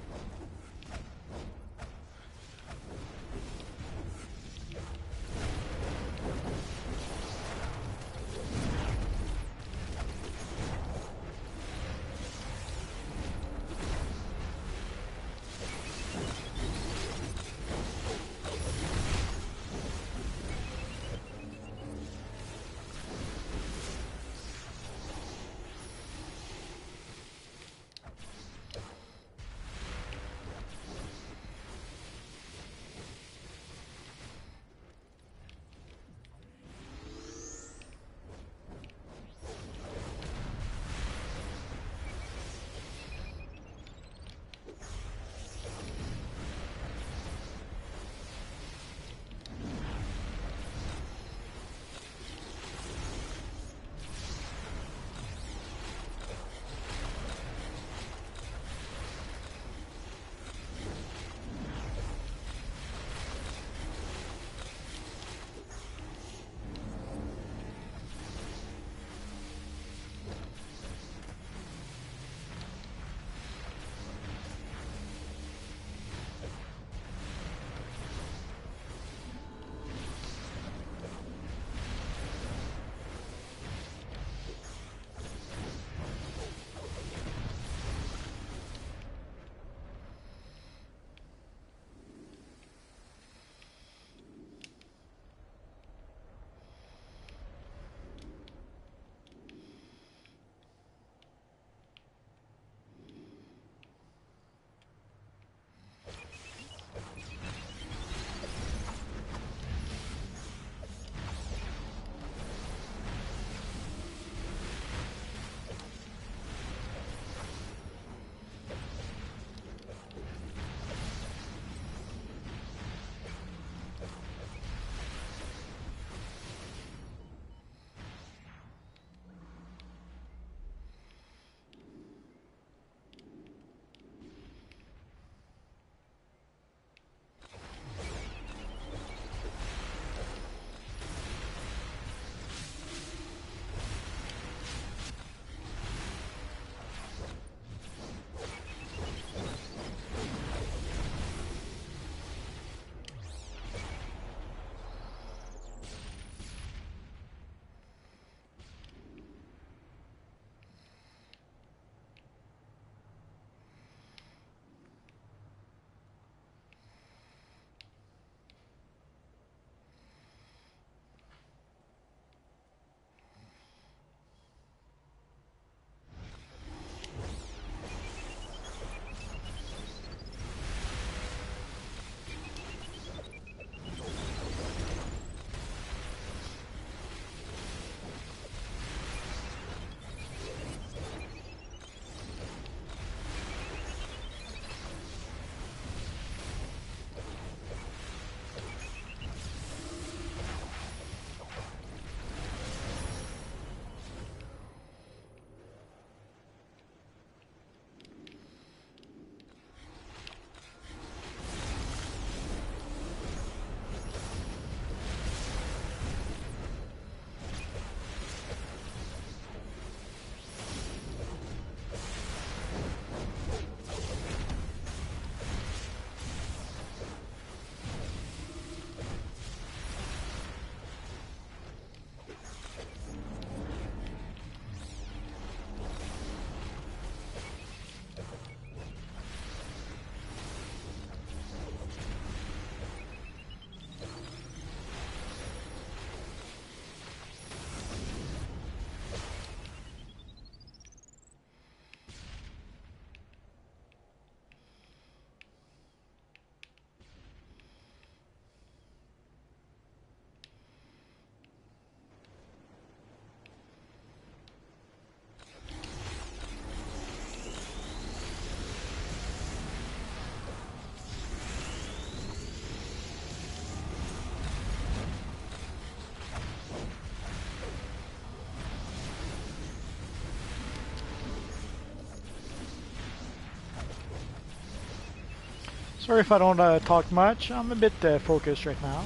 Sorry if I don't talk much. I'm a bit focused right now.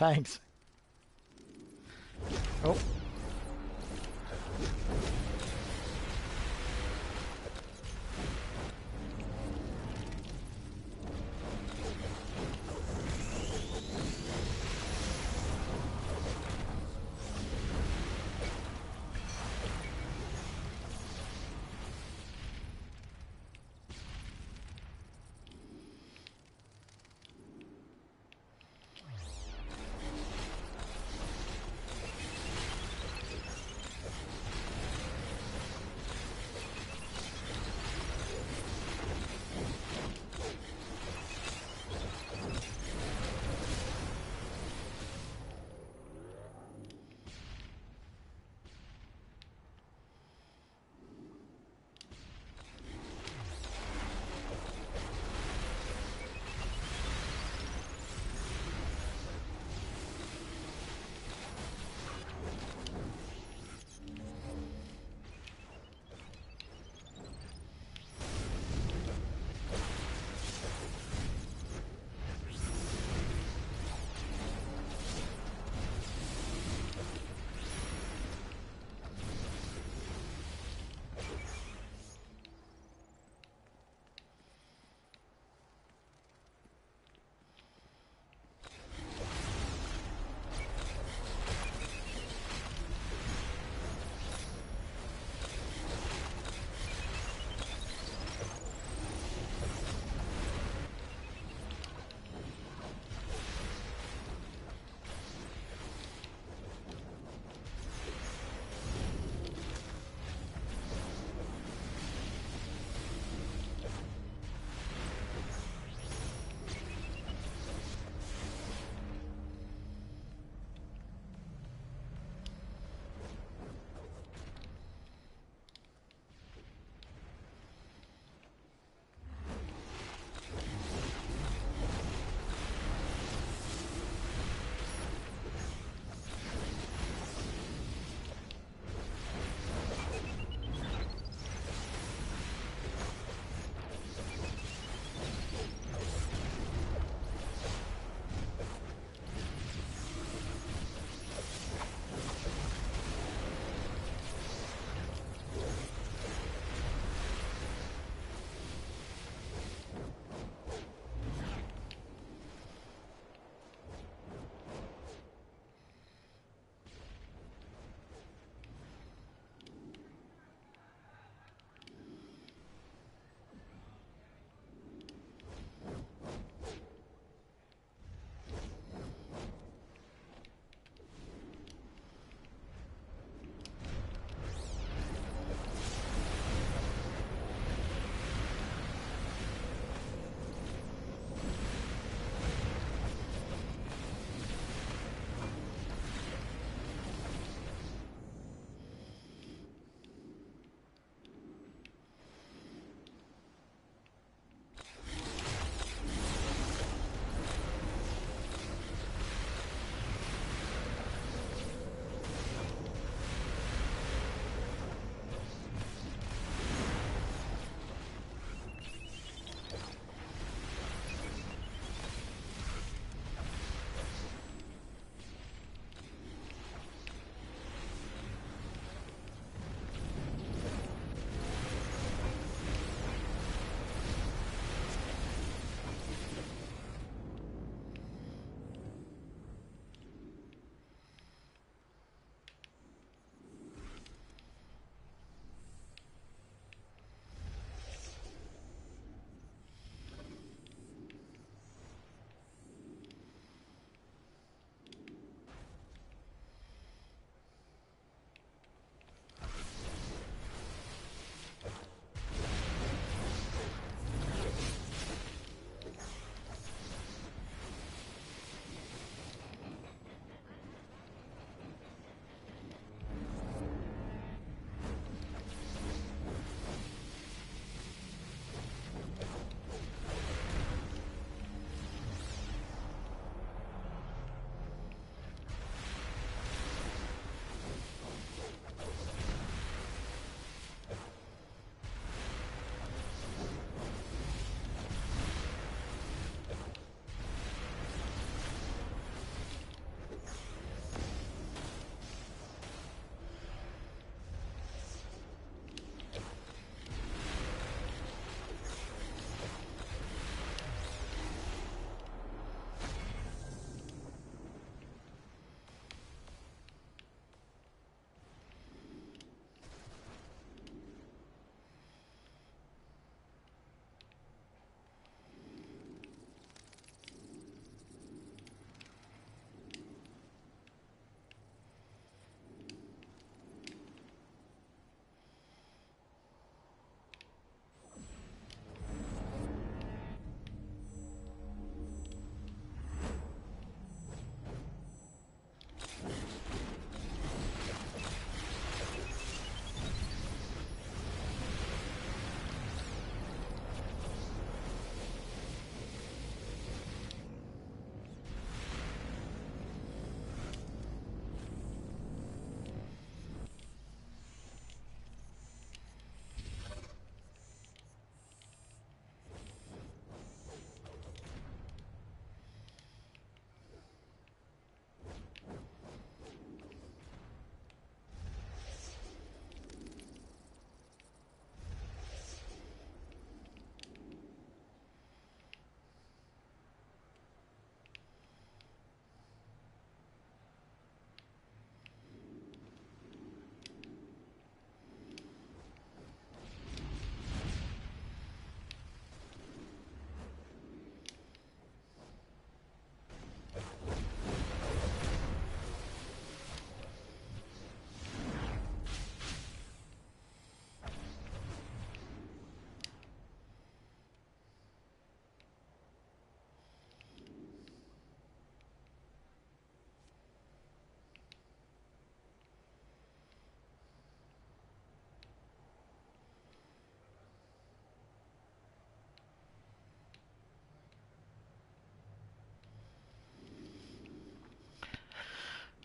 Thanks. Oh.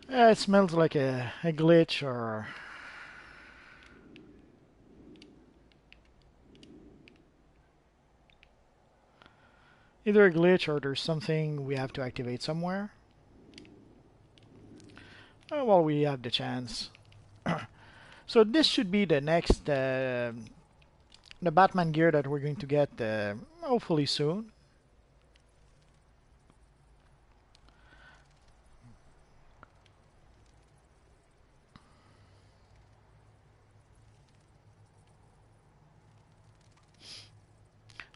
It smells like a glitch or either a glitch or there's something we have to activate somewhere. While we have the chance. So this should be the next the Batman gear that we're going to get hopefully soon.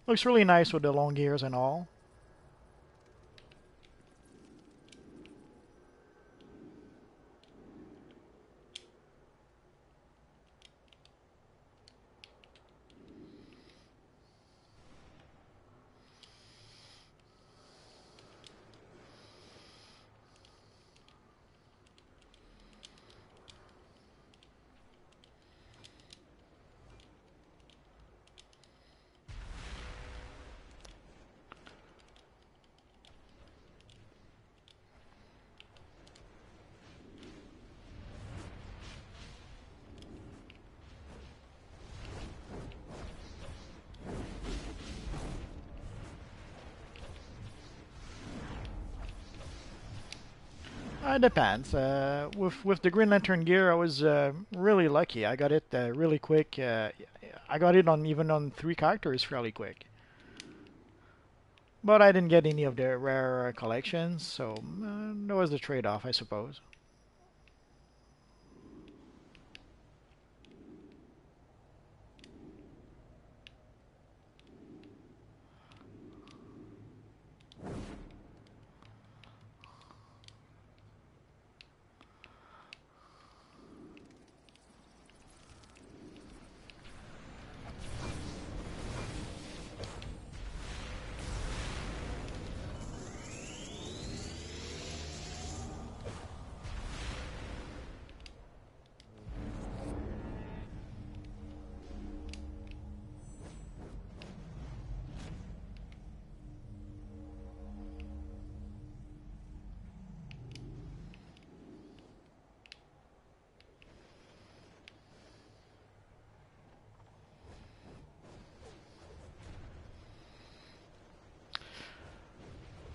Looks really nice with the long gears and all. It depends. With the Green Lantern gear, I was really lucky. I got it really quick. I got it on even on 3 characters fairly quick. But I didn't get any of the rare collections, so that was the trade-off, I suppose.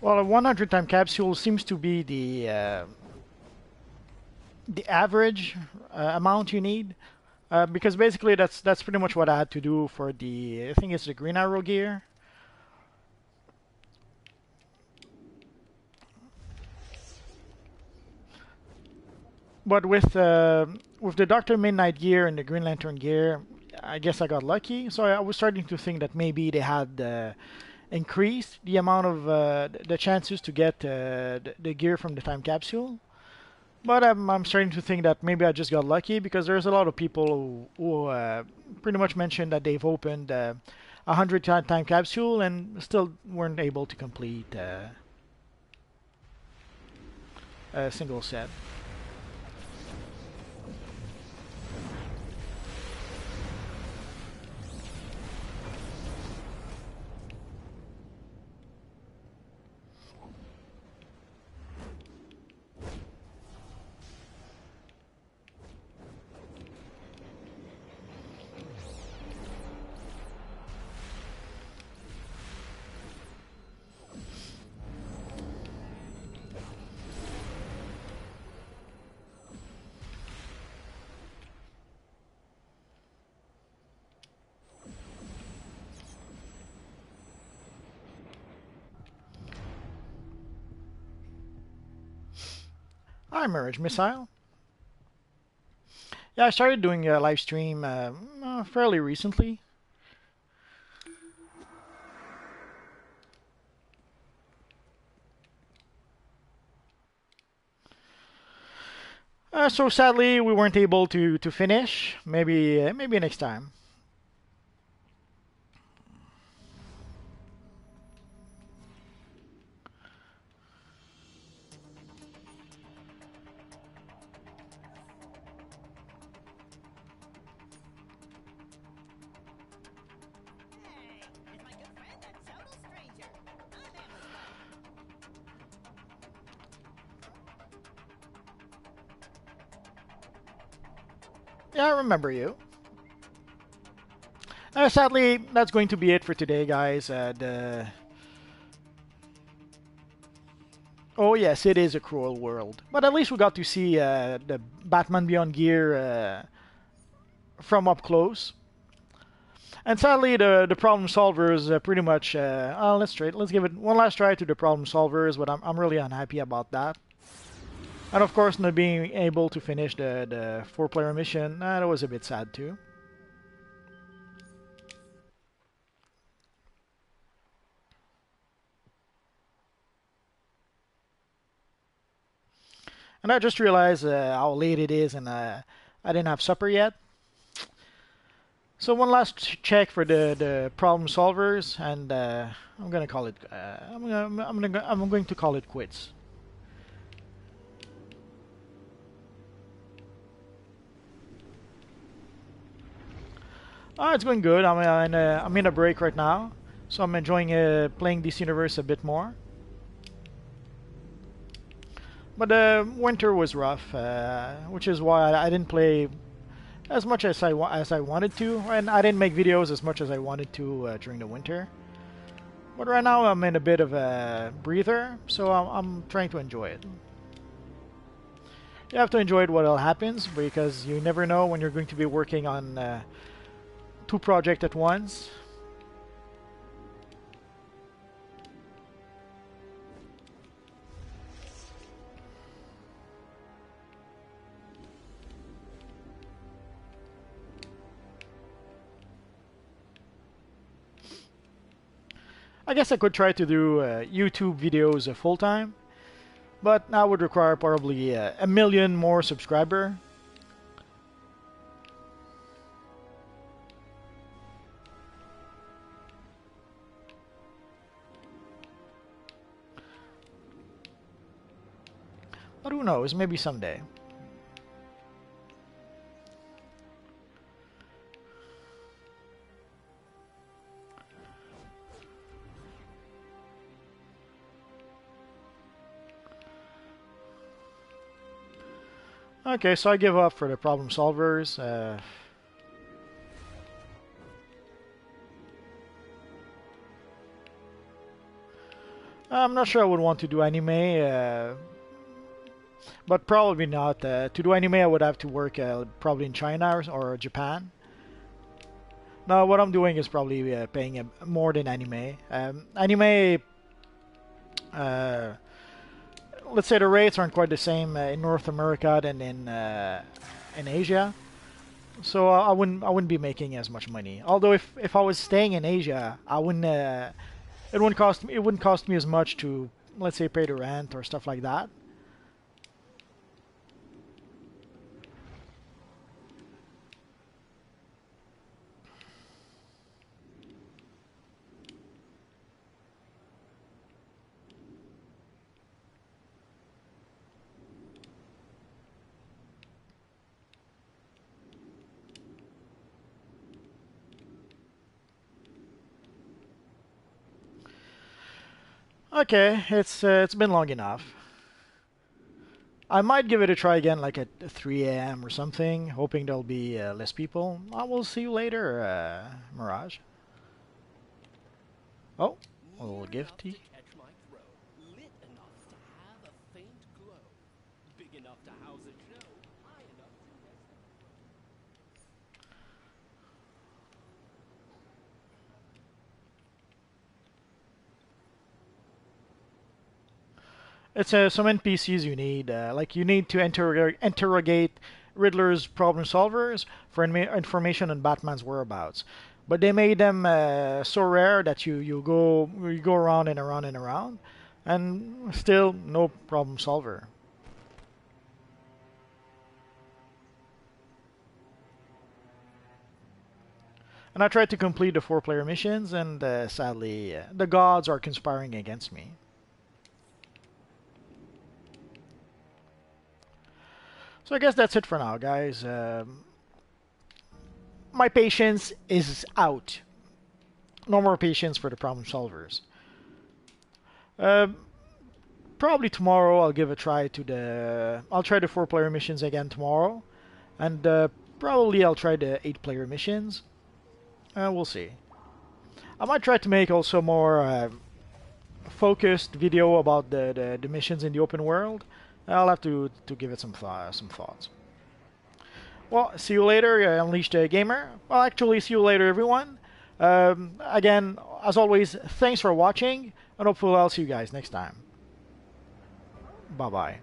Well, a 100 time capsule seems to be the average amount you need, because basically that's pretty much what I had to do for the I think it's the Green Arrow gear. But with the Doctor Midnight gear and the Green Lantern gear, I guess I got lucky. So I was starting to think that maybe they had increased the amount of the chances to get the gear from the time capsule. But I'm starting to think that maybe I just got lucky because there's a lot of people who pretty much mentioned that they've opened a 100 time capsule and still weren't able to complete a single set. Hi, Mirage Missile. Yeah, I started doing a live stream fairly recently. So sadly, we weren't able to finish. Maybe next time. Hey, it's my good friend, that total stranger. I'm Emma's buddy. Yeah, I remember you. Sadly, that's going to be it for today, guys. Oh yes, it is a cruel world, but at least we got to see the Batman Beyond gear from up close. And sadly, the problem solvers pretty much. Let's give it one last try to the problem solvers, but I'm really unhappy about that. And of course, not being able to finish the 4-player mission, that was a bit sad too. And I just realized how late it is, and I didn't have supper yet. So one last check for the problem solvers, and I'm gonna call it. I'm going to call it quits. It's going good. I'm in a break right now, so I'm enjoying playing this universe a bit more. But winter was rough, which is why I didn't play as much as I wanted to, and I didn't make videos as much as I wanted to during the winter. But right now I'm in a bit of a breather, so I'm trying to enjoy it. You have to enjoy it what happens, because you never know when you're going to be working on 2 projects at once. I guess I could try to do YouTube videos full time, but that would require probably a million more subscriber. But who knows, maybe someday. Okay, so I give up for the problem solvers. I'm not sure I would want to do anime, but probably not. To do anime, I would have to work probably in China or Japan. Now, what I'm doing is probably paying more than anime. Anime, let's say the rates aren't quite the same in North America than in Asia. So I wouldn't be making as much money. Although if I was staying in Asia, I wouldn't. It wouldn't cost me as much to, let's say, pay the rent or stuff like that. Okay, it's been long enough. I might give it a try again, like at 3 a.m. or something, hoping there'll be less people. I will see you later, Mirage. Oh, a little gifty. Catch my throw, lit enough to have a faint glow, big enough to house a show, high enough to rest. It's some NPCs you need. Like you need to interrogate Riddler's problem solvers for information on Batman's whereabouts. But they made them so rare that you go around and around and around, and still no problem solver. And I tried to complete the 4-player missions, and sadly, the gods are conspiring against me. So I guess that's it for now, guys. My patience is out. No more patience for the problem solvers. Probably tomorrow I'll give a try to the... I'll try the 4-player missions again tomorrow. And Probably I'll try the 8-player missions. We'll see. I might try to make also more focused video about the missions in the open world. I'll have to give it some thoughts. Well, see you later, Unleashed Gamer. Well, actually, see you later, everyone. Again, as always, thanks for watching, and hopefully I'll see you guys next time. Bye-bye.